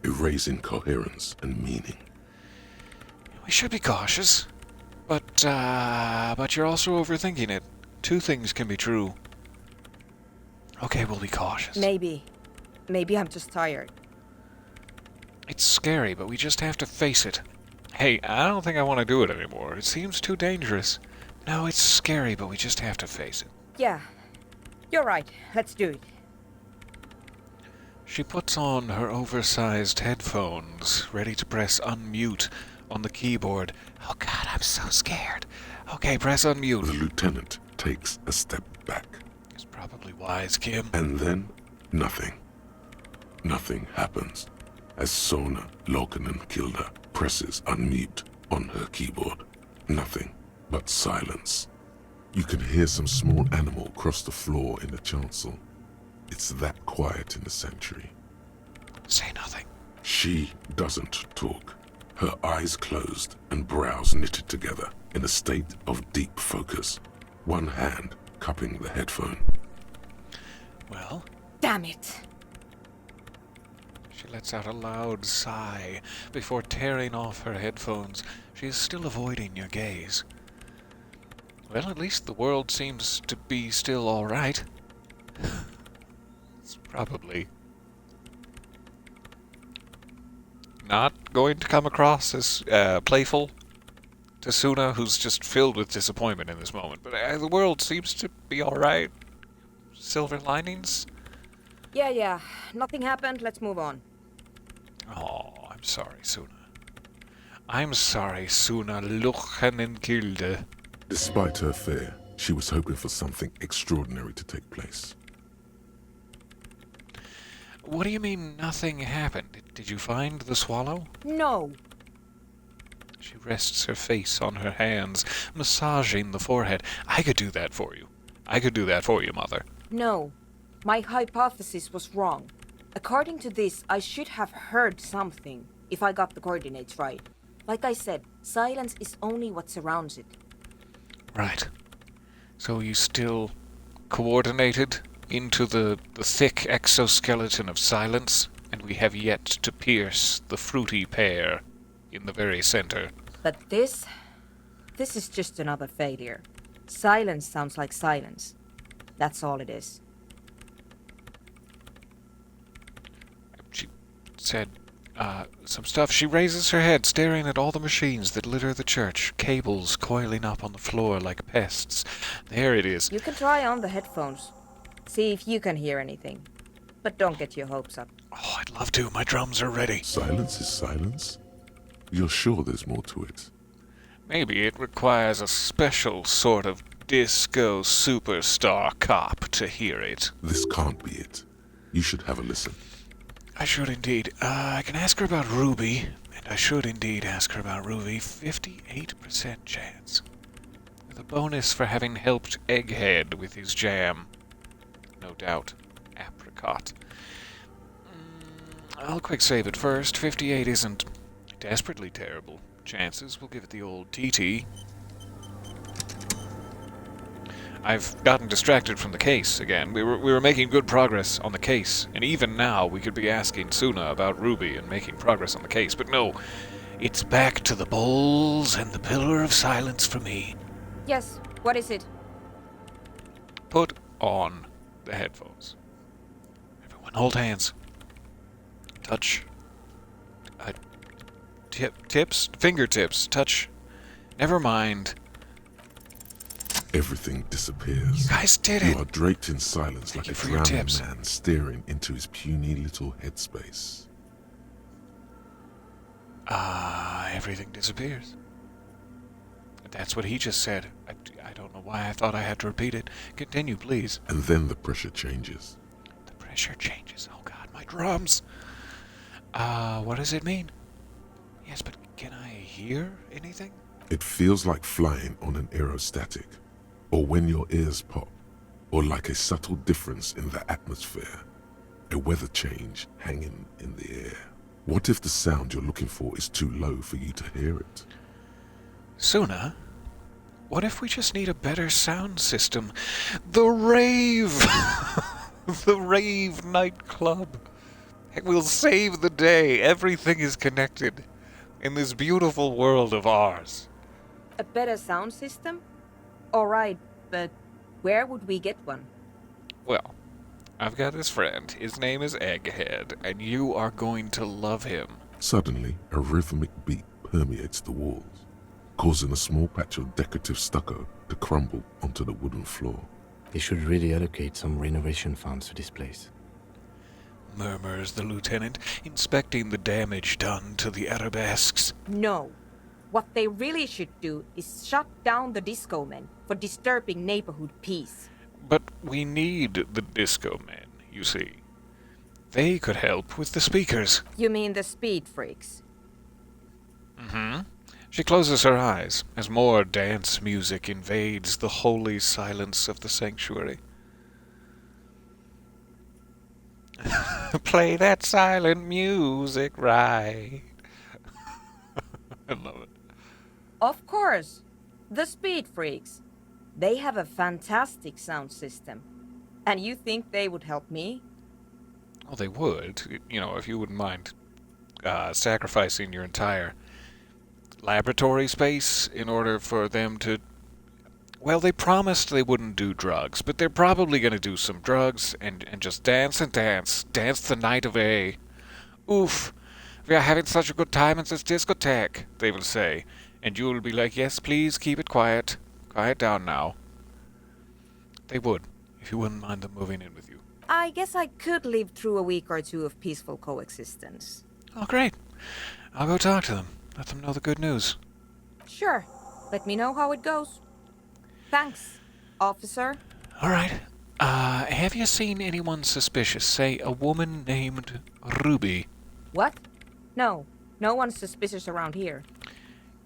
erasing coherence and meaning. We should be cautious. But you're also overthinking it. Two things can be true. Okay, we'll be cautious. Maybe. Maybe I'm just tired. It's scary, but we just have to face it. Hey, I don't think I want to do it anymore. It seems too dangerous. No, it's scary, but we just have to face it. Yeah. You're right. Let's do it. She puts on her oversized headphones, ready to press unmute on the keyboard. Oh god, I'm so scared. Okay, press unmute. The lieutenant takes a step back. It's probably wise, Kim. And then, nothing. Nothing happens as Sona Lokanen-Kilda presses unmute on her keyboard. Nothing but silence. You can hear some small animal cross the floor in the chancel. It's that quiet in the sanctuary. Say nothing. She doesn't talk. Her eyes closed and brows knitted together in a state of deep focus. One hand cupping the headphone. Well? Damn it. She lets out a loud sigh before tearing off her headphones. She is still avoiding your gaze. Well, at least the world seems to be still all right. It's probably not going to come across as playful to Suna, who's just filled with disappointment in this moment. But the world seems to be all right. Silver linings? Yeah. Nothing happened. Let's move on. Oh, I'm sorry, Suna. I'm sorry, Suna Lokanen-Kilda. Despite her fear, She was hoping for something extraordinary to take place. What do you mean nothing happened? Did you find the swallow? No. She rests her face on her hands, massaging the forehead. I could do that for you. I could do that for you, Mother. No. My hypothesis was wrong. According to this, I should have heard something, if I got the coordinates right. Like I said, silence is only what surrounds it. Right. So you still coordinated into the thick exoskeleton of silence, and we have yet to pierce the fruity pear in the very center. But this is just another failure. Silence sounds like silence. That's all it is. She said, some stuff. She raises her head, staring at all the machines that litter the church, cables coiling up on the floor like pests. There it is. You can try on the headphones. See if you can hear anything. But don't get your hopes up. Oh, I'd love to. My drums are ready. Silence is silence? You're sure there's more to it? Maybe it requires a special sort of disco superstar cop to hear it. This can't be it. You should have a listen. I should indeed. I can ask her about Ruby, and I should indeed ask her about Ruby. 58% chance. With a bonus for having helped Egghead with his jam. No doubt. Apricot. I'll quick save it first. 58 isn't desperately terrible chances. We'll give it the old TT. I've gotten distracted from the case again. We were making good progress on the case, and even now we could be asking Suna about Ruby and making progress on the case, but no. It's back to the bowls and the pillar of silence for me. Yes, what is it? Put on the headphones. Everyone hold hands. Touch. Tips? Fingertips. Touch. Never mind. Everything disappears. You guys did it. You are draped in silence like a drowning man staring into his puny little headspace. Everything disappears. That's what he just said. I don't know why I thought I had to repeat it. Continue, please. And then the pressure changes. The pressure changes. Oh God, my drums. What does it mean? Yes, but can I hear anything? It feels like flying on an aerostatic, or when your ears pop, or like a subtle difference in the atmosphere, a weather change hanging in the air. What if the sound you're looking for is too low for you to hear it? Suna, what if we just need a better sound system? The rave! The rave nightclub. We'll save the day. Everything is connected in this beautiful world of ours. A better sound system? Alright, but where would we get one? Well, I've got this friend. His name is Egghead, and you are going to love him. Suddenly, a rhythmic beat permeates the walls, causing a small patch of decorative stucco to crumble onto the wooden floor. They should really allocate some renovation funds to this place. Murmurs the lieutenant, inspecting the damage done to the arabesques. No. What they really should do is shut down the disco men for disturbing neighborhood peace. But we need the disco men, you see. They could help with the speakers. You mean the speed freaks? Mm-hmm. She closes her eyes as more dance music invades the holy silence of the sanctuary. Play that silent music right. I love it. Of course. The speed freaks. They have a fantastic sound system. And you think they would help me? Well, they would, you know, if you wouldn't mind sacrificing your entire laboratory space in order for them to... Well, they promised they wouldn't do drugs, but they're probably going to do some drugs and just dance and dance. Dance the night away. Oof, we are having such a good time in this discotheque, they will say. And you will be like, yes, please, keep it quiet. Quiet down now. They would, if you wouldn't mind them moving in with you. I guess I could live through a week or two of peaceful coexistence. Oh, great. I'll go talk to them. Let them know the good news. Sure. Let me know how it goes. Thanks. Officer? All right. Have you seen anyone suspicious? Say, a woman named Ruby. What? No. No one's suspicious around here.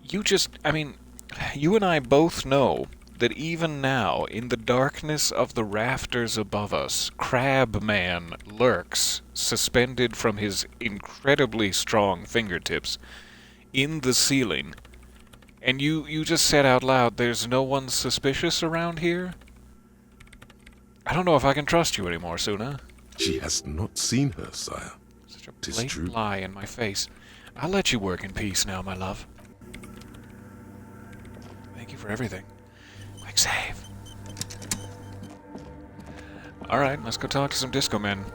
You and I both know that even now, in the darkness of the rafters above us, Crabman lurks, suspended from his incredibly strong fingertips, in the ceiling. And you just said out loud, there's no one suspicious around here? I don't know if I can trust you anymore, Suna. She has not seen her, sire. Such a 'Tis blatant true. lie in my face. I'll let you work in peace now, my love. Thank you for everything. Quick save. Alright, let's go talk to some disco men.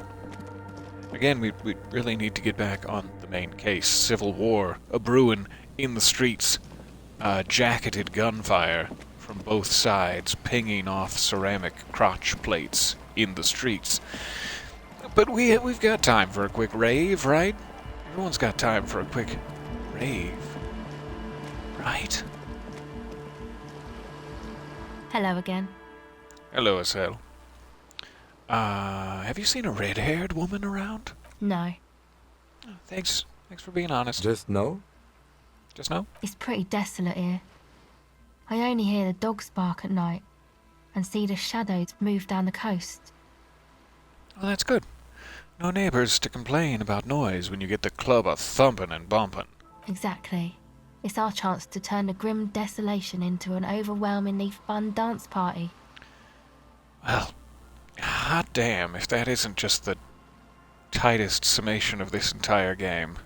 Again, we really need to get back on the main case. Civil war, a brewing in the streets. Jacketed gunfire from both sides, pinging off ceramic crotch plates in the streets. But we've got time for a quick rave, right? Everyone's got time for a quick rave, right? Hello again. Hello, Estelle. Have you seen a red-haired woman around? No. Thanks for being honest. Just no? Just no? It's pretty desolate here. I only hear the dogs bark at night and see the shadows move down the coast. Well, that's good. No neighbors to complain about noise when you get the club a-thumping and bumping. Exactly. It's our chance to turn the grim desolation into an overwhelmingly fun dance party. Well, hot damn if that isn't just the tightest summation of this entire game.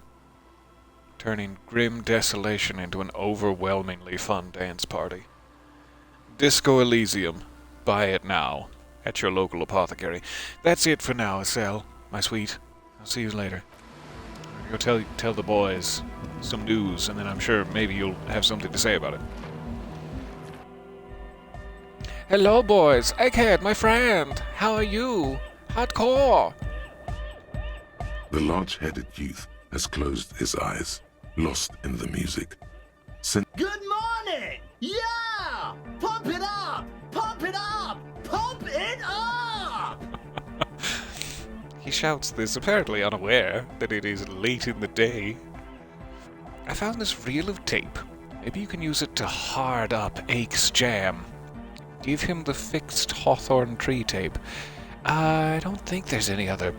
Turning grim desolation into an overwhelmingly fun dance party. Disco Elysium. Buy it now at your local apothecary. That's it for now, Estelle, my sweet. I'll see you later. Go tell the boys some news, and then I'm sure maybe you'll have something to say about it. Hello, boys. Egghead, my friend. How are you? Hardcore. The large-headed youth has closed his eyes, lost in the music. Good morning! Yeah! Pump it up! Pump it up! Pump it up! He shouts this, apparently unaware that it is late in the day. I found this reel of tape. Maybe you can use it to hard up Ake's jam. Give him the fixed hawthorn tree tape. I don't think there's any other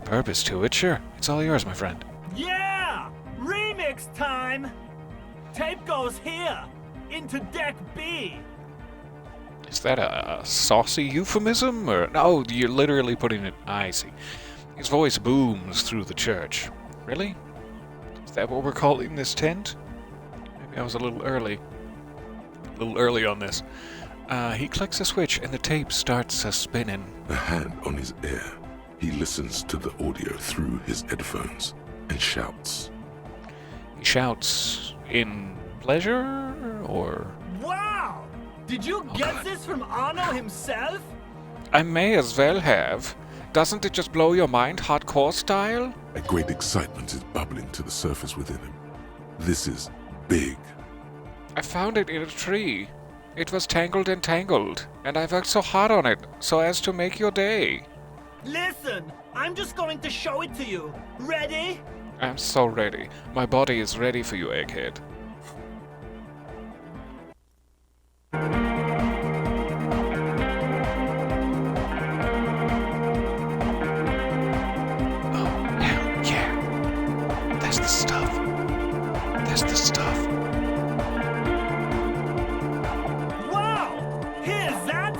purpose to it. Sure, it's all yours, my friend. Yeah! Remix time! Tape goes here, into deck B. Is that a saucy euphemism? Or no, you're literally putting it... I see. His voice booms through the church. Really? Is that what we're calling this tent? Maybe I was a little early. A little early on this. He clicks a switch and the tape starts spinning. A hand on his ear. He listens to the audio through his headphones and shouts. He shouts in pleasure or... Wow! Did you get this from Arno himself? I may as well have. Doesn't it just blow your mind, hardcore style? A great excitement is bubbling to the surface within him. This is big. I found it in a tree. It was tangled and tangled, and I worked so hard on it, so as to make your day. Listen, I'm just going to show it to you. Ready? I'm so ready. My body is ready for you, Egghead. That's the stuff. That's the stuff. Wow! Here's that!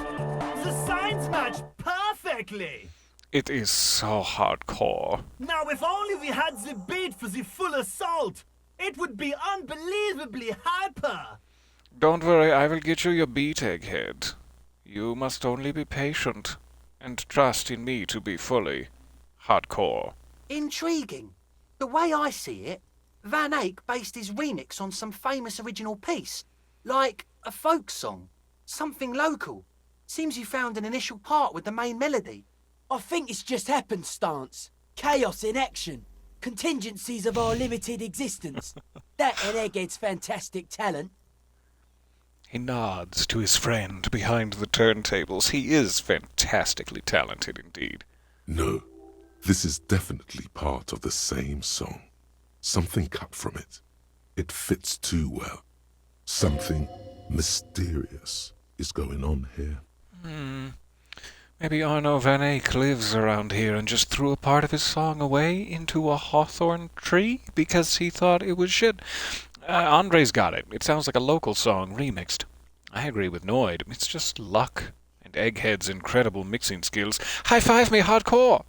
The signs match perfectly! It is so hardcore. Now, if only we had the beat for the full assault, it would be unbelievably hyper! Don't worry, I will get you your beat, Egghead. You must only be patient and trust in me to be fully hardcore. Intriguing. The way I see it, Van Eyck based his remix on some famous original piece, like a folk song, something local. Seems you found an initial part with the main melody. I think it's just happenstance. Chaos in action. Contingencies of our limited existence. That and Egghead's fantastic talent. He nods to his friend behind the turntables. He is fantastically talented indeed. No, this is definitely part of the same song. Something cut from it. It fits too well. Something mysterious is going on here. Maybe Arno van Eyck lives around here and just threw a part of his song away into a hawthorn tree because he thought it was shit. Andre's got it. It sounds like a local song remixed. I agree with Noid. It's just luck and Egghead's incredible mixing skills. High five me hardcore!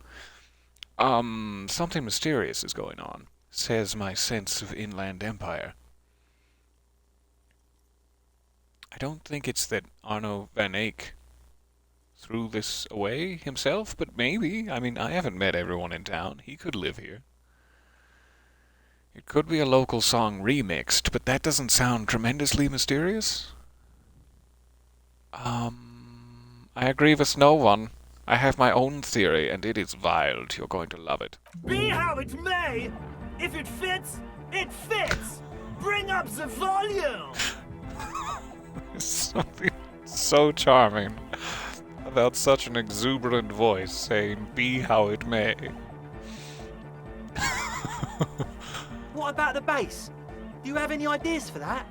Something mysterious is going on, says my sense of inland empire. I don't think it's that Arno van Eyck threw this away himself, but maybe. I mean, I haven't met everyone in town. He could live here. It could be a local song remixed, but that doesn't sound tremendously mysterious. I agree with no one. I have my own theory, and it is wild. You're going to love it. Be how it may, if it fits, it fits. Bring up the volume. Something so charming about such an exuberant voice saying, be how it may. What about the bass? Do you have any ideas for that?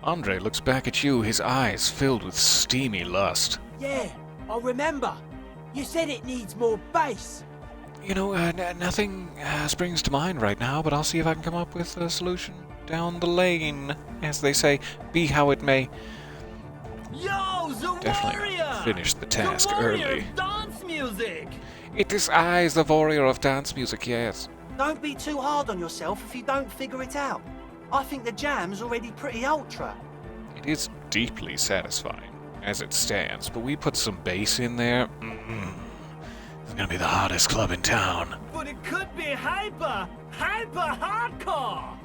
Andre looks back at you, his eyes filled with steamy lust. Yeah, I remember. You said it needs more bass. You know, nothing springs to mind right now, but I'll see if I can come up with a solution down the lane. As they say, be how it may. Yo, the Definitely warrior! finish the task the warrior early. of dance music! It is I, the warrior of dance music, yes. Don't be too hard on yourself if you don't figure it out. I think the jam's already pretty ultra. It is deeply satisfying as it stands, but we put some bass in there. It's gonna be the hottest club in town. But it could be hyper hardcore!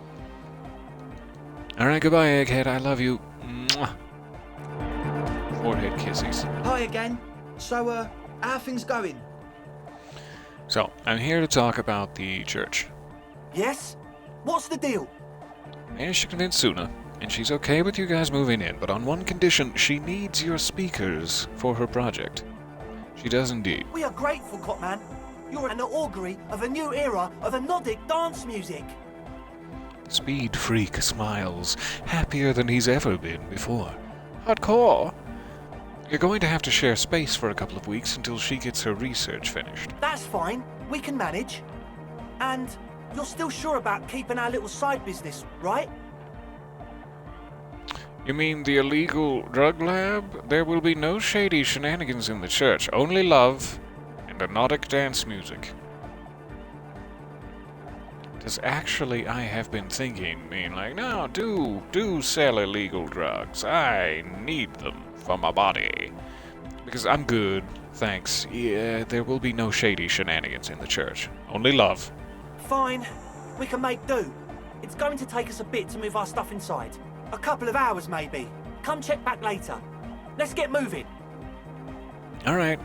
Alright, goodbye, Egghead. I love you. Mwah. Forehead kisses. Hi again. So, how are things going? So, I'm here to talk about the church. Yes? What's the deal? Managed to convince Suna, and she's okay with you guys moving in, but on one condition, she needs your speakers for her project. She does indeed. We are grateful, Cotman. You're an augury of a new era of the Nordic dance music. Speed Freak smiles, happier than he's ever been before. Hardcore! You're going to have to share space for a couple of weeks until she gets her research finished. That's fine. We can manage. And you're still sure about keeping our little side business, right? You mean the illegal drug lab? There will be no shady shenanigans in the church, only love and Nordic dance music. Because actually I have been thinking, being like, no, do sell illegal drugs. I need them for my body. Because I'm good, thanks. Yeah, there will be no shady shenanigans in the church. Only love. Fine. We can make do. It's going to take us a bit to move our stuff inside. A couple of hours, maybe. Come check back later. Let's get moving. Alright.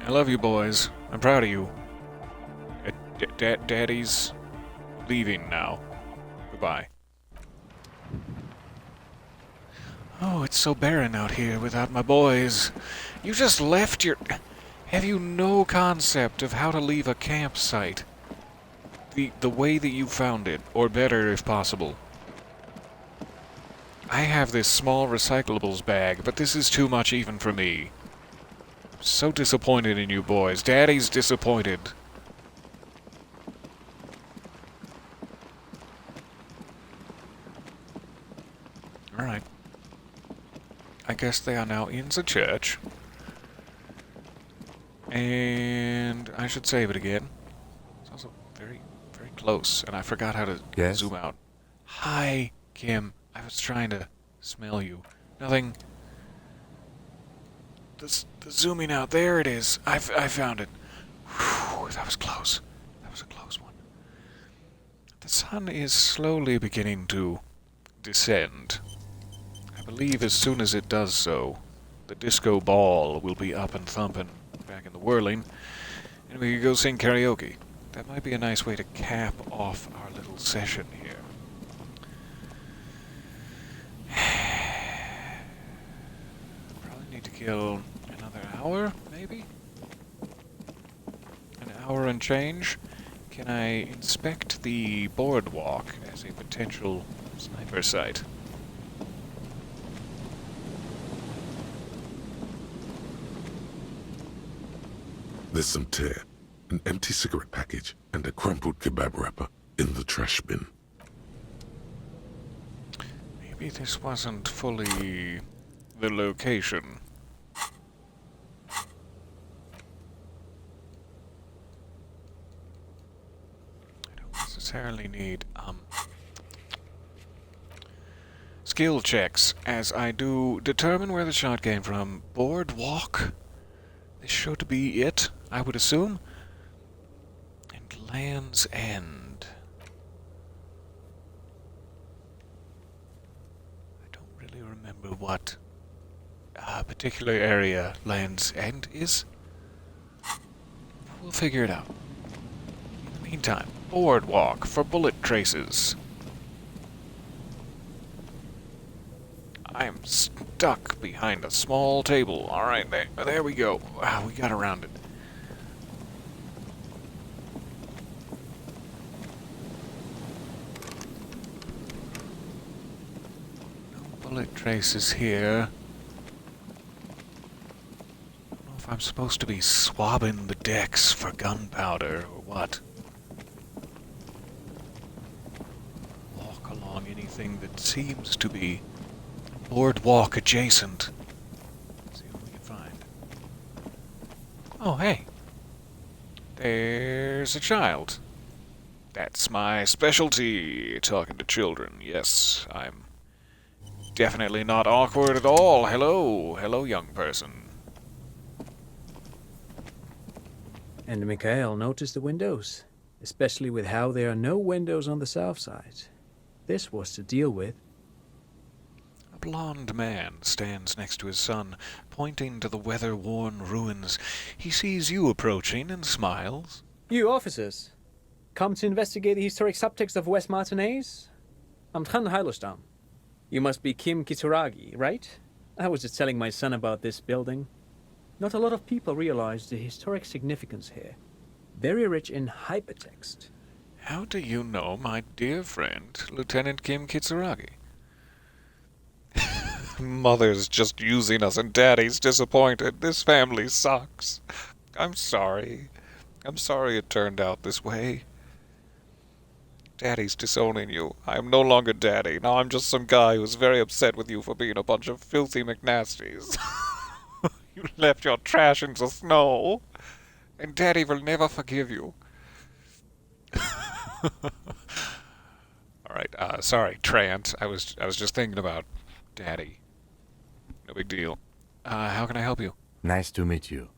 I love you, boys. I'm proud of you. Daddy's leaving now. Goodbye. Oh, it's so barren out here without my boys. You just left your... Have you no concept of how to leave a campsite? The way that you found it, or better if possible. I have this small recyclables bag, but this is too much even for me. I'm so disappointed in you boys. Daddy's disappointed. Alright. I guess they are now in the church. And I should save it again. It's also very, very close, and I forgot how to zoom out. Hi, Kim. I was trying to smell you. Nothing. The zooming out. There it is. I found it. Whew, that was close. That was a close one. The sun is slowly beginning to descend. I believe as soon as it does so, the disco ball will be up and thumping back in the whirling, and we can go sing karaoke. That might be a nice way to cap off our little session here. kill another hour, maybe? An hour and change? Can I inspect the boardwalk as a potential sniper site? There's some tear, an empty cigarette package, and a crumpled kebab wrapper in the trash bin. Maybe this wasn't fully the location. I don't necessarily need, skill checks, as I do determine where the shot came from. Boardwalk? This should be it, I would assume. And Land's End. I don't really remember what particular area Land's End is. We'll figure it out. In the meantime, boardwalk for bullet traces. I'm stuck behind a small table. Alright, there we go. Wow, we got around it. No bullet traces here. I don't know if I'm supposed to be swabbing the decks for gunpowder or what. Walk along anything that seems to be boardwalk adjacent. Let's see what we can find. Oh, hey. There's a child. That's my specialty, talking to children. Yes, I'm definitely not awkward at all. Hello. Hello, young person. And Mikhail noticed the windows, especially with how there are no windows on the south side. This was to deal with. A blond man stands next to his son, pointing to the weather-worn ruins. He sees you approaching and smiles. You officers, come to investigate the historic subtext of West Martinez? I'm Tran Heilostam. You must be Kim Kitsuragi, right? I was just telling my son about this building. Not a lot of people realize the historic significance here. Very rich in hypertext. How do you know my dear friend, Lieutenant Kim Kitsuragi? Mother's just using us and Daddy's disappointed. This family sucks. I'm sorry. I'm sorry it turned out this way. Daddy's disowning you. I am no longer Daddy. Now I'm just some guy who's very upset with you for being a bunch of filthy McNasties. You left your trash in the snow. And Daddy will never forgive you. Alright, sorry, Trant. I was just thinking about Daddy. No big deal. How can I help you? Nice to meet you.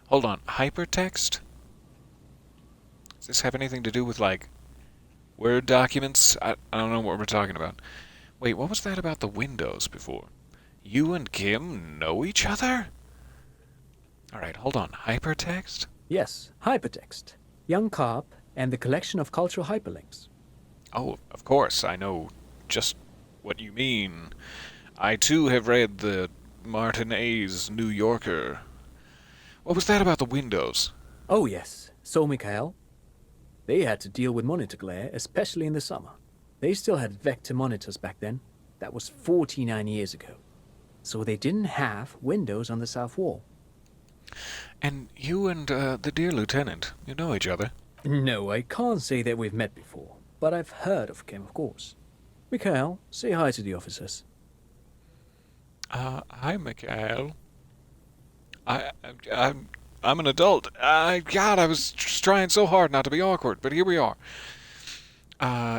Hold on, hypertext? Does this have anything to do with, like, Word documents? I don't know what we're talking about. Wait, what was that about the windows before? You and Kim know each other? Alright, hold on, hypertext? Yes, hypertext. Young Carp and the collection of cultural hyperlinks. Oh, of course, I know just what you mean. I too have read the Martin A's New Yorker. What was that about the windows? Oh yes, so Mikhail. They had to deal with monitor glare, especially in the summer. They still had vector monitors back then. That was 49 years ago. So they didn't have windows on the south wall. And you and the dear lieutenant, you know each other? No, I can't say that we've met before, but I've heard of Kim, of course. Mikhail, say hi to the officers. Hi, Mikhail. I'm an adult. God, I was trying so hard not to be awkward, but here we are.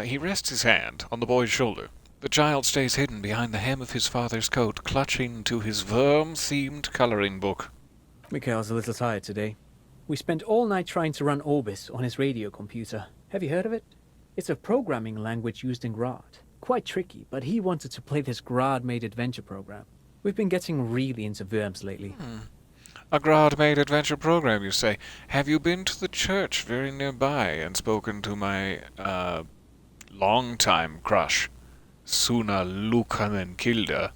He rests his hand on the boy's shoulder. The child stays hidden behind the hem of his father's coat, clutching to his worm-themed coloring book. Mikhail's a little tired today. We spent all night trying to run Orbis on his radio computer. Have you heard of it? It's a programming language used in Grad. Quite tricky, but he wanted to play this Grad-made adventure program. We've been getting really into worms lately. A Grad-made adventure program, you say. Have you been to the church very nearby and spoken to my, long-time crush, Suna Lukanen Kilda?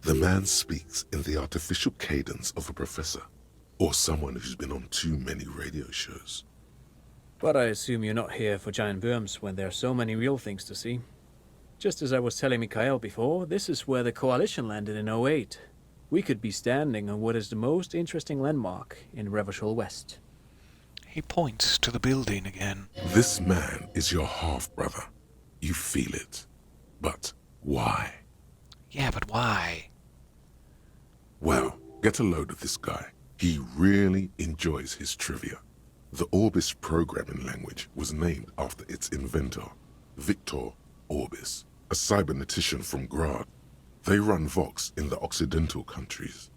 The man speaks in the artificial cadence of a professor, or someone who's been on too many radio shows. But I assume you're not here for giant worms when there are so many real things to see. Just as I was telling Mikhail before, this is where the Coalition landed in '08. We could be standing on what is the most interesting landmark in Revachol West. He points to the building again. This man is your half-brother. You feel it. But why? Yeah, but why? Well, get a load of this guy. He really enjoys his trivia. The Orbis programming language was named after its inventor, Victor Orbis, a cybernetician from Grad. They run Vox in the Occidental countries.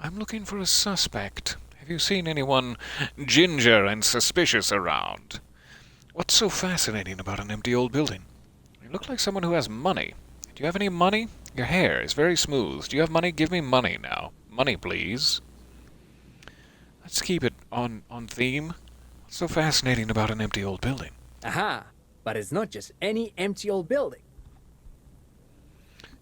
I'm looking for a suspect. Have you seen anyone ginger and suspicious around? What's so fascinating about an empty old building? You look like someone who has money. Do you have any money? Your hair is very smooth. Do you have money? Give me money now. Money, please. Let's keep it on theme. What's so fascinating about an empty old building? Aha! But it's not just any empty old building.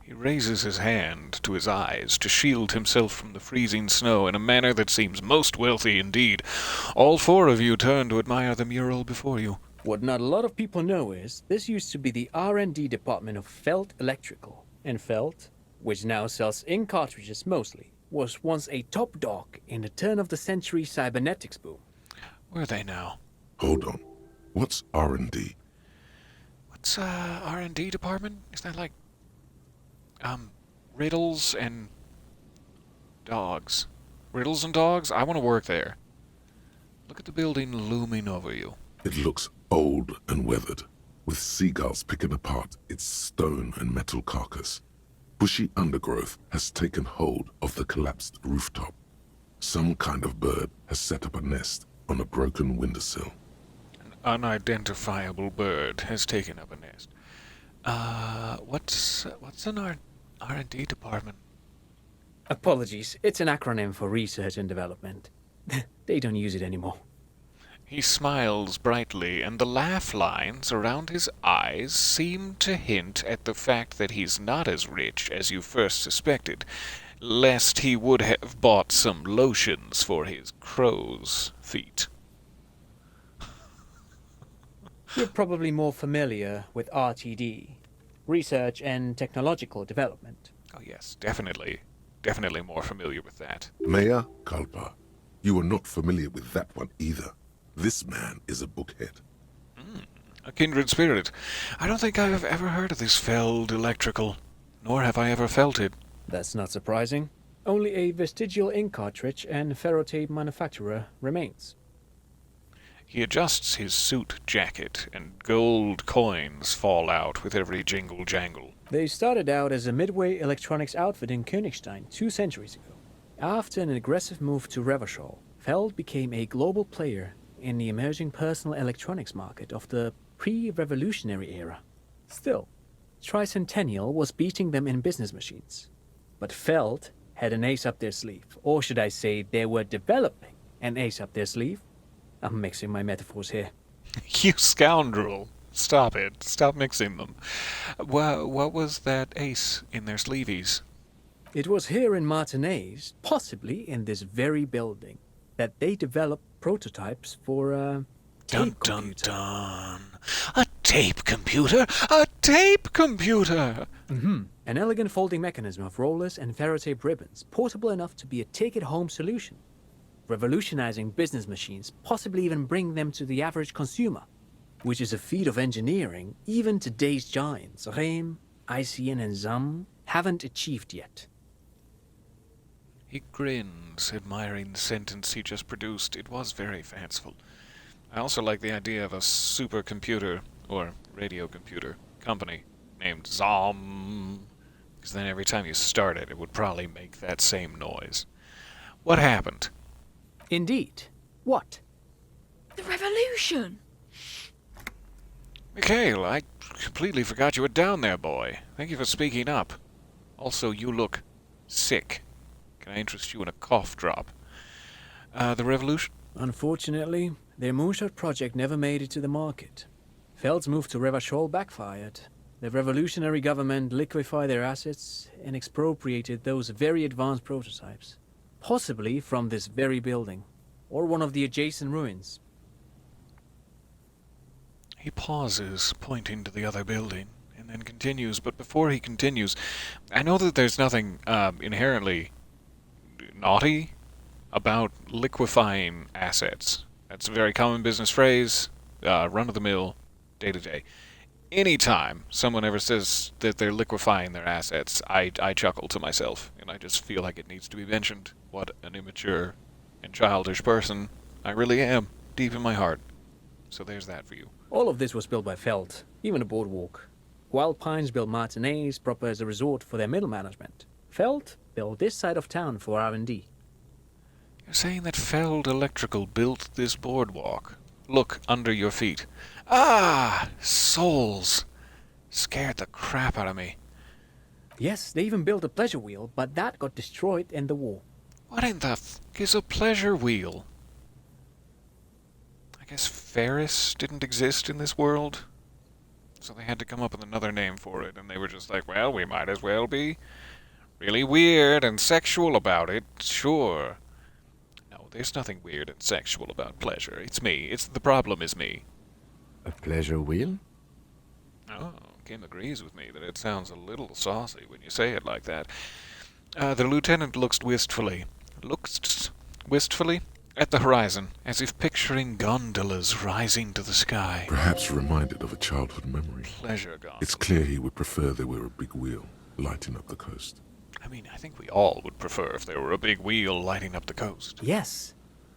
He raises his hand to his eyes to shield himself from the freezing snow in a manner that seems most wealthy indeed. All four of you turn to admire the mural before you. What not a lot of people know is this used to be the R&D department of Felt Electrical. And Felt, which now sells ink cartridges mostly, was once a top dog in the turn-of-the-century cybernetics boom. Where are they now? Hold on. What's R&D? What's R&D department? Is that like riddles and dogs? Riddles and dogs? I want to work there. Look at the building looming over you. It looks old and weathered, with seagulls picking apart its stone and metal carcass. Bushy undergrowth has taken hold of the collapsed rooftop. Some kind of bird has set up a nest on a broken windowsill. An unidentifiable bird has taken up a nest. What's an R&D department? Apologies, it's an acronym for research and development. They don't use it anymore. He smiles brightly, and the laugh lines around his eyes seem to hint at the fact that he's not as rich as you first suspected, lest he would have bought some lotions for his crow's feet. You're probably more familiar with RTD, Research and Technological Development. Oh yes, definitely. Definitely more familiar with that. Mea culpa. You are not familiar with that one either. This man is a bookhead. A kindred spirit. I don't think I have ever heard of this Feld Electrical, nor have I ever felt it. That's not surprising. Only a vestigial ink cartridge and ferrotape manufacturer remains. He adjusts his suit jacket, and gold coins fall out with every jingle-jangle. They started out as a midway electronics outfit in Königstein 2 centuries ago. After an aggressive move to Revachol, Feld became a global player in the emerging personal electronics market of the pre-revolutionary era. Still, Tricentennial was beating them in business machines. But Feld had an ace up their sleeve, or should I say they were developing an ace up their sleeve. I'm mixing my metaphors here. You scoundrel! Stop it. Stop mixing them. What was that ace in their sleeveys? It was here in Martinez, possibly in this very building, that they developed prototypes for a tape computer. Dun. A tape computer? A tape computer! An elegant folding mechanism of rollers and ferrotape ribbons, portable enough to be a take-it-home solution. Revolutionizing business machines, possibly even bring them to the average consumer, which is a feat of engineering even today's giants, Rehm, ICN and ZAM, haven't achieved yet. He grins, admiring the sentence he just produced. It was very fanciful. I also like the idea of a supercomputer, or radio computer, company named ZAM, because then every time you start it, it would probably make that same noise. What happened? Indeed. What? The revolution! Mikhail, I completely forgot you were down there, boy. Thank you for speaking up. Also, you look sick. Can I interest you in a cough drop? The revolution? Unfortunately, their moonshot project never made it to the market. Feld's move to Revachol backfired. The revolutionary government liquefied their assets and expropriated those very advanced prototypes, possibly from this very building, or one of the adjacent ruins. He pauses, pointing to the other building, and then continues, but before he continues, I know that there's nothing inherently naughty about liquefying assets. That's a very common business phrase, run-of-the-mill, day-to-day. Anytime someone ever says that they're liquefying their assets, I chuckle to myself, and I just feel like it needs to be mentioned. What an immature and childish person I really am, deep in my heart. So there's that for you. All of this was built by Feld, even the boardwalk. Wild Pines built Martinez proper as a resort for their middle management. Feld built this side of town for R&D. You're saying that Feld Electrical built this boardwalk? Look under your feet. Ah! Souls! Scared the crap out of me. Yes, they even built a pleasure wheel, but that got destroyed in the war. What in the f*** is a pleasure wheel? I guess Ferris didn't exist in this world? So they had to come up with another name for it, and they were just like, well, we might as well be really weird and sexual about it, sure. No, there's nothing weird and sexual about pleasure. It's me. The problem is me. A pleasure wheel? Oh, Kim agrees with me that it sounds a little saucy when you say it like that. The lieutenant looks wistfully at the horizon, as if picturing gondolas rising to the sky. Perhaps reminded of a childhood memory. Pleasure gondolas. It's clear he would prefer there were a big wheel lighting up the coast. I mean, I think we all would prefer if there were a big wheel lighting up the coast. Yes,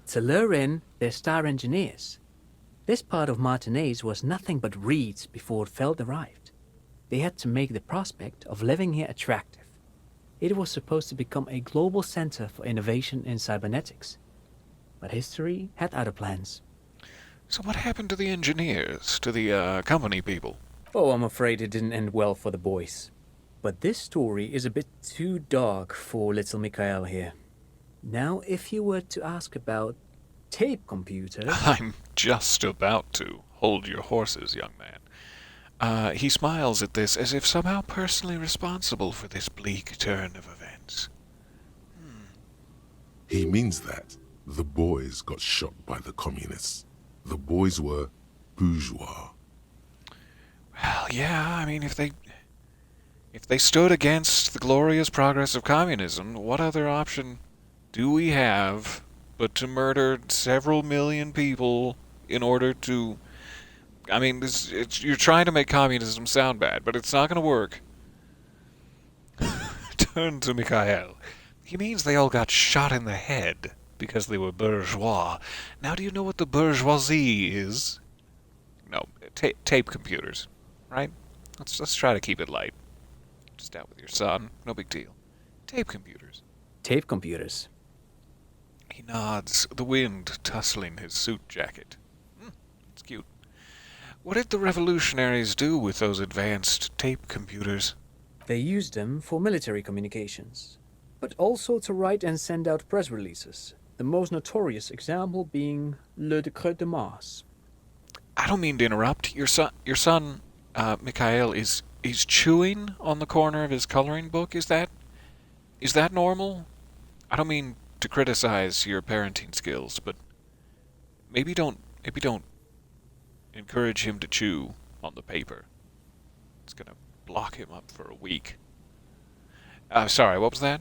to lure in their star engineers. This part of Martinez was nothing but reeds before Feld arrived. They had to make the prospect of living here attractive. It was supposed to become a global center for innovation in cybernetics. But history had other plans. So what happened to the engineers, to the company people? Oh, I'm afraid it didn't end well for the boys. But this story is a bit too dark for little Mikhail here. Now, if you were to ask about tape computers... I'm just about to. Hold your horses, young man. He smiles at this as if somehow personally responsible for this bleak turn of events. He means that. The boys got shot by the communists. The boys were bourgeois. Well, yeah, I mean, if they stood against the glorious progress of communism, what other option do we have but to murder several million people in order to... I mean, you're trying to make communism sound bad, but it's not going to work. Turn to Mikhail. He means they all got shot in the head because they were bourgeois. Now, do you know what the bourgeoisie is? No, tape computers, right? Let's try to keep it light. Just out with your son, no big deal. Tape computers. Tape computers. He nods, the wind tussling his suit jacket. It's cute. What did the revolutionaries do with those advanced tape computers? They used them for military communications, but also to write and send out press releases. The most notorious example being Le Décret de Mars. I don't mean to interrupt. Your son, Mikhail, is chewing on the corner of his coloring book. Is that normal? I don't mean to criticize your parenting skills, but maybe don't encourage him to chew on the paper. It's gonna block him up for a week. Sorry, what was that?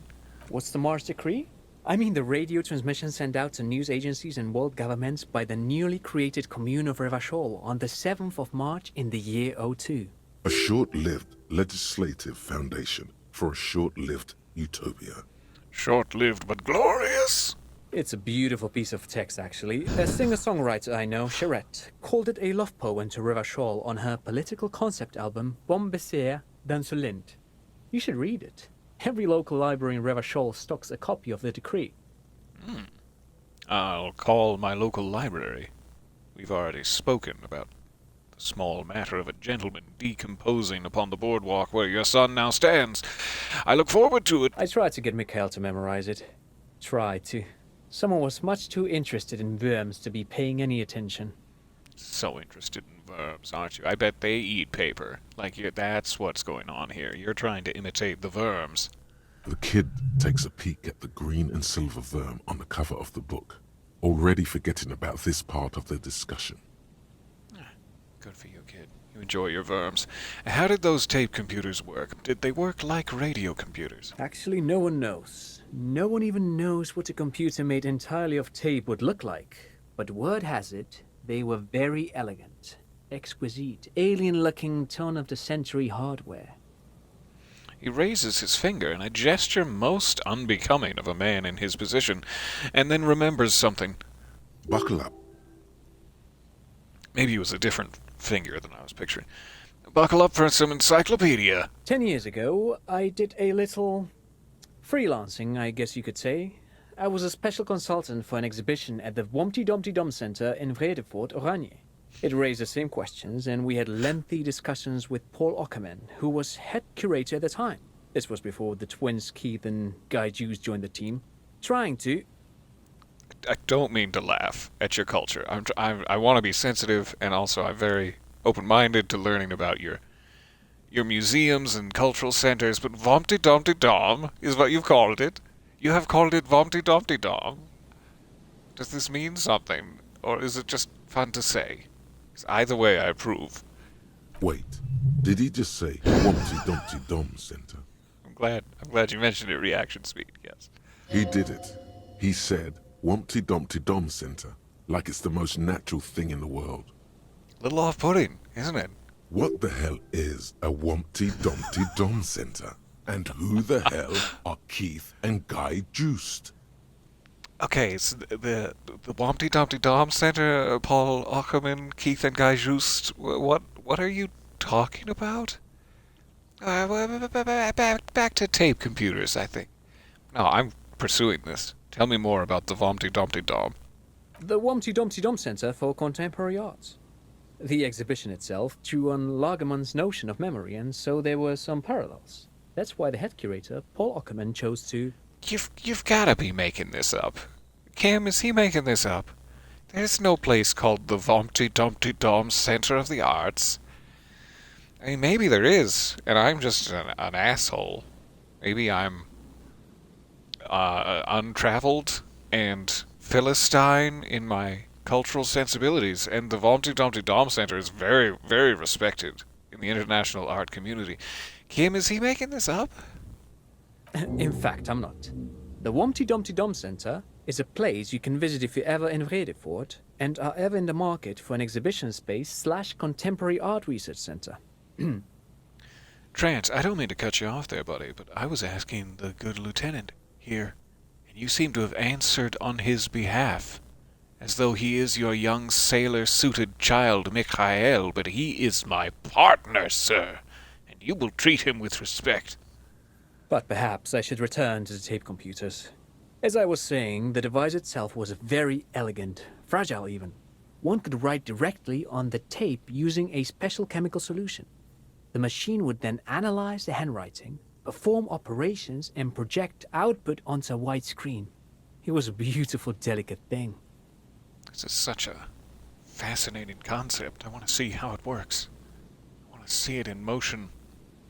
What's the Mars Decree? I mean the radio transmission sent out to news agencies and world governments by the newly created Commune of Revachol on the 7th of March in the year 02. A short-lived legislative foundation for a short-lived utopia. Short-lived but glorious! It's a beautiful piece of text, actually. A singer-songwriter I know, Charette, called it a love poem to Revachol on her political concept album, Bon Baiser dans le Lind. You should read it. Every local library in Revachol stocks a copy of the decree. I'll call my local library. We've already spoken about the small matter of a gentleman decomposing upon the boardwalk where your son now stands. I look forward to it. I tried to get Mikhail to memorize it. Tried to. Someone was much too interested in worms to be paying any attention. So interested in worms, aren't you? I bet they eat paper. That's what's going on here. You're trying to imitate the worms. The kid takes a peek at the green and silver worm on the cover of the book, already forgetting about this part of the discussion. Good for you, kid. You enjoy your worms. How did those tape computers work? Did they work like radio computers? Actually, no one knows. No one even knows what a computer made entirely of tape would look like. But word has it, they were very elegant, exquisite, alien-looking turn-of-the-century hardware. He raises his finger in a gesture most unbecoming of a man in his position, and then remembers something. Buckle up. Maybe it was a different finger than I was picturing. Buckle up for some encyclopedia. 10 years ago, I did a little freelancing, I guess you could say. I was a special consultant for an exhibition at the Wompty Dumpty Dum Center in Vredefort, Oranje. It raised the same questions, and we had lengthy discussions with Paul Ockerman, who was head curator at the time. This was before the twins Keith and Guy Juice joined the team, trying to... I don't mean to laugh at your culture. I want to be sensitive, and also I'm very open-minded to learning about your museums and cultural centers, but Vompty Dumpty Dom is what you've called it. You have called it Vompty Dumpty Dom. Does this mean something, or is it just fun to say? Either way, I approve. Wait, did he just say Wompty Dumpty Dom Center? I'm glad you mentioned it, reaction speed, yes. He did it. He said Wompty Dumpty Dom Center, like it's the most natural thing in the world. Little off-putting, isn't it? What the hell is a Wompty Dumpty Dom Center? And who the hell are Keith and Guy Juiced? Okay, so the Wompty Dumpty Dom Center, Paul Ockerman, Keith and Guy Juiced, what are you talking about? Back to tape computers, I think. No, I'm pursuing this. Tell me more about the Vompty Dumpty Dom. The Wompty Dumpty Dom Center for Contemporary Arts. The exhibition itself drew on Lagerman's notion of memory, and so there were some parallels. That's why the head curator, Paul Ockerman, chose to... You've gotta be making this up. Kim, is he making this up? There's no place called the Vompty Dumpty Dom Center of the Arts. I mean, maybe there is, and I'm just an asshole. Maybe I'm untraveled and Philistine in my cultural sensibilities, and the Vompty Dumpty Dom Center is very, very respected in the international art community. Kim, is he making this up? In fact, I'm not. The Wompty Dumpty Dom Center is a place you can visit if you're ever in Vredefort and are ever in the market for an exhibition space / contemporary art research center. Trance, I don't mean to cut you off there, buddy, but I was asking the good lieutenant here, and you seem to have answered on his behalf, as though he is your young sailor-suited child Mikhail, but he is my partner, sir, and you will treat him with respect. But perhaps I should return to the tape computers. As I was saying, the device itself was very elegant, fragile even. One could write directly on the tape using a special chemical solution. The machine would then analyze the handwriting, perform operations, and project output onto a white screen. It was a beautiful, delicate thing. This is such a fascinating concept. I want to see how it works. I want to see it in motion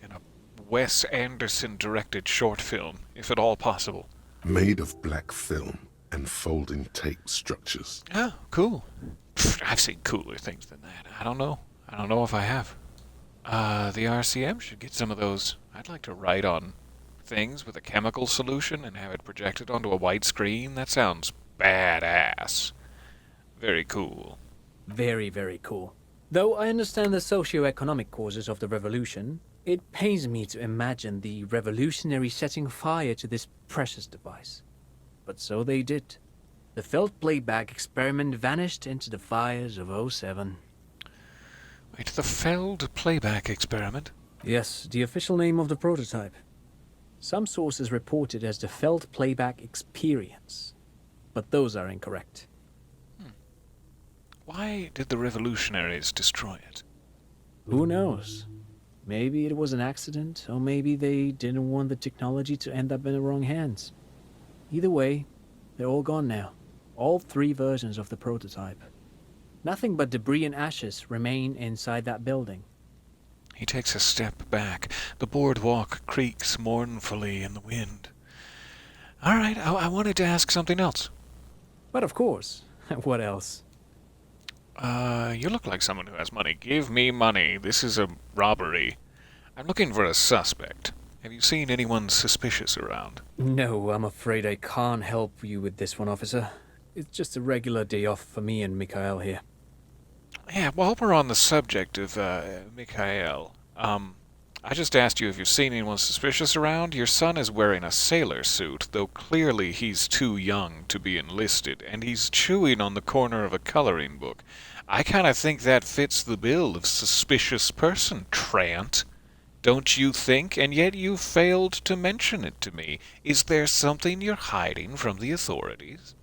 in a Wes Anderson-directed short film, if at all possible. Made of black film and folding tape structures. Oh, cool. I've seen cooler things than that. I don't know if I have. The RCM should get some of those. I'd like to write on things with a chemical solution and have it projected onto a white screen. That sounds badass. Very cool. Very, very cool. Though I understand the socio-economic causes of the revolution, it pains me to imagine the revolutionaries setting fire to this precious device. But so they did. The felt playback experiment vanished into the fires of 07. Wait, the Feld playback experiment? Yes, the official name of the prototype. Some sources report it as the Feld playback experience, but those are incorrect. Why did the revolutionaries destroy it? Who knows? Maybe it was an accident, or maybe they didn't want the technology to end up in the wrong hands. Either way, they're all gone now. All 3 versions of the prototype. Nothing but debris and ashes remain inside that building. He takes a step back. The boardwalk creaks mournfully in the wind. All right, I wanted to ask something else. But of course. What else? You look like someone who has money. Give me money. This is a robbery. I'm looking for a suspect. Have you seen anyone suspicious around? No, I'm afraid I can't help you with this one, officer. It's just a regular day off for me and Mikhail here. Yeah, while we're on the subject of, Mikhail, I just asked you if you've seen anyone suspicious around. Your son is wearing a sailor suit, though clearly he's too young to be enlisted, and he's chewing on the corner of a coloring book. I kind of think that fits the bill of suspicious person, Trant. Don't you think? And yet you failed to mention it to me. Is there something you're hiding from the authorities?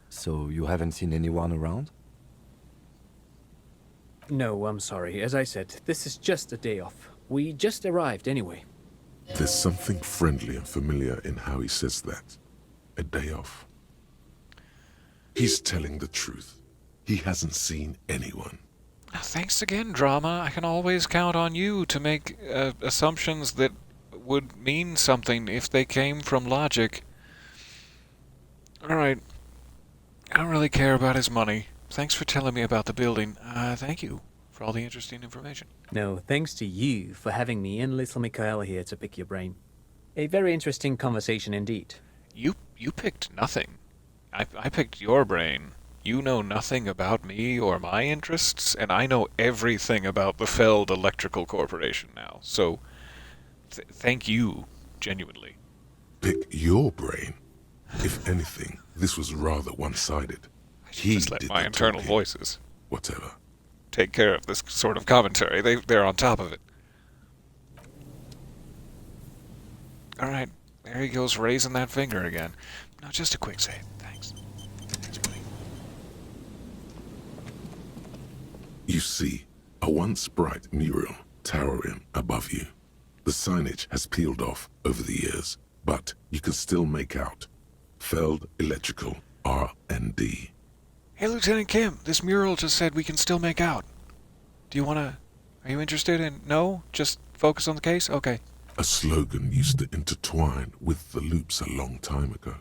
So you haven't seen anyone around? No, I'm sorry. As I said, this is just a day off. We just arrived anyway. There's something friendly and familiar in how he says that. A day off. He's telling the truth. He hasn't seen anyone. Thanks again, Drama. I can always count on you to make assumptions that would mean something if they came from logic. Alright. I don't really care about his money. Thanks for telling me about the building. Thank you for all the interesting information. No, thanks to you for having me and little Mikhail here to pick your brain. A very interesting conversation indeed. You picked nothing. I picked your brain. You know nothing about me or my interests, and I know everything about the Feld Electrical Corporation now. So, thank you, genuinely. Pick your brain? If anything, this was rather one-sided. He just let did my the internal talking. voices Whatever. take care of this sort of commentary. They're on top of it. All right, there he goes, raising that finger again. Now, just a quick save. Thanks. Thanks, buddy. You see, a once bright mural towering above you. The signage has peeled off over the years, but you can still make out Feld Electrical R&D. Hey, Lieutenant Kim, this mural just said we can still make out. Do you wanna... Are you interested in... No? Just focus on the case? Okay. A slogan used to intertwine with the loops a long time ago.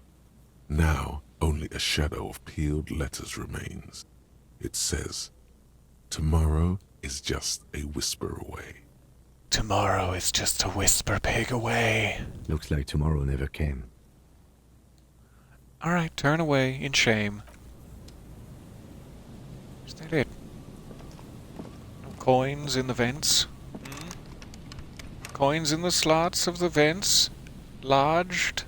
Now, only a shadow of peeled letters remains. It says, tomorrow is just a whisper away. Tomorrow is just a whisper pig away. Looks like tomorrow never came. Alright, turn away in shame. Is that it? No coins in the vents? Coins in the slots of the vents? Lodged?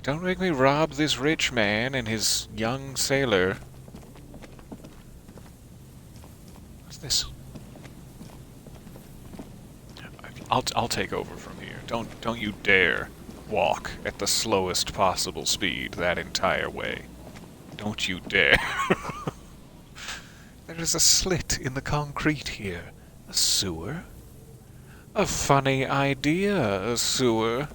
Don't make me rob this rich man and his young sailor. What's this? I'll take over from here. Don't you dare walk at the slowest possible speed that entire way. Don't you dare. There is a slit in the concrete here. A sewer? A funny idea, a sewer.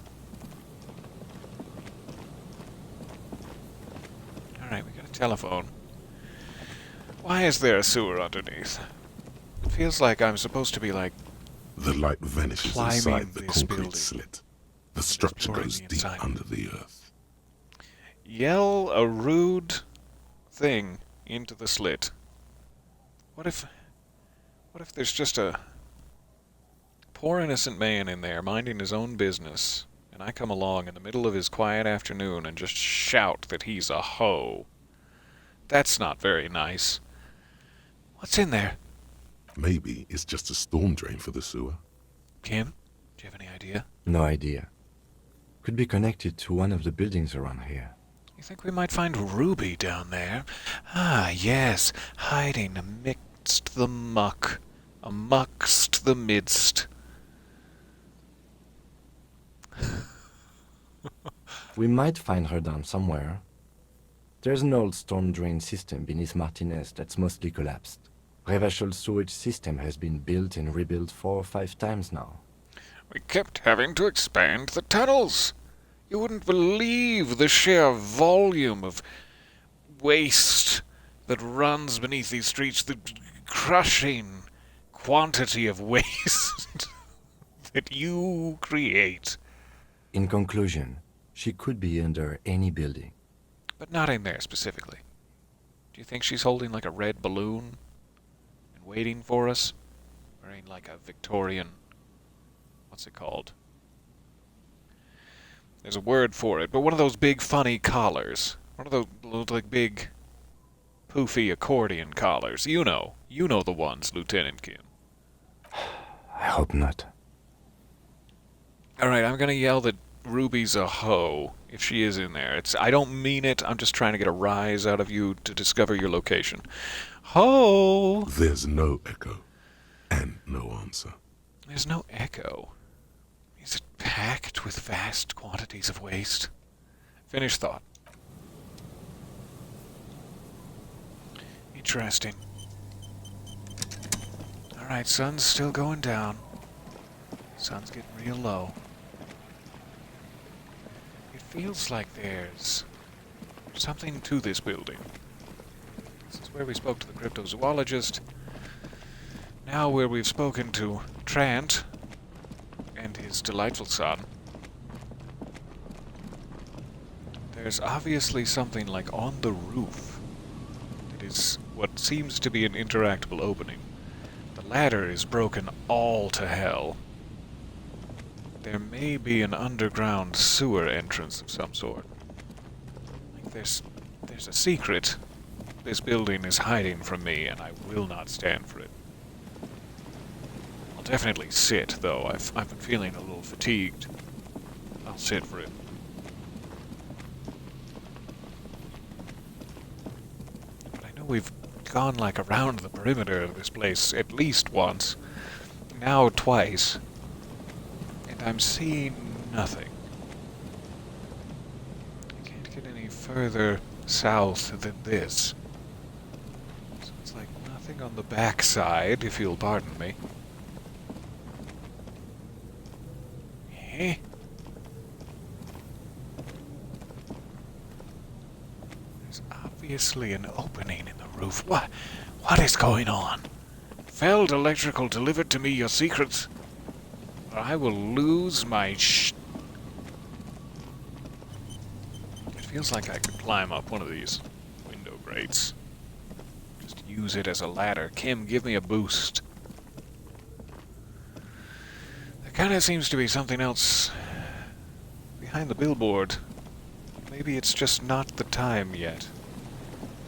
Alright, we got a telephone. Why is there a sewer underneath? It feels like I'm supposed to be, like, The light vanishes inside the this concrete building. slit. The structure exploring goes the deep inside. under the earth. Yell a rude thing into the slit. What if there's just a poor innocent man in there minding his own business, and I come along in the middle of his quiet afternoon and just shout that he's a hoe? That's not very nice. What's in there? Maybe it's just a storm drain for the sewer. Kim, do you have any idea? No idea. Could be connected to one of the buildings around here. You think we might find Ruby down there? Ah, yes, hiding amidst the muck, amongst the midst. We might find her down somewhere. There's an old storm drain system beneath Martinez that's mostly collapsed. Revachol sewage system has been built and rebuilt 4 or 5 times now. We kept having to expand the tunnels. You wouldn't believe the sheer volume of waste that runs beneath these streets, the crushing quantity of waste that you create. In conclusion, she could be under any building. But not in there specifically. Do you think she's holding like a red balloon and waiting for us? Wearing like a Victorian... what's it called? There's a word for it, but one of those big funny collars. One of those like big poofy accordion collars. You know the ones, Lieutenant Kim. I hope not. Alright, I'm gonna yell that Ruby's a hoe, if she is in there. I don't mean it, I'm just trying to get a rise out of you to discover your location. Ho! There's no echo, and no answer. There's no echo. Is it packed with vast quantities of waste? Finish thought. Interesting. Alright, sun's still going down. Sun's getting real low. It feels like there's something to this building. This is where we spoke to the cryptozoologist. Now where we've spoken to Trant and his delightful son. There's obviously something like on the roof. It is what seems to be an interactable opening. The ladder is broken all to hell. There may be an underground sewer entrance of some sort. Like there's a secret this building is hiding from me, and I will not stand for it. I'll definitely sit, though. I've been feeling a little fatigued. I'll sit for it. But I know we've gone like around the perimeter of this place at least once. Now twice. And I'm seeing nothing. I can't get any further south than this. So it's like nothing on the backside, if you'll pardon me. Eh? There's obviously an opening in the roof. What is going on? Felled Electrical delivered to me your secrets, or I will lose my It feels like I could climb up one of these window grates. Just use it as a ladder. Kim, give me a boost. There kinda seems to be something else behind the billboard. Maybe it's just not the time yet.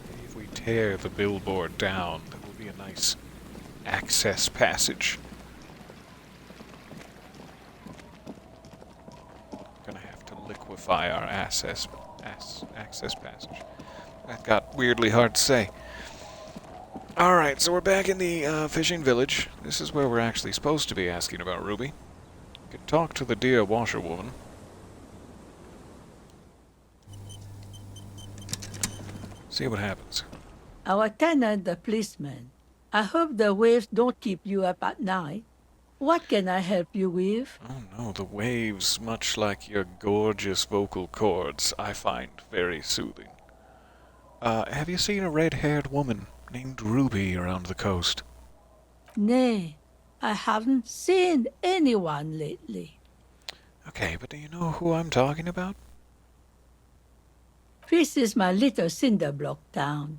Maybe if we tear the billboard down, there will be a nice access passage. Gonna have to liquefy our access passage. That got weirdly hard to say. Alright, so we're back in the fishing village. This is where we're actually supposed to be asking about Ruby. Could talk to the dear washerwoman. See what happens. Our tenant, the policeman. I hope the waves don't keep you up at night. What can I help you with? Oh no, the waves, much like your gorgeous vocal cords, I find very soothing. Have you seen a red-haired woman named Ruby around the coast? Nay, I haven't seen anyone lately. Okay, but do you know who I'm talking about? This is my little cinder block town.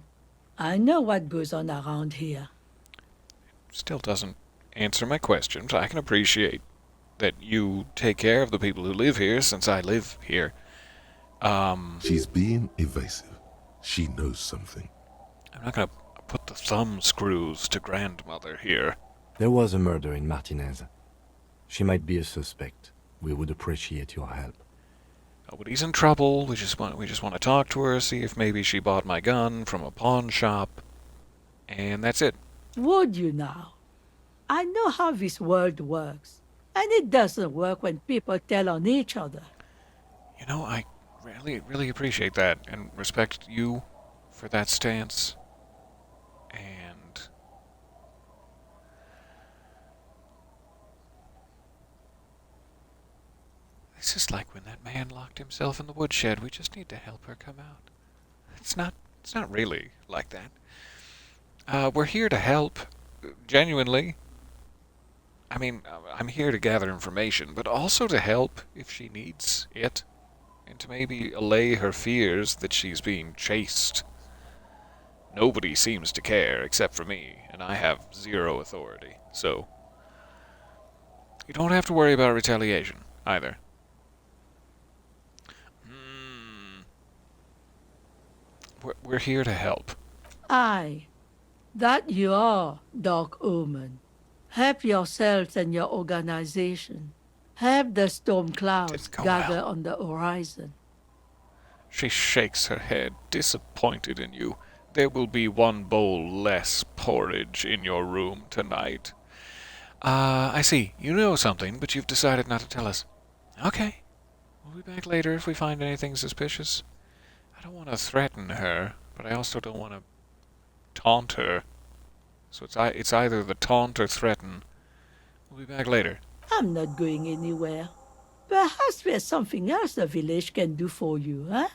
I know what goes on around here. Still doesn't answer my questions. I can appreciate that you take care of the people who live here, since I live here. She's being evasive. She knows something. I'm not gonna put the thumb screws to grandmother here. There was a murder in Martinez. She might be a suspect. We would appreciate your help. Nobody's in trouble. We just want to talk to her, see if maybe she bought my gun from a pawn shop, and that's it. Would you now? I know how this world works, and it doesn't work when people tell on each other. You know, I really appreciate that, and respect you for that stance. And this is like when that man locked himself in the woodshed. We just need to help her come out. It's not It's not really like that. We're here to help, genuinely. I mean, I'm here to gather information, but also to help if she needs it, and to maybe allay her fears that she's being chased. Nobody seems to care except for me, and I have zero authority, so you don't have to worry about retaliation, either. We're here to help. Aye, that you are, Dark Omen. Help yourselves and your organization. Help the storm clouds gather on the horizon. She shakes her head, disappointed in you. There will be one bowl less porridge in your room tonight. I see. You know something, but you've decided not to tell us. Okay. We'll be back later if we find anything suspicious. I don't want to threaten her, but I also don't want to taunt her. So it's either the taunt or threaten. We'll be back later. I'm not going anywhere. Perhaps there's something else the village can do for you, huh?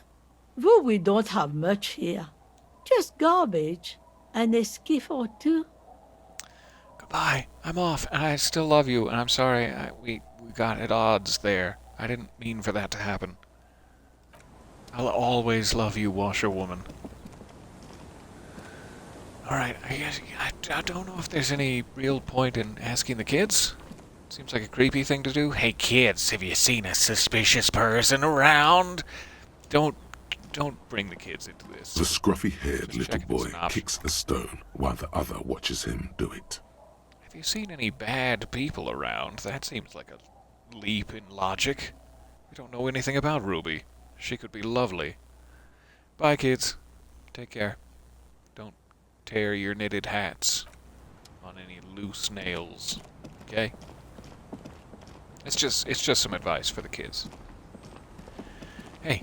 Though we don't have much here. Just garbage and a skiff or two. Goodbye. I'm off. I still love you, and I'm sorry we got at odds there. I didn't mean for that to happen. I'll always love you, washerwoman. Alright, I don't know if there's any real point in asking the kids. Seems like a creepy thing to do. Hey kids, have you seen a suspicious person around? Don't bring the kids into this. The scruffy-haired little boy kicks a stone while the other watches him do it. Have you seen any bad people around? That seems like a leap in logic. We don't know anything about Ruby. She could be lovely. Bye, kids. Take care. Don't tear your knitted hats on any loose nails. Okay? It's just some advice for the kids. Hey.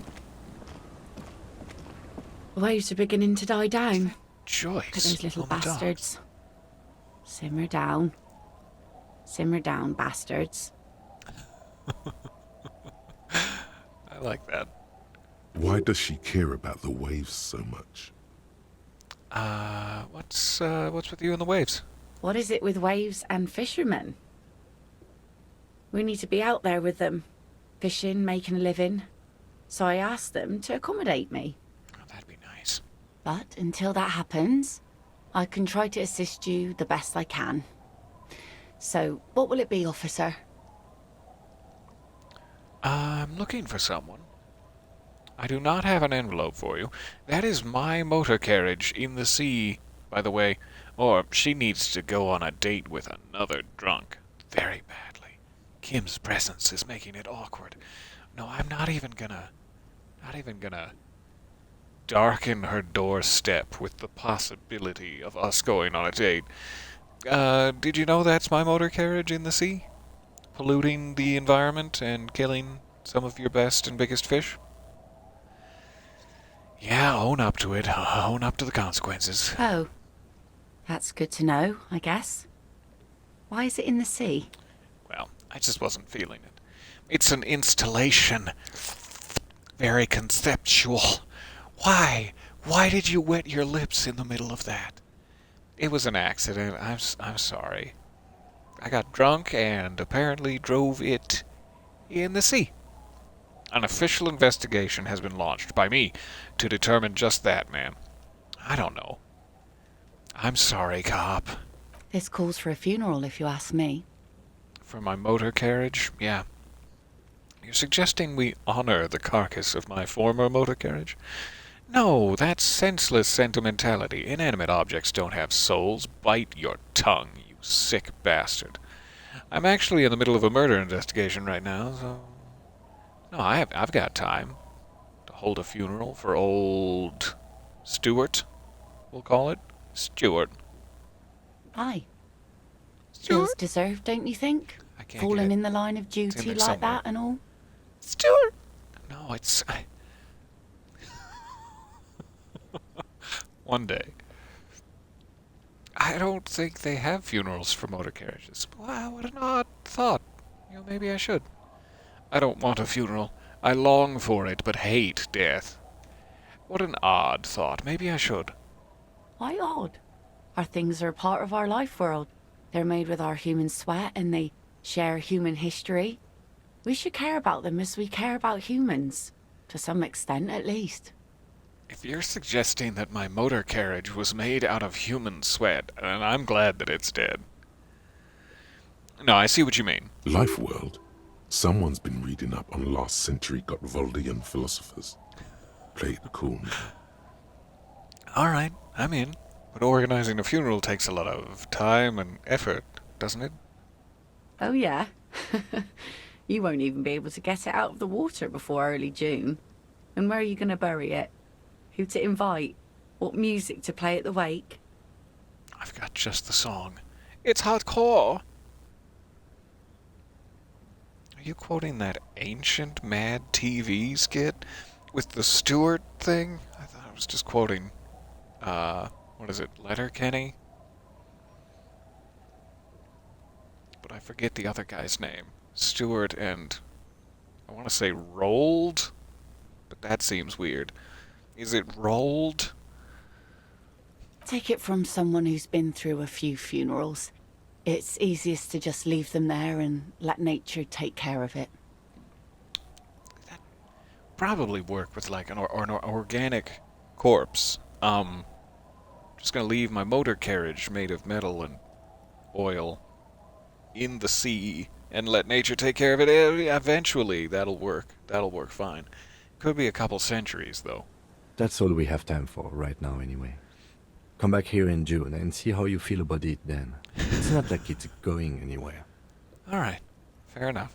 The waves are beginning to die down. Joyce. Look at those little oh my bastards. Simmer down. Simmer down, bastards. I like that. Why does she care about the waves so much? What's with you and the waves? What is it with waves and fishermen? We need to be out there with them, fishing, making a living. So I asked them to accommodate me. Oh, that'd be nice. But until that happens, I can try to assist you the best I can. So, what will it be, officer? I'm looking for someone. I do not have an envelope for you. That is my motor carriage in the sea, by the way. Or she needs to go on a date with another drunk. Very badly. Kim's presence is making it awkward. No, I'm not even gonna darken her doorstep with the possibility of us going on a date. Did you know that's my motor carriage in the sea? Polluting the environment and killing some of your best and biggest fish? Yeah, own up to it. Own up to the consequences. Oh. That's good to know, I guess. Why is it in the sea? Well, I just wasn't feeling it. It's an installation. Very conceptual. Why? Why did you wet your lips in the middle of that? It was an accident. I'm sorry. I got drunk and apparently drove it in the sea. An official investigation has been launched by me to determine just that, ma'am. I don't know. I'm sorry, cop. This calls for a funeral, if you ask me. For my motor carriage? Yeah. You're suggesting we honor the carcass of my former motor carriage? No, that's senseless sentimentality. Inanimate objects don't have souls. Bite your tongue, you sick bastard. I'm actually in the middle of a murder investigation right now, so... No, I've got time to hold a funeral for old Stuart, we'll call it. Stuart. Aye. Feels deserved, don't you think? I can't Falling in the line of duty like somewhere. that and all. Stuart! No, it's... One day. I don't think they have funerals for motor carriages. Wow, what an odd thought. You know, maybe I should. I don't want a funeral. I long for it, but hate death. What an odd thought. Maybe I should. Why odd? Our things are a part of our life world. They're made with our human sweat and they share human history. We should care about them as we care about humans. To some extent, at least. If you're suggesting that my motor carriage was made out of human sweat, then I'm glad that it's dead. No, I see what you mean. Life world? Someone's been reading up on last century Gotvaldian philosophers. Play it cool now. Alright, I'm in. But organizing a funeral takes a lot of time and effort, doesn't it? Oh yeah? You won't even be able to get it out of the water before early June. And where are you going to bury it? Who to invite? What music to play at the wake? I've got just the song. It's hardcore! Are you quoting that ancient Mad TV skit with the Stewart thing? I thought I was just quoting, what is it, Letterkenny? But I forget the other guy's name. Stewart and... I want to say Rolled? But that seems weird. Is it Rolled? Take it from someone who's been through a few funerals. It's easiest to just leave them there and let nature take care of it. Probably work with like an organic corpse. Just gonna leave my motor carriage made of metal and oil in the sea and let nature take care of it. Eventually, that'll work. That'll work fine. Could be a couple centuries, though. That's all we have time for right now, anyway. Come back here in June and see how you feel about it then. It's not like it's going anywhere. Alright, fair enough.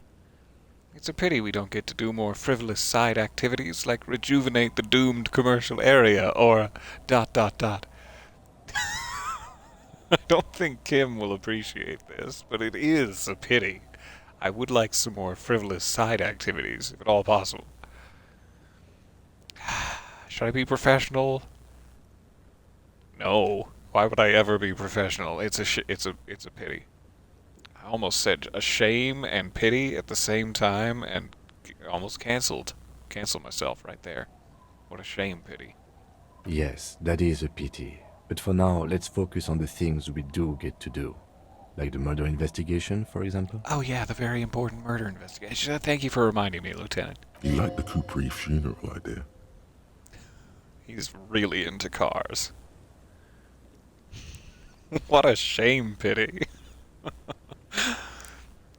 It's a pity we don't get to do more frivolous side activities like rejuvenate the doomed commercial area or ... I don't think Kim will appreciate this, but it is a pity. I would like some more frivolous side activities, if at all possible. Should I be professional? No. Why would I ever be professional? It's a pity. I almost said a shame and pity at the same time, and almost canceled myself right there. What a shame, pity. Yes, that is a pity. But for now, let's focus on the things we do get to do. Like the murder investigation, for example? Oh yeah, the very important murder investigation. Thank you for reminding me, Lieutenant. You like the Capri funeral idea? He's really into cars. What a shame, pity.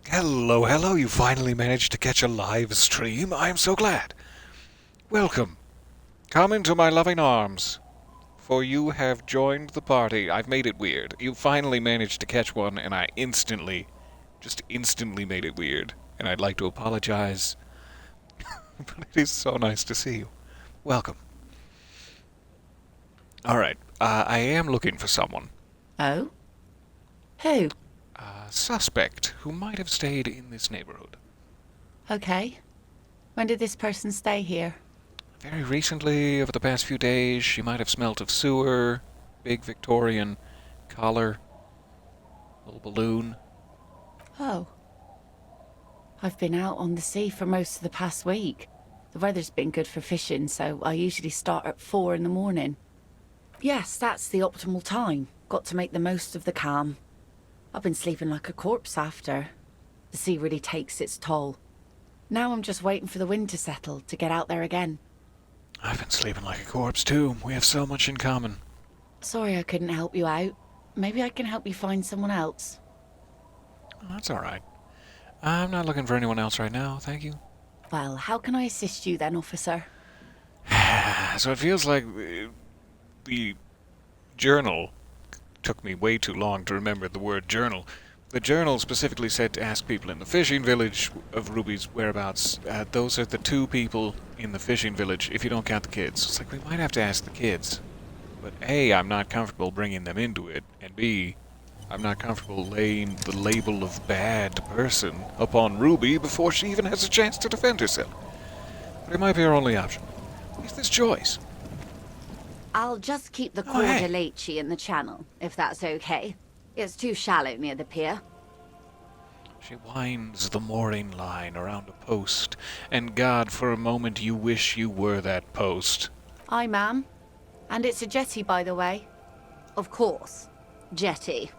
Hello, you finally managed to catch a live stream. I am so glad. Welcome. Come into my loving arms. For you have joined the party. I've made it weird. You finally managed to catch one, and I instantly made it weird. And I'd like to apologize. But it is so nice to see you. Welcome. Alright, I am looking for someone. Oh? Who? A suspect who might have stayed in this neighborhood. Okay. When did this person stay here? Very recently, over the past few days, she might have smelt of sewer, big Victorian collar, little balloon. Oh. I've been out on the sea for most of the past week. The weather's been good for fishing, so I usually start at 4 in the morning. Yes, that's the optimal time. Got to make the most of the calm. I've been sleeping like a corpse after. The sea really takes its toll. Now I'm just waiting for the wind to settle to get out there again. I've been sleeping like a corpse too. We have so much in common. Sorry I couldn't help you out. Maybe I can help you find someone else. Oh, that's alright. I'm not looking for anyone else right now, thank you. Well, how can I assist you then, officer? So it feels like the journal took me way too long to remember the word journal. The journal specifically said to ask people in the fishing village of Ruby's whereabouts. Those are the 2 people in the fishing village, if you don't count the kids. It's like, we might have to ask the kids. But A, I'm not comfortable bringing them into it, and B, I'm not comfortable laying the label of bad person upon Ruby before she even has a chance to defend herself. But it might be our only option. If there's choice. I'll just keep the Oh, hey. quarter latechy in the channel, if that's okay. It's too shallow near the pier. She winds the mooring line around a post, and God, for a moment you wish you were that post. Hi, ma'am. And it's a jetty, by the way. Of course. Jetty.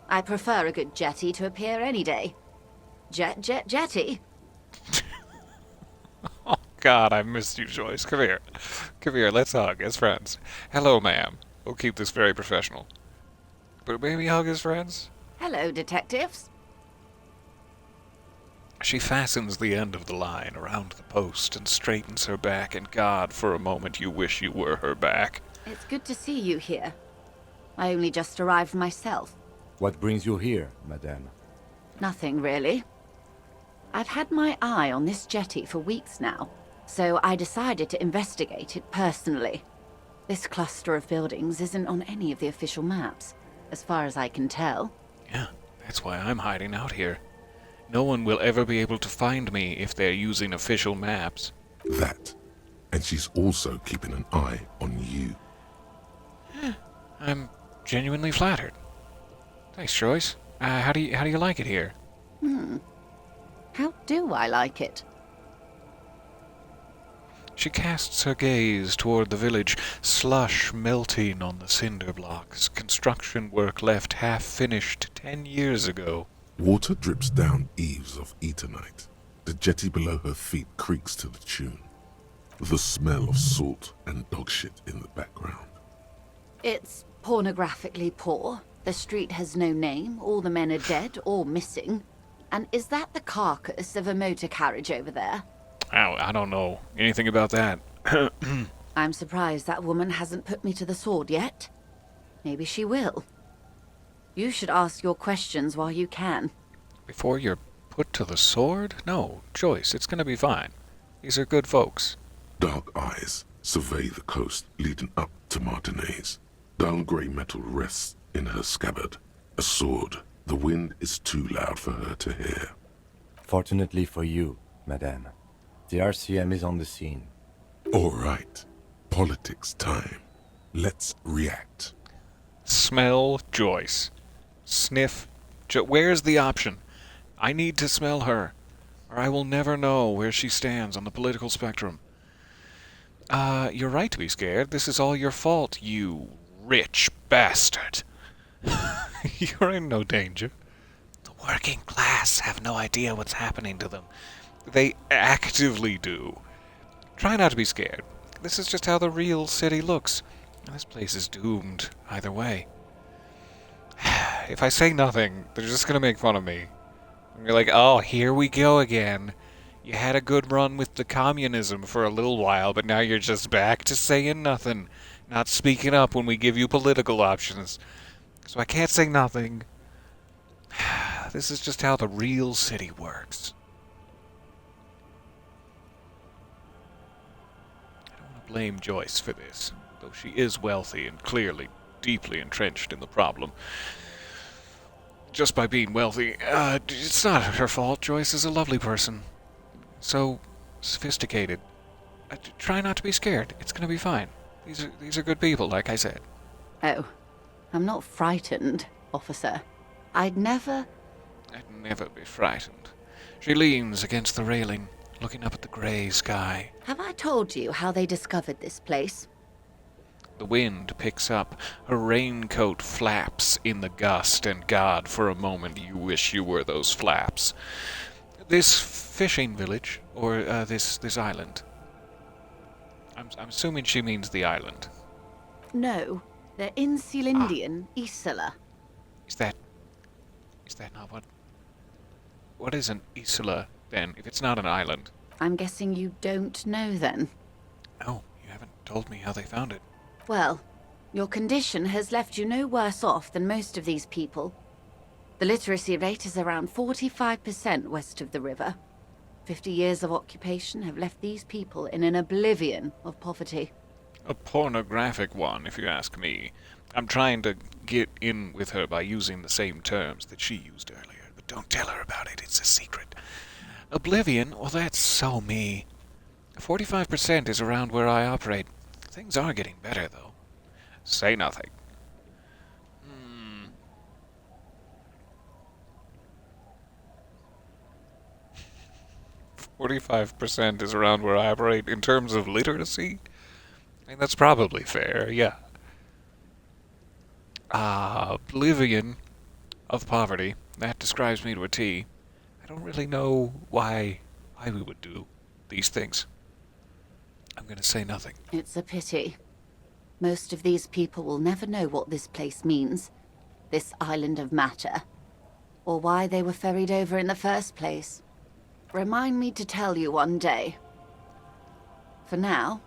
I prefer a good jetty to appear any day. Jetty? Oh, God, I missed you, Joyce. Come here. Come here, let's hug as friends. Hello, ma'am. We'll keep this very professional. But maybe hug as friends? Hello, detectives. She fastens the end of the line around the post and straightens her back, and God, for a moment you wish you were her back. It's good to see you here. I only just arrived myself. What brings you here, madame? Nothing, really. I've had my eye on this jetty for weeks now, so I decided to investigate it personally. This cluster of buildings isn't on any of the official maps, as far as I can tell. Yeah, that's why I'm hiding out here. No one will ever be able to find me if they're using official maps. That. And she's also keeping an eye on you. I'm genuinely flattered. Thanks, Joyce. How do you like it here? How do I like it? She casts her gaze toward the village, slush melting on the cinder blocks, construction work left half finished 10 years ago. Water drips down eaves of Eternite. The jetty below her feet creaks to the tune. The smell of salt and dog shit in the background. It's pornographically poor. The street has no name, all the men are dead or missing. And is that the carcass of a motor carriage over there? Oh, I don't know anything about that. I'm surprised that woman hasn't put me to the sword yet. Maybe she will. You should ask your questions while you can. Before you're put to the sword? No, Joyce, it's gonna be fine. These are good folks. Dark eyes survey the coast leading up to Martinez. Dull grey metal rests in her scabbard. A sword. The wind is too loud for her to hear. Fortunately for you, madame, the RCM is on the scene. All right. Politics time. Let's react. Smell Joyce. Sniff. Where's the option? I need to smell her, or I will never know where she stands on the political spectrum. You're right to be scared. This is all your fault, you rich bastard. You're in no danger. The working class have no idea what's happening to them. They actively do. Try not to be scared. This is just how the real city looks. This place is doomed either way. If I say nothing, they're just gonna make fun of me. You're like, oh, here we go again. You had a good run with the communism for a little while, but now you're just back to saying nothing. Not speaking up when we give you political options. So I can't say nothing. This is just how the real city works. I don't want to blame Joyce for this, though she is wealthy and clearly deeply entrenched in the problem. Just by being wealthy, it's not her fault. Joyce is a lovely person. So sophisticated. Try not to be scared. It's gonna be fine. These are good people, like I said. Oh, I'm not frightened, officer. I'd never be frightened. She leans against the railing, looking up at the grey sky. Have I told you how they discovered this place? The wind picks up. Her raincoat flaps in the gust, and God, for a moment you wish you were those flaps. This fishing village, or this island? I'm assuming she means the island. No, the Insulindian Isola. Is that not what? What is an Isola, then, if it's not an island? I'm guessing you don't know, then. No, you haven't told me how they found it. Well, your condition has left you no worse off than most of these people. The literacy rate is around 45% west of the river. 50 years of occupation have left these people in an oblivion of poverty. A pornographic one, if you ask me. I'm trying to get in with her by using the same terms that she used earlier, but don't tell her about it, it's a secret. Oblivion? Well, that's so me. 45% is around where I operate. Things are getting better, though. Say nothing. 45% is around where I operate in terms of literacy? I mean, that's probably fair, yeah. Oblivion of poverty. That describes me to a T. I don't really know why we would do these things. I'm going to say nothing. It's a pity. Most of these people will never know what this place means, this island of matter, or why they were ferried over in the first place. Remind me to tell you one day. For now,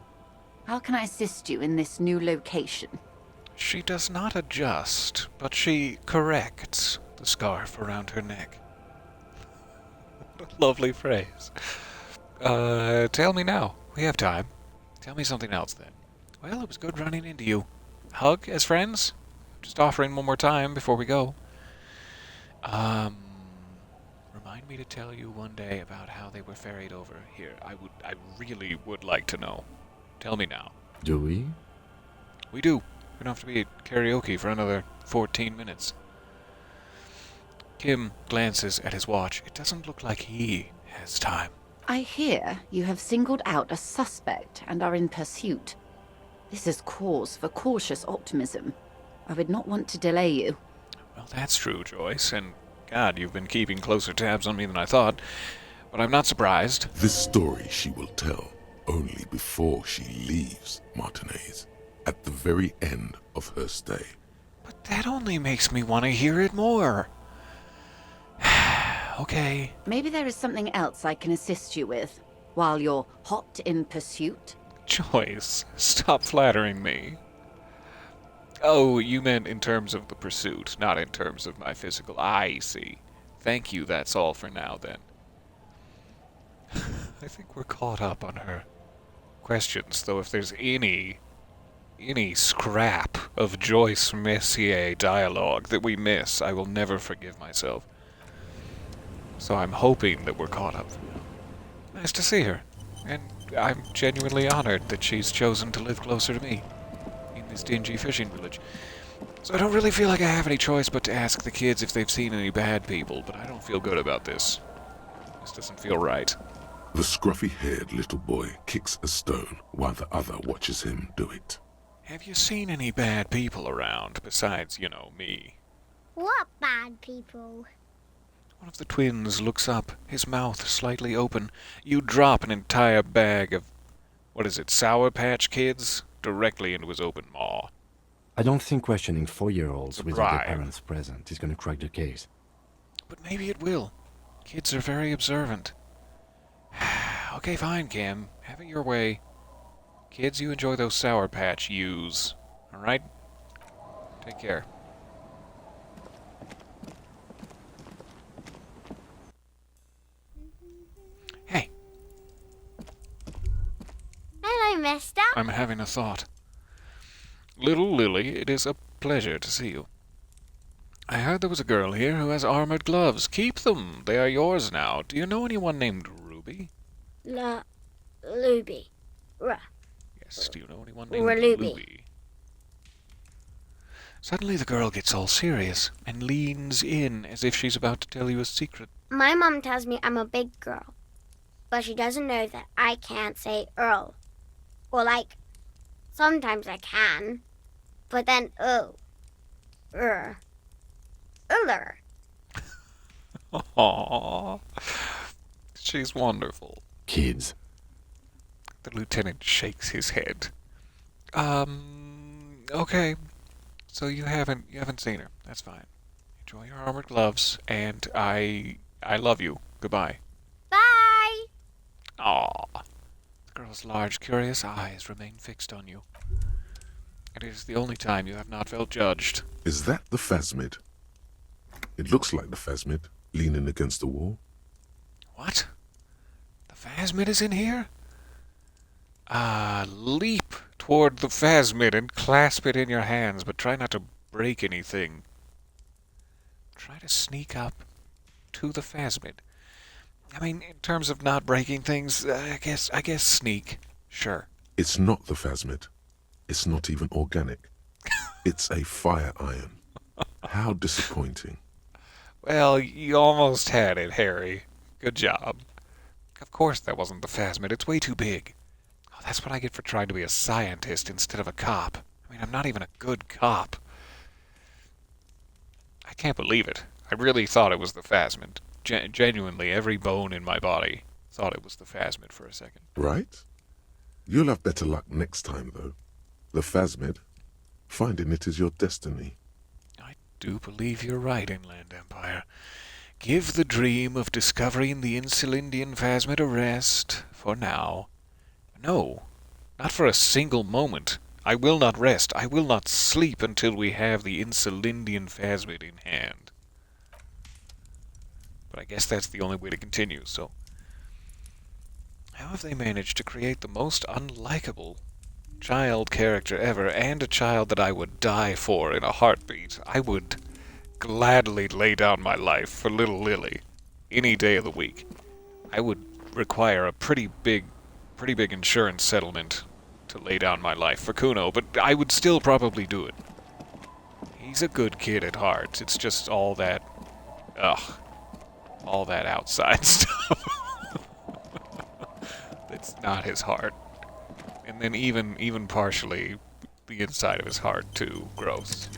how can I assist you in this new location? She does not adjust, but she corrects the scarf around her neck. What a lovely phrase. Tell me now. We have time. Tell me something else, then. Well, it was good running into you. Hug as friends? Just offering one more time before we go. Remind me to tell you one day about how they were ferried over here. I really would like to know. Tell me now. Do we? We do. We don't have to be at karaoke for another 14 minutes. Kim glances at his watch. It doesn't look like he has time. I hear you have singled out a suspect and are in pursuit. This is cause for cautious optimism. I would not want to delay you. Well, that's true, Joyce, and God, you've been keeping closer tabs on me than I thought. But I'm not surprised. This story she will tell only before she leaves Martinez, at the very end of her stay. But that only makes me want to hear it more. Okay. Maybe there is something else I can assist you with, while you're hot in pursuit? Joyce, stop flattering me. Oh, you meant in terms of the pursuit, not in terms of my physical. I see. Thank you, that's all for now, then. I think we're caught up on her questions, though if there's any scrap of Joyce Messier dialogue that we miss, I will never forgive myself. So I'm hoping that we're caught up. Nice to see her, and I'm genuinely honored that she's chosen to live closer to me in this dingy fishing village. So I don't really feel like I have any choice but to ask the kids if they've seen any bad people, but I don't feel good about this. This doesn't feel right. The scruffy-haired little boy kicks a stone while the other watches him do it. Have you seen any bad people around besides, me? What bad people? One of the twins looks up, his mouth slightly open. You drop an entire bag of, Sour Patch Kids, directly into his open maw. I don't think questioning 4-year-olds without their bribe. parents present is going to crack the case. But maybe it will. Kids are very observant. Okay, fine, Kim. Have it your way. Kids, you enjoy those Sour Patch U's. Alright? Take care. Hey. Hello, mister. I'm having a thought. Little Lily, it is a pleasure to see you. I heard there was a girl here who has armored gloves. Keep them. They are yours now. Do you know anyone named Ruby? Luby. Yes, do you know anyone named Ruby. Ruby? Suddenly the girl gets all serious and leans in as if she's about to tell you a secret. My mom tells me I'm a big girl, but she doesn't know that I can't say Earl. Or sometimes I can, but then Uller. Aww. She's wonderful. Kids. The lieutenant shakes his head. Okay. So you haven't seen her. That's fine. Enjoy your armored gloves, and I love you. Goodbye. Bye! Aww. The girl's large, curious eyes remain fixed on you. It is the only time you have not felt judged. Is that the Phasmid? It looks like the Phasmid, leaning against the wall. What? The Phasmid is in here? Leap toward the Phasmid and clasp it in your hands, but try not to break anything. Try to sneak up to the Phasmid. I mean, in terms of not breaking things, I guess sneak. Sure. It's not the Phasmid. It's not even organic. It's a fire iron. How disappointing. Well, you almost had it, Harry. Good job. Of course that wasn't the Phasmid. It's way too big. That's what I get for trying to be a scientist instead of a cop. I mean, I'm not even a good cop. I can't believe it. I really thought it was the phasmid. Genuinely, every bone in my body thought it was the phasmid for a second. Right? You'll have better luck next time, though. The phasmid. Finding it is your destiny. I do believe you're right, Inland Empire. Give the dream of discovering the Insulindian phasmid a rest, for now. No, not for a single moment. I will not rest. I will not sleep until we have the Insulindian phasmid in hand. But I guess that's the only way to continue, so... How have they managed to create the most unlikable child character ever, and a child that I would die for in a heartbeat? I would gladly lay down my life for little Lily any day of the week. I would require a pretty big insurance settlement to lay down my life for Kuno, but I would still probably do it. He's a good kid at heart. It's just all that outside stuff. It's not his heart. And then even partially the inside of his heart too. Gross.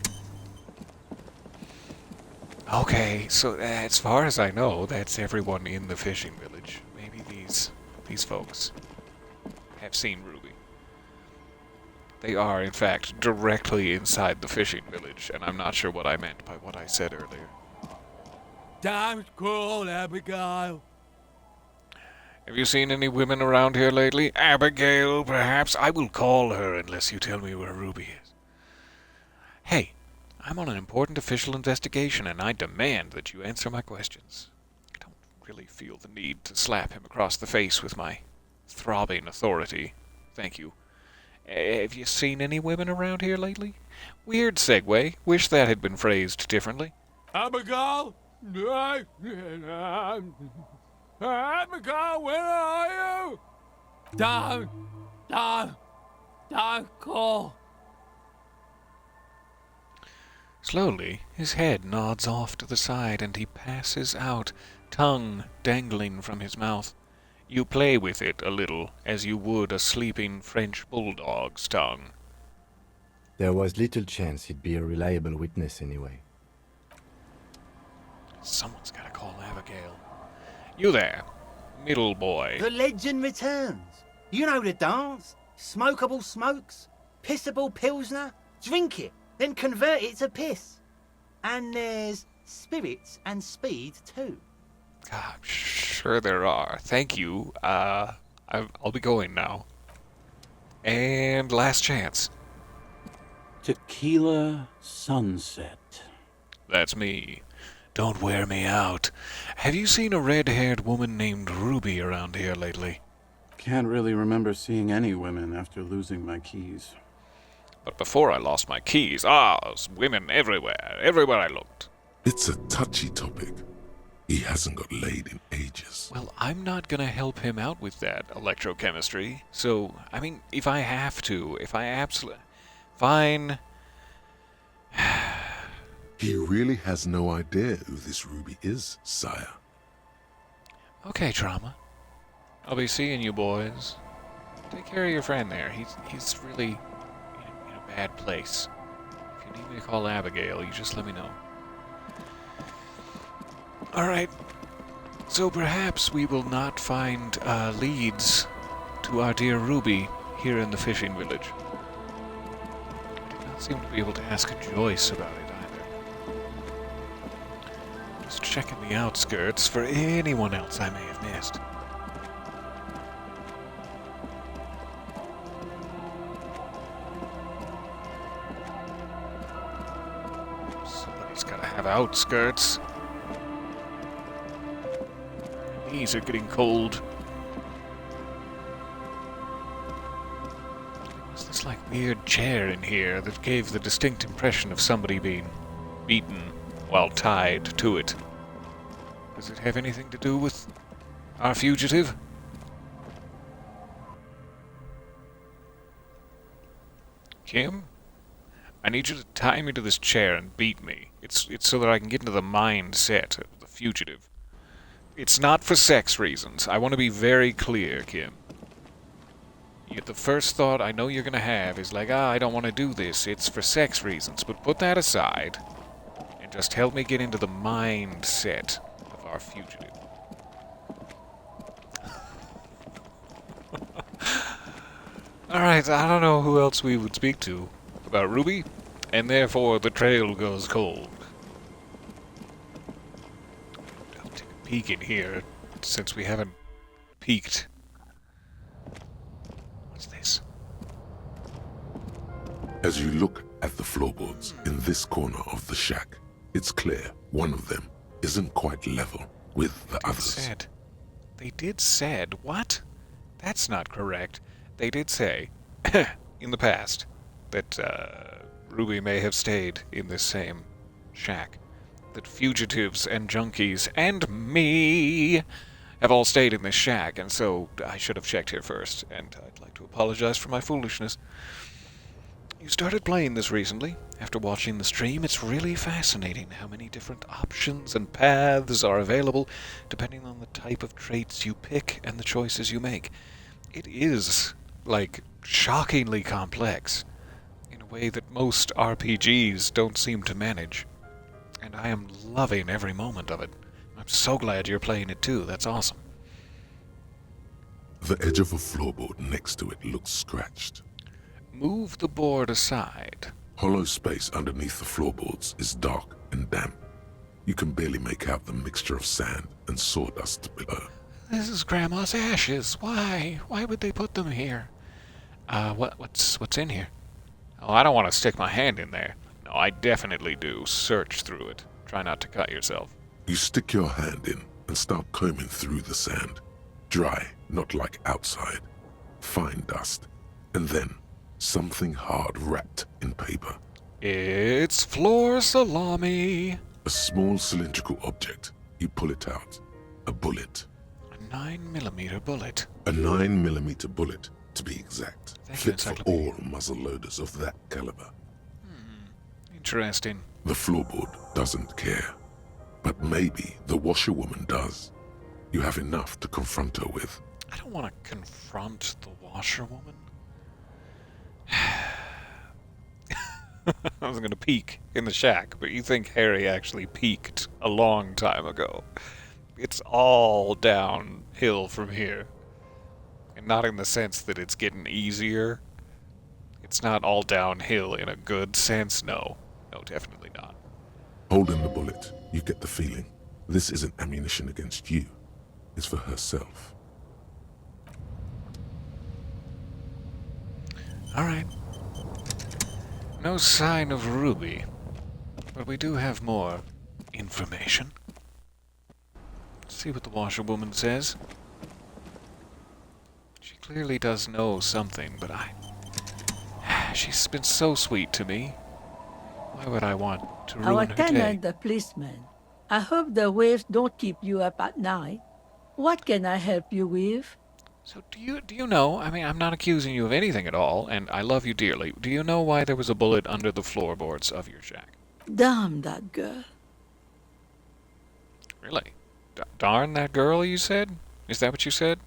Okay, so as far as I know, that's everyone in the fishing village. Maybe these folks have seen Ruby. They are, in fact, directly inside the fishing village, and I'm not sure what I meant by what I said earlier. Damn cool, Abigail. Have you seen any women around here lately? Abigail, perhaps? I will call her unless you tell me where Ruby is. Hey, I'm on an important official investigation, and I demand that you answer my questions. I don't really feel the need to slap him across the face with my throbbing authority. Thank you. Have you seen any women around here lately? Weird segue. Wish that had been phrased differently. Abigail? Abigail, where are you? Don't call. Slowly, his head nods off to the side and he passes out, tongue dangling from his mouth. You play with it a little, as you would a sleeping French bulldog's tongue. There was little chance he'd be a reliable witness anyway. Someone's gotta call Abigail. You there, middle boy. The legend returns. You know the dance. Smokable smokes, pissable pilsner. Drink it, then convert it to piss. And there's spirits and speed too. God, sure there are. Thank you. I'll be going now. And last chance. Tequila sunset. That's me. Don't wear me out. Have you seen a red-haired woman named Ruby around here lately? Can't really remember seeing any women after losing my keys. But before I lost my keys, there's women everywhere I looked. It's a touchy topic. He hasn't got laid in ages. Well, I'm not gonna help him out with that electrochemistry. So, I mean, if I absolutely... Fine. He really has no idea who this Ruby is, sire. Okay, Trauma. I'll be seeing you boys. Take care of your friend there. He's really in a bad place. If you need me to call Abigail, you just let me know. Alright. So perhaps we will not find leads to our dear Ruby here in the fishing village. I did not seem to be able to ask Joyce about it either. Just checking the outskirts for anyone else I may have missed. Somebody's gotta have outskirts. Knees are getting cold. What's this like weird chair in here that gave the distinct impression of somebody being beaten while tied to it? Does it have anything to do with our fugitive? Kim? I need you to tie me to this chair and beat me. It's so that I can get into the mindset of the fugitive. It's not for sex reasons. I want to be very clear, Kim. The first thought I know you're going to have is like, I don't want to do this. It's for sex reasons. But put that aside and just help me get into the mindset of our fugitive. Alright, I don't know who else we would speak to about Ruby, and therefore the trail goes cold. I'll take a peek in here, since we haven't peeked. What's this? As you look at the floorboards in this corner of the shack, it's clear one of them isn't quite level with the others. They did said, what? That's not correct. They did say, in the past, that Ruby may have stayed in this same shack. That fugitives and junkies and me have all stayed in this shack, and so I should have checked here first, and I'd like to apologize for my foolishness. You started playing this recently. After watching the stream, it's really fascinating how many different options and paths are available depending on the type of traits you pick and the choices you make. It is, like, shockingly complex in a way that most RPGs don't seem to manage. And I am loving every moment of it. I'm so glad you're playing it too. That's awesome. The edge of a floorboard next to it looks scratched. Move the board aside. Hollow space underneath the floorboards is dark and damp. You can barely make out the mixture of sand and sawdust below. This is Grandma's ashes. Why? Why would they put them here? What's in here? Oh, I don't want to stick my hand in there. No, I definitely do. Search through it. Try not to cut yourself. You stick your hand in and start combing through the sand. Dry, not like outside. Fine dust. And then something hard wrapped in paper. It's floor salami. A small cylindrical object. You pull it out. A bullet. A 9mm bullet. A 9mm bullet, to be exact. Fit for all muzzle loaders of that caliber. Interesting. The floorboard doesn't care. But maybe the washerwoman does. You have enough to confront her with. I don't want to confront the washerwoman. I was going to peek in the shack, but you think Harry actually peeked a long time ago. It's all downhill from here. And not in the sense that it's getting easier. It's not all downhill in a good sense, no. No, definitely not. Holding the bullet, you get the feeling this isn't ammunition against you. It's for herself. Alright. No sign of Ruby. But we do have more information. Let's see what the washerwoman says. She clearly does know something, but she's been so sweet to me. Why would I want to ruin Our her tenant, day? the policeman. I hope the waves don't keep you up at night. What can I help you with? So do you know, I mean, I'm not accusing you of anything at all, and I love you dearly. Do you know why there was a bullet under the floorboards of your shack? Damn that girl. Really? Darn that girl, you said? Is that what you said?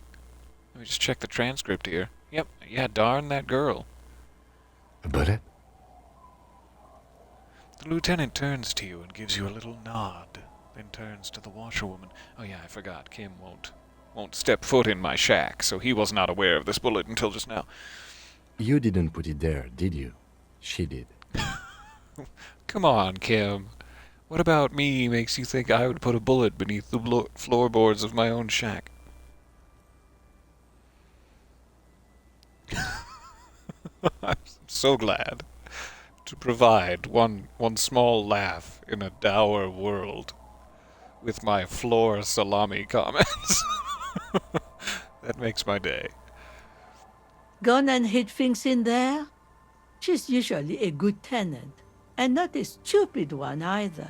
Let me just check the transcript here. Yep, yeah, darn that girl. A bullet? The lieutenant turns to you and gives you a little nod, then turns to the washerwoman. Oh yeah, I forgot. Kim won't step foot in my shack, so he was not aware of this bullet until just now. You didn't put it there, did you? She did. Come on, Kim. What about me makes you think I would put a bullet beneath the floorboards of my own shack? I'm so glad to provide one small laugh in a dour world with my floor salami comments. That makes my day. Gone and hid things in there? She's usually a good tenant, and not a stupid one either.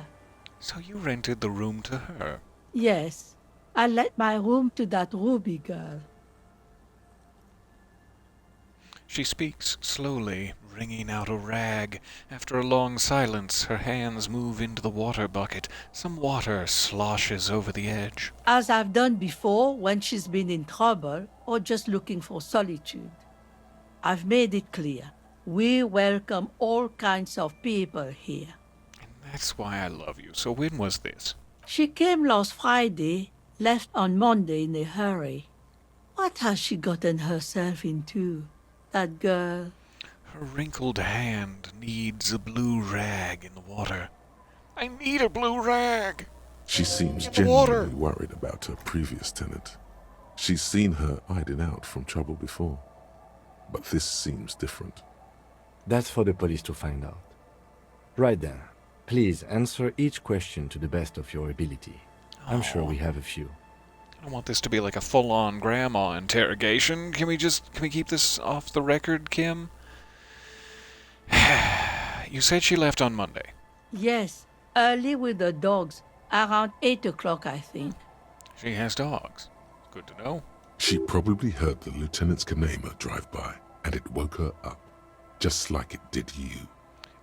So you rented the room to her? Yes, I let my room to that Ruby girl. She speaks slowly, wringing out a rag. After a long silence, her hands move into the water bucket. Some water sloshes over the edge. As I've done before when she's been in trouble or just looking for solitude. I've made it clear. We welcome all kinds of people here. That's why I love you. So when was this? She came last Friday, left on Monday in a hurry. What has she gotten herself into, that girl? Her wrinkled hand needs a blue rag in the water. I need a blue rag! She seems In the water. genuinely worried about her previous tenant. She's seen her hiding out from trouble before. But this seems different. That's for the police to find out. Right then, please answer each question to the best of your ability. I'm sure we have a few. I don't want this to be like a full-on grandma interrogation. Can we keep this off the record, Kim? You said she left on Monday. Yes, early with the dogs, around 8 o'clock, I think. She has dogs. Good to know. She probably heard the lieutenant's Kanema drive by, and it woke her up, just like it did you.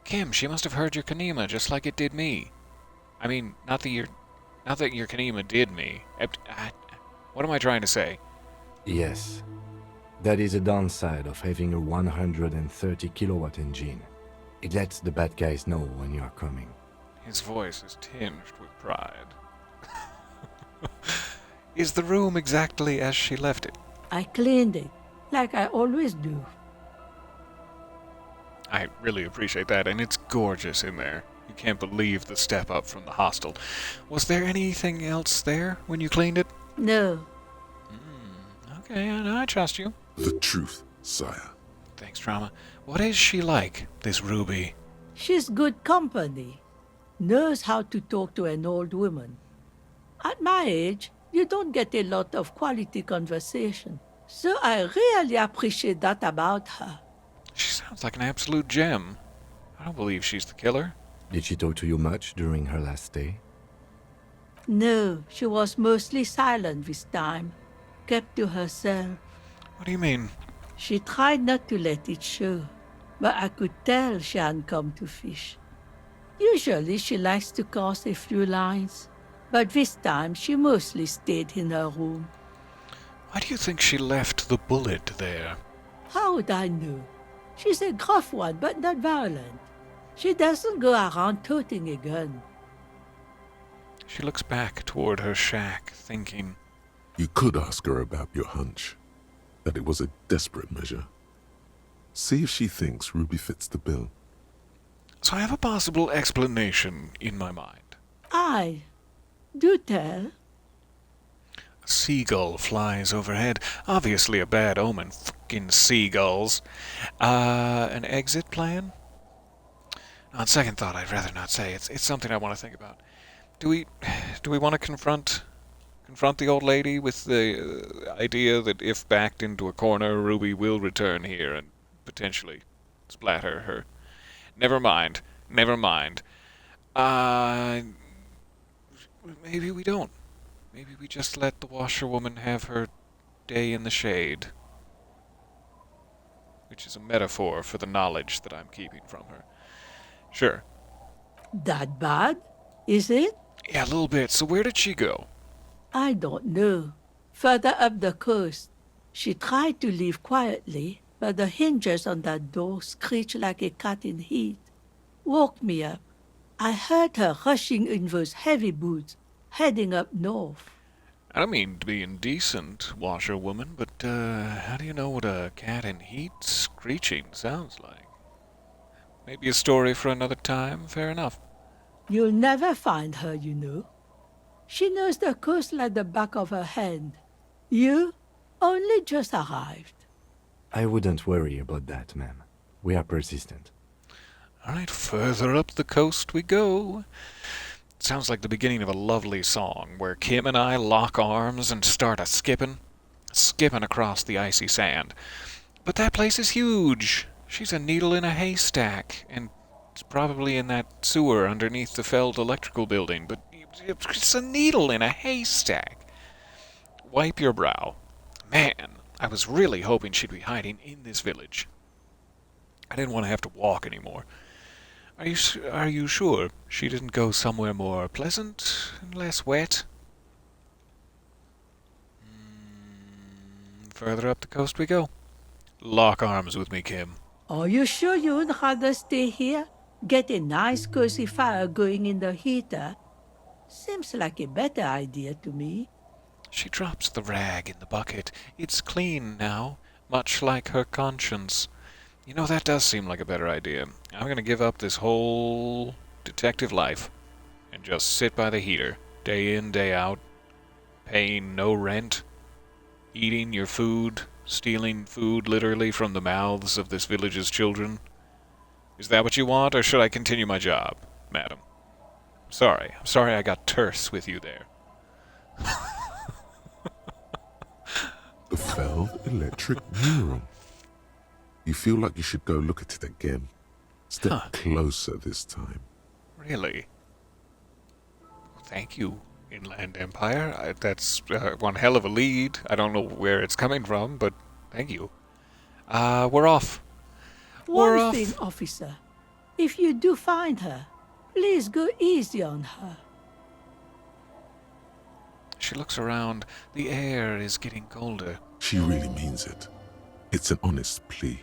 Kim, she must have heard your Kanema just like it did me. I mean, not that your Kanema did me. What am I trying to say? Yes. That is a downside of having a 130 kilowatt engine. It lets the bad guys know when you are coming. His voice is tinged with pride. Is the room exactly as she left it? I cleaned it, like I always do. I really appreciate that, and it's gorgeous in there. You can't believe the step up from the hostel. Was there anything else there when you cleaned it? No. Okay, I trust you. The truth, sire. Thanks, Drama. What is she like, this Ruby? She's good company. Knows how to talk to an old woman. At my age, you don't get a lot of quality conversation. So I really appreciate that about her. She sounds like an absolute gem. I don't believe she's the killer. Did she talk to you much during her last stay? No, she was mostly silent this time. Kept to herself. What do you mean? She tried not to let it show, but I could tell she hadn't come to fish. Usually she likes to cast a few lines, but this time she mostly stayed in her room. Why do you think she left the bullet there? How would I know? She's a gruff one, but not violent. She doesn't go around toting a gun. She looks back toward her shack, thinking. You could ask her about your hunch, that it was a desperate measure. See if she thinks Ruby fits the bill. So I have a possible explanation in my mind. Aye. Do tell. A seagull flies overhead. Obviously a bad omen. Fucking seagulls. An exit plan? On second thought, I'd rather not say. It's something I want to think about. Do we want to confront the old lady with the idea that if backed into a corner, Ruby will return here and potentially splatter her? Never mind. Maybe we don't. Maybe we just let the washerwoman have her day in the shade. Which is a metaphor for the knowledge that I'm keeping from her. Sure. That bad? Is it? Yeah, a little bit. So where did she go? I don't know. Further up the coast. She tried to leave quietly, but the hinges on that door screeched like a cat in heat. Woke me up. I heard her rushing in those heavy boots, heading up north. I don't mean to be indecent, washerwoman, but how do you know what a cat in heat screeching sounds like? Maybe a story for another time, fair enough. You'll never find her, you know. She knows the coast like the back of her hand. You only just arrived. I wouldn't worry about that, ma'am. We are persistent. All right, further up the coast we go. It sounds like the beginning of a lovely song where Kim and I lock arms and start skipping across the icy sand. But that place is huge. She's a needle in a haystack, and it's probably in that sewer underneath the Feld electrical building, but it's a needle in a haystack. Wipe your brow. Man, I was really hoping she'd be hiding in this village. I didn't want to have to walk anymore. Are you sure she didn't go somewhere more pleasant and less wet? Further up the coast we go. lock arms with me, Kim. Are you sure you'd rather stay here? Get a nice cozy fire going in the heater? Seems like a better idea to me. She drops the rag in the bucket. It's clean now, much like her conscience. You know, that does seem like a better idea. I'm gonna give up this whole detective life and just sit by the heater, day in, day out, paying no rent, eating your food, stealing food literally from the mouths of this village's children. Is that what you want, or should I continue my job, madam? I'm sorry I got terse with you there. The Feld electric mural. You feel like you should go look at it again. Step closer this time. Really? Thank you, Inland Empire. That's one hell of a lead. I don't know where it's coming from, but thank you. We're off. One thing, officer. If you do find her, please go easy on her. She looks around. The air is getting colder. She really means it. It's an honest plea.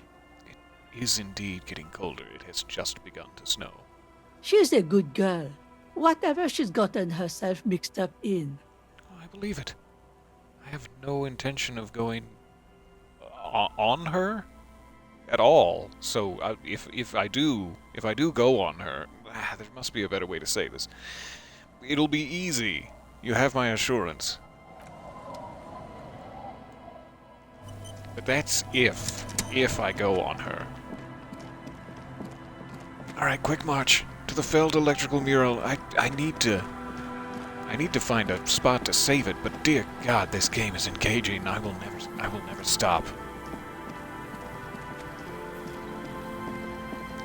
It is indeed getting colder. It has just begun to snow. She's a good girl. Whatever she's gotten herself mixed up in. I believe it. I have no intention of going on her at all. So if I do go on her, there must be a better way to say this. It'll be easy. You have my assurance. But that's if I go on her. Alright, quick march to the Feld electrical mural. I need to find a spot to save it, but dear God, this game is engaging. I will never stop.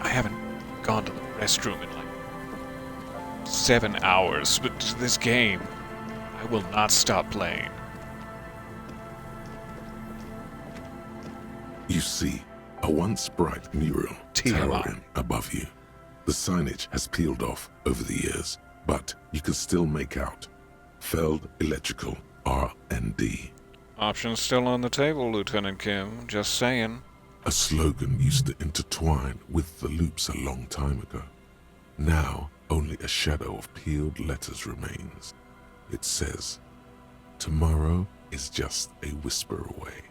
I haven't gone to the restroom in like 7 hours, but this game, I will not stop playing. You see a once bright mural towering above you. The signage has peeled off over the years, but you can still make out Feld Electrical R&D. Options still on the table, Lieutenant Kim. Just saying. A slogan used to intertwine with the loops a long time ago. Now, only a shadow of peeled letters remains. It says, "Tomorrow is just a whisper away."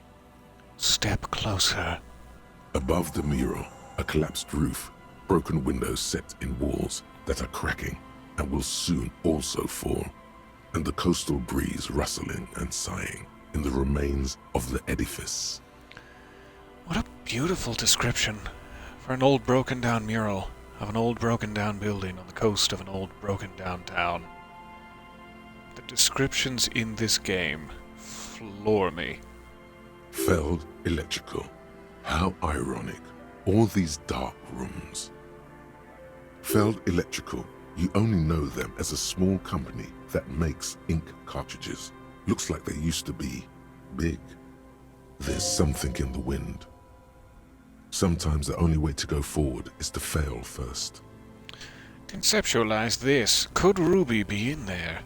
Step closer. Above the mural, a collapsed roof, broken windows set in walls that are cracking and will soon also fall, and the coastal breeze rustling and sighing in the remains of the edifice. What a beautiful description for an old broken down mural of an old broken down building on the coast of an old broken down town. The descriptions in this game floor me. Feld Electrical. How ironic. All these dark rooms. Feld Electrical. You only know them as a small company that makes ink cartridges. Looks like they used to be big. There's something in the wind. Sometimes the only way to go forward is to fail first. Conceptualize this. Could Ruby be in there?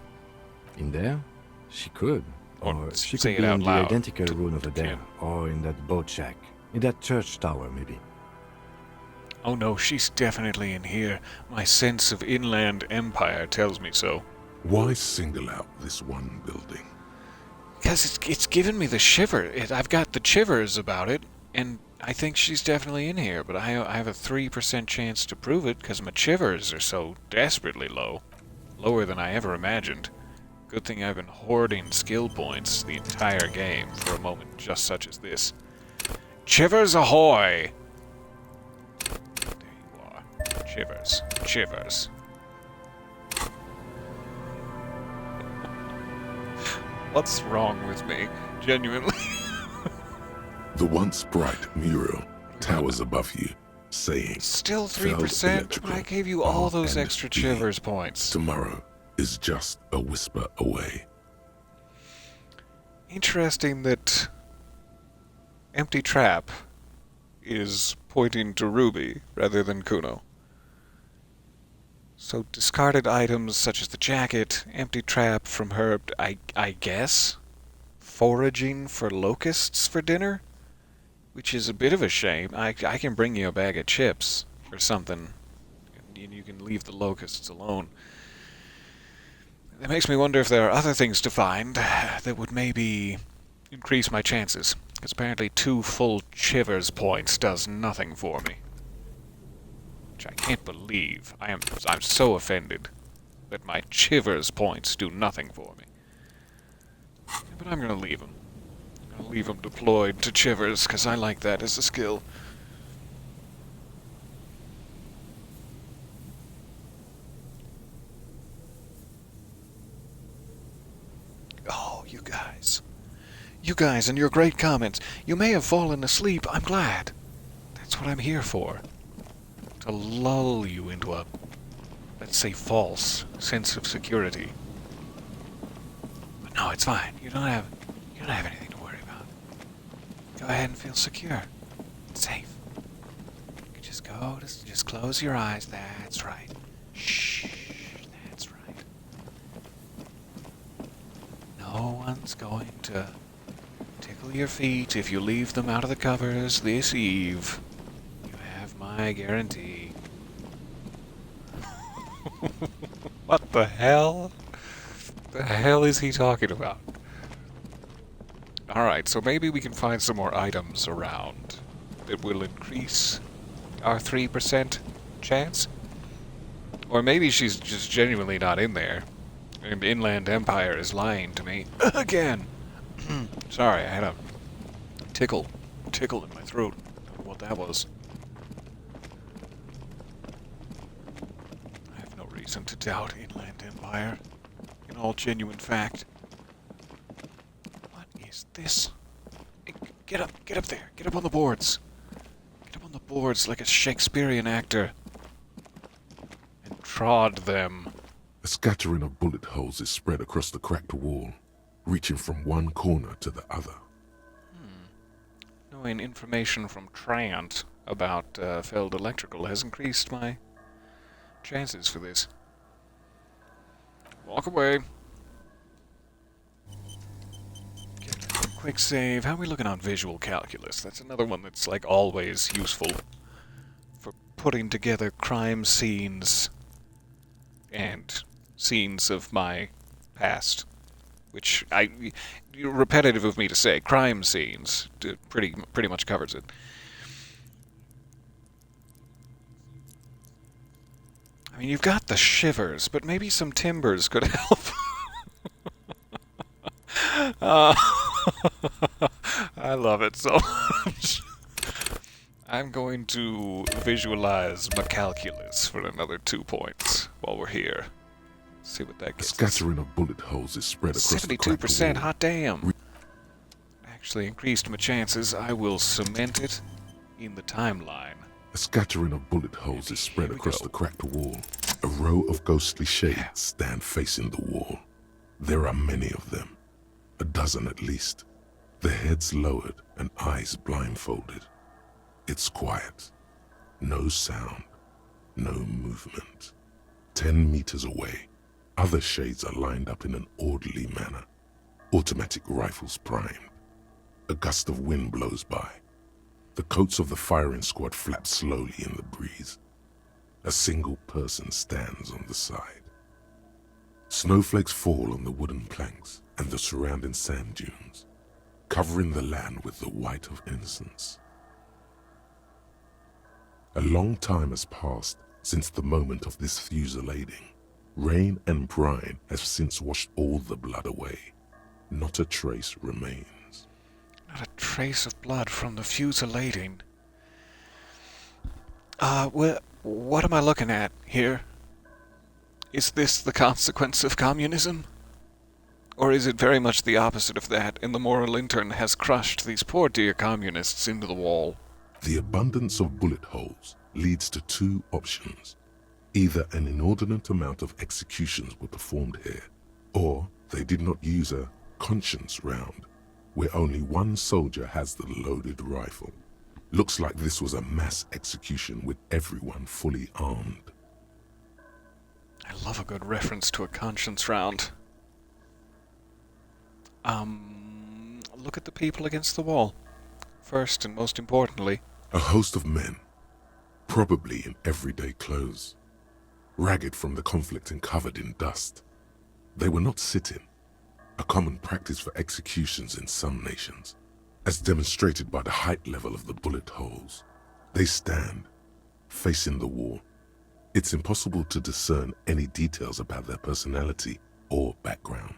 In there? She could. Or she say could it be out in the loud identical to room over there. Kim. Or in that boat shack. In that church tower, maybe. Oh no, she's definitely in here. My sense of Inland Empire tells me so. Why single out this one building? Because it's given me the shiver. I've got the chivers about it, and I think she's definitely in here, but I have a 3% chance to prove it because my chivers are so desperately low. Lower than I ever imagined. Good thing I've been hoarding skill points the entire game for a moment just such as this. Chivers ahoy! There you are. Chivers. Chivers. What's wrong with me? Genuinely. The once bright mural towers above you, saying, Still Feld 3%? Electrical I gave you all those R&D. extra chivers points. Tomorrow is just a whisper away. Interesting that Empty Trap is pointing to Ruby rather than Kuno. So discarded items such as the jacket, Empty Trap from her, I guess, foraging for locusts for dinner? which is a bit of a shame. I can bring you a bag of chips or something, and you can leave the locusts alone. That makes me wonder if there are other things to find that would maybe increase my chances, because apparently 2 full Chivers points does nothing for me. Which I can't believe. I'm so offended that my Chivers points do nothing for me. But I'm gonna leave them. I'm gonna leave them deployed to Chivers, because I like that as a skill. Oh, you guys. You guys and your great comments. You may have fallen asleep. I'm glad. That's what I'm here for. To lull you into a, let's say, false sense of security. But no, it's fine. You don't have anything to worry about. Go ahead and feel secure. It's safe. You can just go, just close your eyes. That's right. Shh. That's right. No one's going to tickle your feet if you leave them out of the covers this eve. You have my guarantee. What the hell? The hell is he talking about? Alright, so maybe we can find some more items around that will increase our 3% chance? Or maybe she's just genuinely not in there, and Inland Empire is lying to me again. Sorry, I had a tickle in my throat. I don't know what that was. I have no reason to doubt Inland Empire. In all genuine fact. What is this? Hey, get up there. Get up on the boards. Get up on the boards like a Shakespearean actor. And trod them. A scattering of bullet holes is spread across the cracked wall, reaching from one corner to the other. Knowing information from Trant about Feld Electrical has increased my chances for this. Walk away. Quick save. How are we looking on visual calculus? That's another one that's like always useful for putting together crime scenes and scenes of my past. Which repetitive of me to say, crime scenes pretty much covers it. I mean, you've got the shivers, but maybe some timbers could help. I love it so much. I'm going to visualize my calculus for another 2 points while we're here. See what that gets. A scattering of bullet holes is spread across the cracked 72%, wall. hot damn. Actually increased my chances. I will cement it in the timeline. A scattering of bullet holes is spread across the cracked wall. A row of ghostly shades stand facing the wall. There are many of them. 12 at least. Their heads lowered and eyes blindfolded. It's quiet. No sound. No movement. 10 meters away, other shades are lined up in an orderly manner. Automatic rifles primed. A gust of wind blows by. The coats of the firing squad flap slowly in the breeze. A single person stands on the side. Snowflakes fall on the wooden planks and the surrounding sand dunes, covering the land with the white of innocence. A long time has passed since the moment of this fusillading. Rain and brine have since washed all the blood away. Not a trace remains. Not a trace of blood from the fusillading. What am I looking at here? Is this the consequence of communism? Or is it very much the opposite of that, and the moral intern has crushed these poor dear communists into the wall? The abundance of bullet holes leads to 2 options. Either an inordinate amount of executions were performed here, or they did not use a conscience round, where only one soldier has the loaded rifle. Looks like this was a mass execution with everyone fully armed. I love a good reference to a conscience round. Look at the people against the wall. first and most importantly. A host of men, probably in everyday clothes, ragged from the conflict and covered in dust. They were not sitting, a common practice for executions in some nations, as demonstrated by the height level of the bullet holes. They stand, facing the wall. It's impossible to discern any details about their personality or background.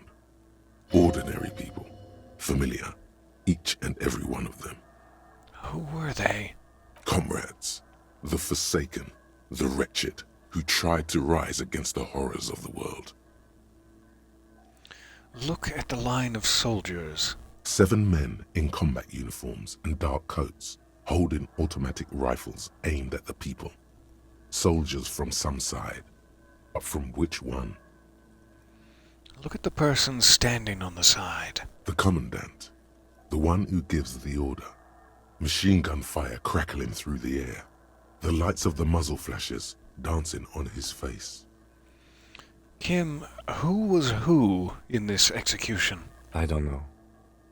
Ordinary people, familiar, each and every one of them. Who were they? Comrades, the forsaken, the wretched, who tried to rise against the horrors of the world. Look at the line of soldiers. 7 men in combat uniforms and dark coats, holding automatic rifles aimed at the people. Soldiers from some side, but from which one? Look at the person standing on the side. The commandant, the one who gives the order. Machine gun fire crackling through the air. The lights of the muzzle flashes dancing on his face. Kim, who was who in this execution? I don't know.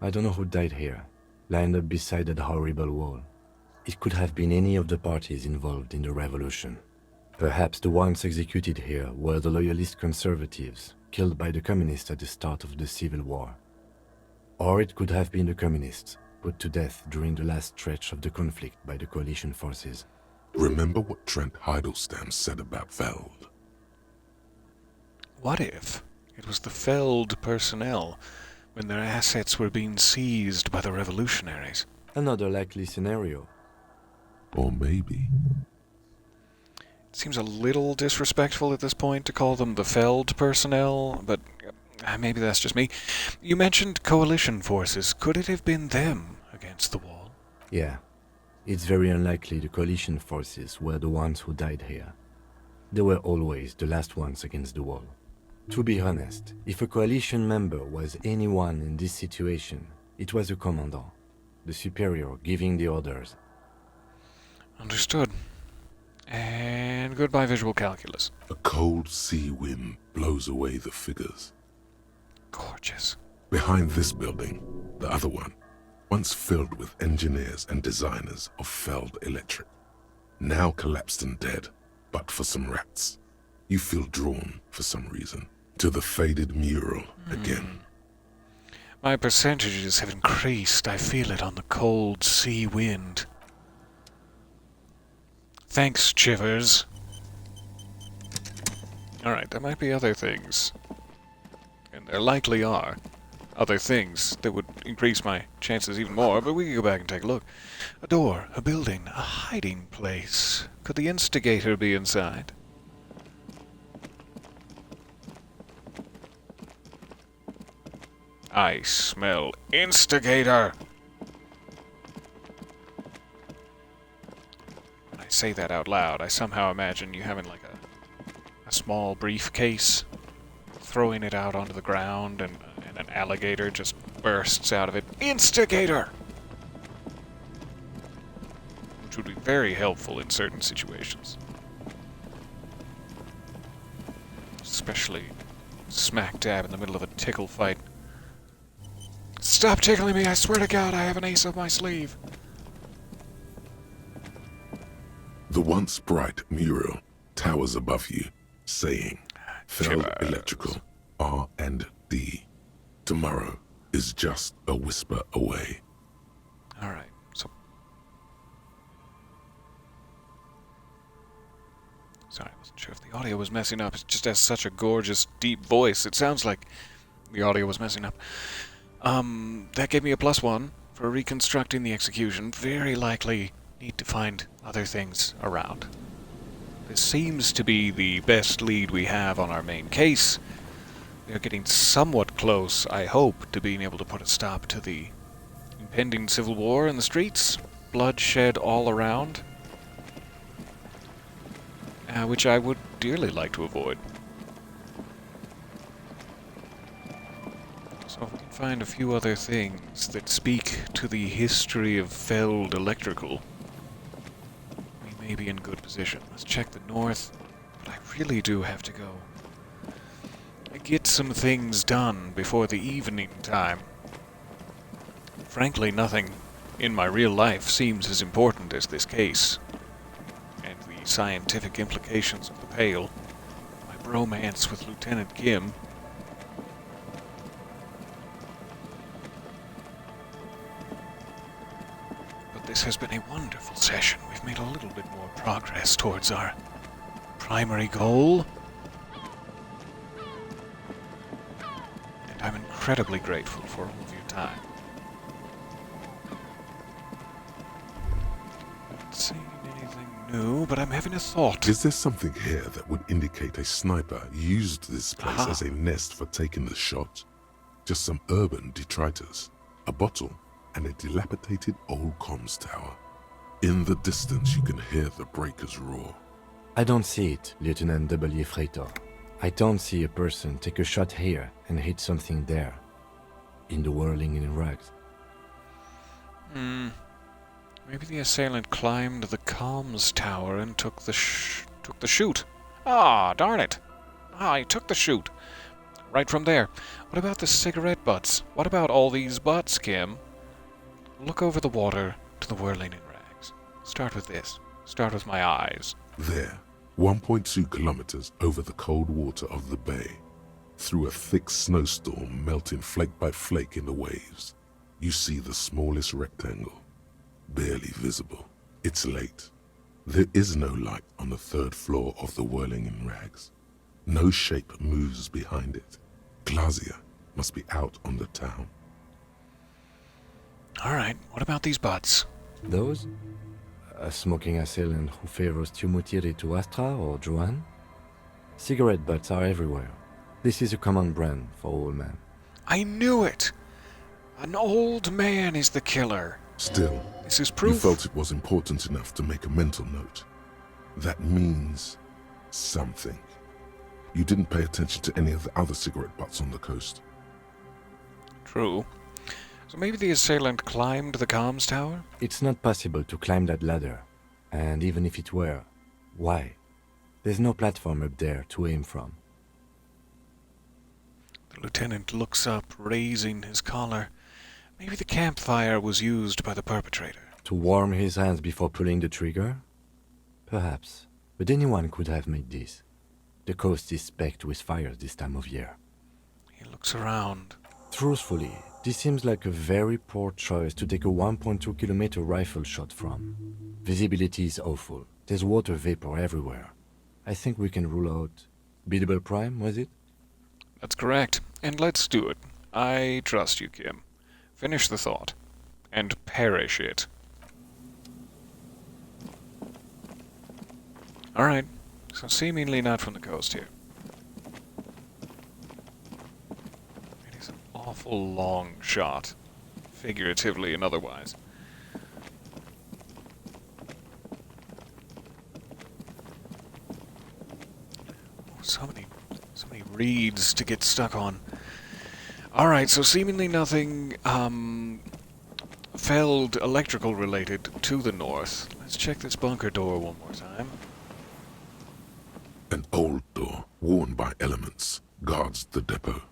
I don't know who died here, lined up beside that horrible wall. It could have been any of the parties involved in the revolution. Perhaps the ones executed here were the loyalist conservatives, killed by the communists at the start of the Civil War. Or it could have been the communists, put to death during the last stretch of the conflict by the coalition forces. Remember what Trent Heidelstein said about Feld? What if it was the Feld personnel when their assets were being seized by the revolutionaries? Another likely scenario. Or maybe... It seems a little disrespectful at this point to call them the Feld personnel, but maybe that's just me. You mentioned coalition forces. Could it have been them against the wall? Yeah. It's very unlikely the coalition forces were the ones who died here. They were always the last ones against the wall. To be honest, if a coalition member was anyone in this situation, it was a commandant, the superior giving the orders. Understood. And goodbye visual calculus. A cold sea wind blows away the figures. Gorgeous. Behind this building, the other one, once filled with engineers and designers of Feld Electric, now collapsed and dead, but for some rats. You feel drawn, for some reason, to the faded mural again. My percentages have increased. I feel it on the cold sea wind. Thanks, Chivers. Alright, there might be other things. And there likely are other things that would increase my chances even more, but we can go back and take a look. A door, a building, a hiding place. Could the instigator be inside? I smell instigator! When I say that out loud, I somehow imagine you having like a small briefcase, throwing it out onto the ground, and an alligator just bursts out of it. Instigator! Which would be very helpful in certain situations. Especially smack dab in the middle of a tickle fight. Stop tickling me, I swear to God, I have an ace up my sleeve. The once bright mural towers above you, saying, Feld Electrical, R&D. Tomorrow is just a whisper away. Alright, so... Sorry, I wasn't sure if the audio was messing up. It just has such a gorgeous, deep voice. It sounds like the audio was messing up. That gave me a +1 for reconstructing the execution. Very likely need to find other things around. This seems to be the best lead we have on our main case. We are getting somewhat close, I hope, to being able to put a stop to the impending civil war in the streets. Bloodshed all around. Which I would dearly like to avoid. So if we can find a few other things that speak to the history of Feld Electrical, we may be in good position. Let's check the north, but I really do have to go get some things done before the evening time. Frankly, nothing in my real life seems as important as this case, and the scientific implications of the Pale, my bromance with Lieutenant Kim. But this has been a wonderful session. We've made a little bit more progress towards our primary goal. And I'm incredibly grateful for all of your time. Not seeing anything new, but I'm having a thought. Is there something here that would indicate a sniper used this place Aha. as a nest for taking the shot? Just some urban detritus, a bottle, and a dilapidated old comms tower. In the distance, you can hear the breakers roar. I don't see it, Lieutenant W. Freighter. I don't see a person take a shot here and hit something there. In the whirling in rags. Maybe the assailant climbed the comms tower and took the chute. Ah, darn it. He took the chute. Right from there. What about the cigarette butts? What about all these butts, Kim? Look over the water to the whirling in rags. Start with this. Start with my eyes. There, 1.2 kilometers over the cold water of the bay, through a thick snowstorm melting flake by flake in the waves, you see the smallest rectangle, barely visible. It's late. There is no light on the third floor of the whirling in rags. No shape moves behind it. Glazia must be out on the town. Alright, what about these butts? Those? A smoking assailant who favors Tumutiri to Astra or Joanne? Cigarette butts are everywhere. This is a common brand for old men. I knew it! An old man is the killer. Still, this is proof. You felt it was important enough to make a mental note. That means something. You didn't pay attention to any of the other cigarette butts on the coast. True. So maybe the assailant climbed the comms tower? It's not possible to climb that ladder. And even if it were, why? There's no platform up there to aim from. The lieutenant looks up, raising his collar. Maybe the campfire was used by the perpetrator. To warm his hands before pulling the trigger? Perhaps. But anyone could have made this. The coast is specked with fires this time of year. He looks around. Truthfully, this seems like a very poor choice to take a 1.2 kilometer rifle shot from. Visibility is awful. There's water vapor everywhere. I think we can rule out Biddable Prime, was it? That's correct. And let's do it. I trust you, Kim. Finish the thought. And perish it. Alright. So seemingly not from the coast here. It is an awful long shot. Figuratively and otherwise. Oh, so many reeds to get stuck on. Alright, so seemingly nothing, felled electrical related to the north. Let's check this bunker door one more time. An old door, worn by elements, guards the depot.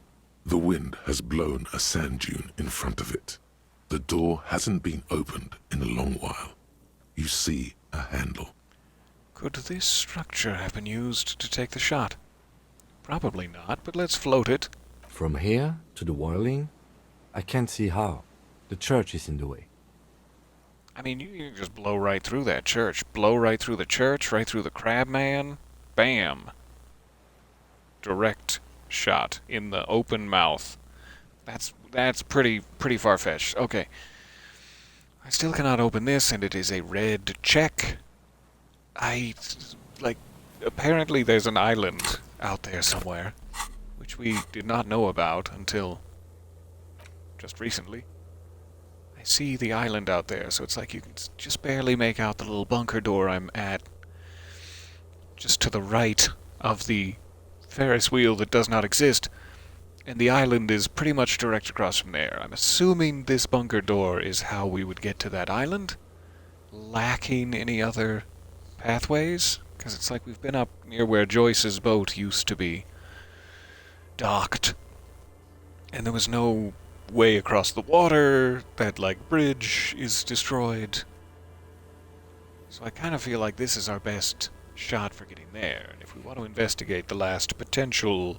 The wind has blown a sand dune in front of it. The door hasn't been opened in a long while. You see a handle. Could this structure have been used to take the shot? Probably not, but let's float it. From here to the whirling? I can't see how. The church is in the way. I mean, you can just blow right through that church. Blow right through the church, right through the crabman. Bam. Direct shot in the open mouth. That's pretty far-fetched. Okay. I still cannot open this, and it is a red check. Apparently there's an island out there somewhere, which we did not know about until just recently. I see the island out there, so it's like you can just barely make out the little bunker door I'm at, just to the right of the Ferris wheel that does not exist, and the island is pretty much direct across from there. I'm assuming this bunker door is how we would get to that island, lacking any other pathways, because it's like we've been up near where Joyce's boat used to be docked, and there was no way across the water, that, like, bridge is destroyed. So I kind of feel like this is our best shot for getting there. And if we want to investigate the last potential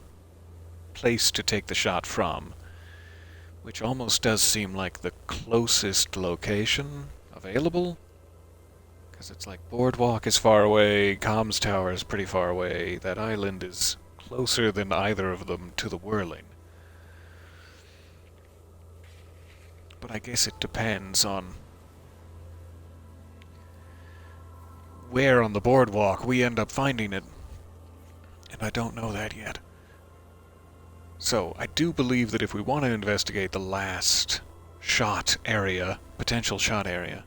place to take the shot from, which almost does seem like the closest location available, because it's like Boardwalk is far away, Comms Tower is pretty far away, that island is closer than either of them to the whirling. But I guess it depends on where on the boardwalk we end up finding it, and I don't know that yet. So, I do believe that if we want to investigate the last shot area, potential shot area,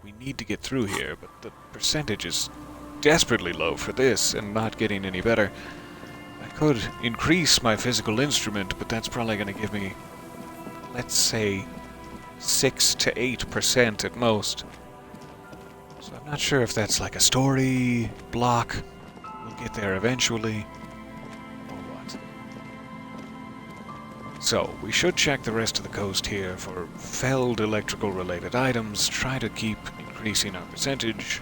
we need to get through here, but the percentage is desperately low for this, and not getting any better. I could increase my physical instrument, but that's probably going to give me, let's say, 6 to 8% at most. So I'm not sure if that's like a story block, we'll get there eventually, or what. So, we should check the rest of the coast here for felled electrical related items, try to keep increasing our percentage.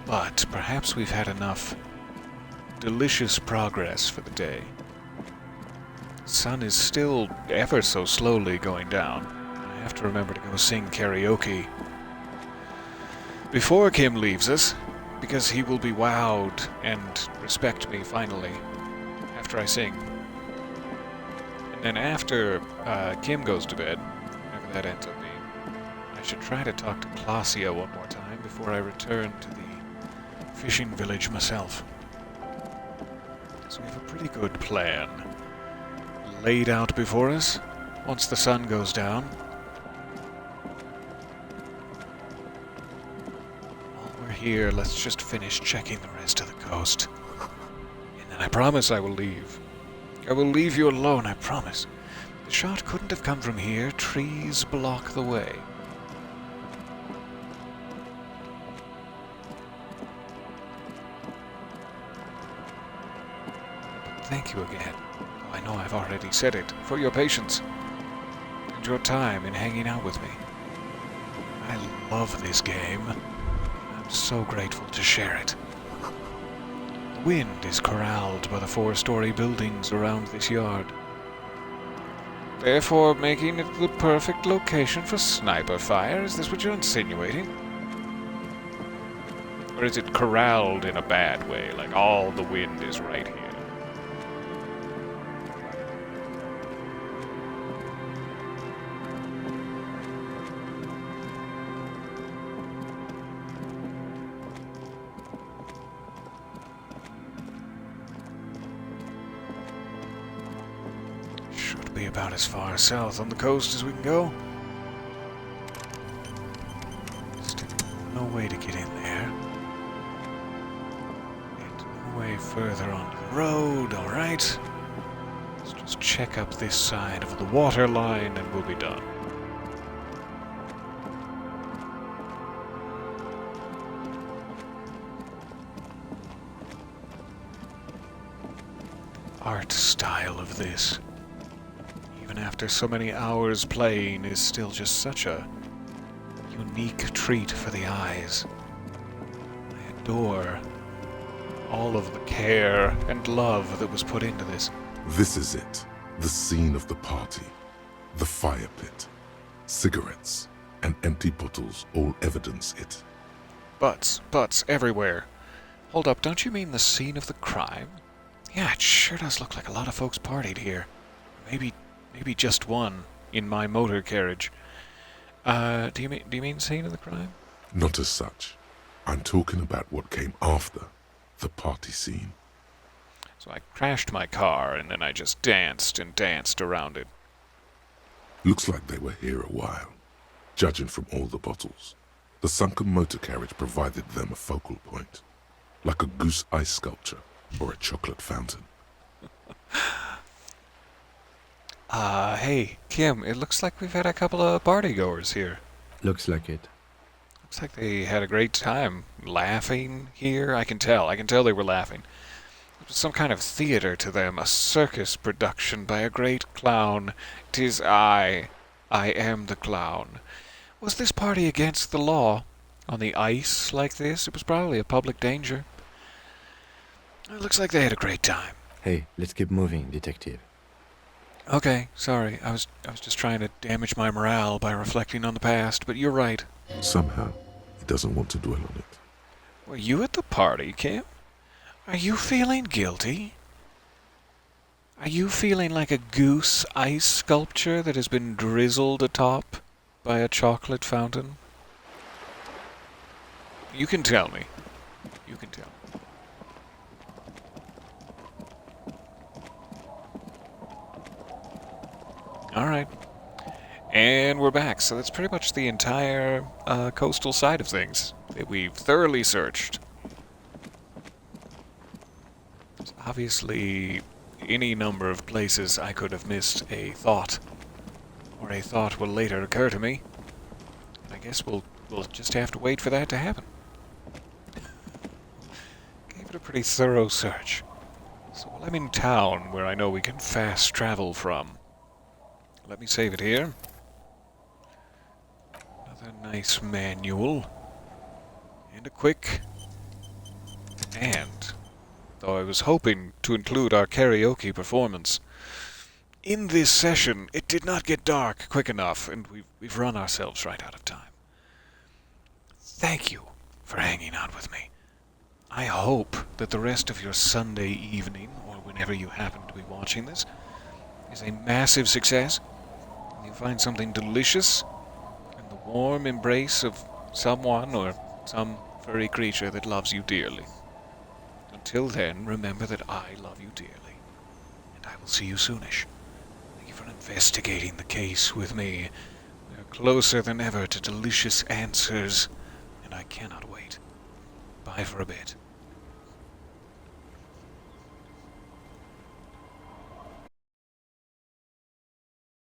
But perhaps we've had enough delicious progress for the day. Sun is still ever so slowly going down. I have to remember to go sing karaoke before Kim leaves us, because he will be wowed and respect me finally after I sing. And then after Kim goes to bed, whatever that ends up being, I should try to talk to Clausia one more time before I return to the fishing village myself. So we have a pretty good plan laid out before us once the sun goes down. While we're here, let's just finish checking the rest of the coast. And then I promise I will leave. I will leave you alone, I promise. The shot couldn't have come from here. Trees block the way. Thank you again. I know I've already said it, for your patience and your time in hanging out with me. I love this game. I'm so grateful to share it. The wind is corralled by the 4-story buildings around this yard, therefore making it the perfect location for sniper fire. Is this what you're insinuating? Or is it corralled in a bad way, like all the wind is right here? Be about as far south on the coast as we can go. Still no way to get in there. And no way further onto the road, alright. Let's just check up this side of the water line and we'll be done. Art style of this, even after so many hours playing, is still just such a unique treat for the eyes. I adore all of the care and love that was put into this. This is it. The scene of the party. The fire pit. Cigarettes and empty bottles all evidence it. Butts everywhere. Hold up, don't you mean the scene of the crime? Yeah, it sure does look like a lot of folks partied here. Maybe just one in my motor carriage. Do you mean scene of the crime? Not as such. I'm talking about what came after the party scene. So I crashed my car and then I just danced and danced around it. Looks like they were here a while, judging from all the bottles. The sunken motor carriage provided them a focal point, like a goose ice sculpture or a chocolate fountain. Hey, Kim, it looks like we've had a couple of partygoers here. Looks like it. Looks like they had a great time laughing here. I can tell they were laughing. It was some kind of theater to them, a circus production by a great clown. 'Tis I am the clown. Was this party against the law? On the ice like this? It was probably a public danger. It looks like they had a great time. Hey, let's keep moving, detective. Okay, sorry. I was just trying to damage my morale by reflecting on the past, but you're right. Somehow, he doesn't want to dwell on it. Were you at the party, Kim? Are you feeling guilty? Are you feeling like a goose ice sculpture that has been drizzled atop by a chocolate fountain? You can tell me. You can tell. Alright. And we're back. So that's pretty much the entire coastal side of things that we've thoroughly searched. There's obviously any number of places I could have missed a thought. Or a thought will later occur to me. I guess we'll just have to wait for that to happen. Gave it a pretty thorough search. So while I'm in town, where I know we can fast travel from, let me save it here. Another nice manual. And a quick. And, though I was hoping to include our karaoke performance, in this session it did not get dark quick enough, and we've run ourselves right out of time. Thank you for hanging on with me. I hope that the rest of your Sunday evening, or whenever you happen to be watching this, is a massive success. You find something delicious in the warm embrace of someone or some furry creature that loves you dearly. Until then, remember that I love you dearly, and I will see you soonish. Thank you for investigating the case with me. We are closer than ever to delicious answers, and I cannot wait. Bye for a bit.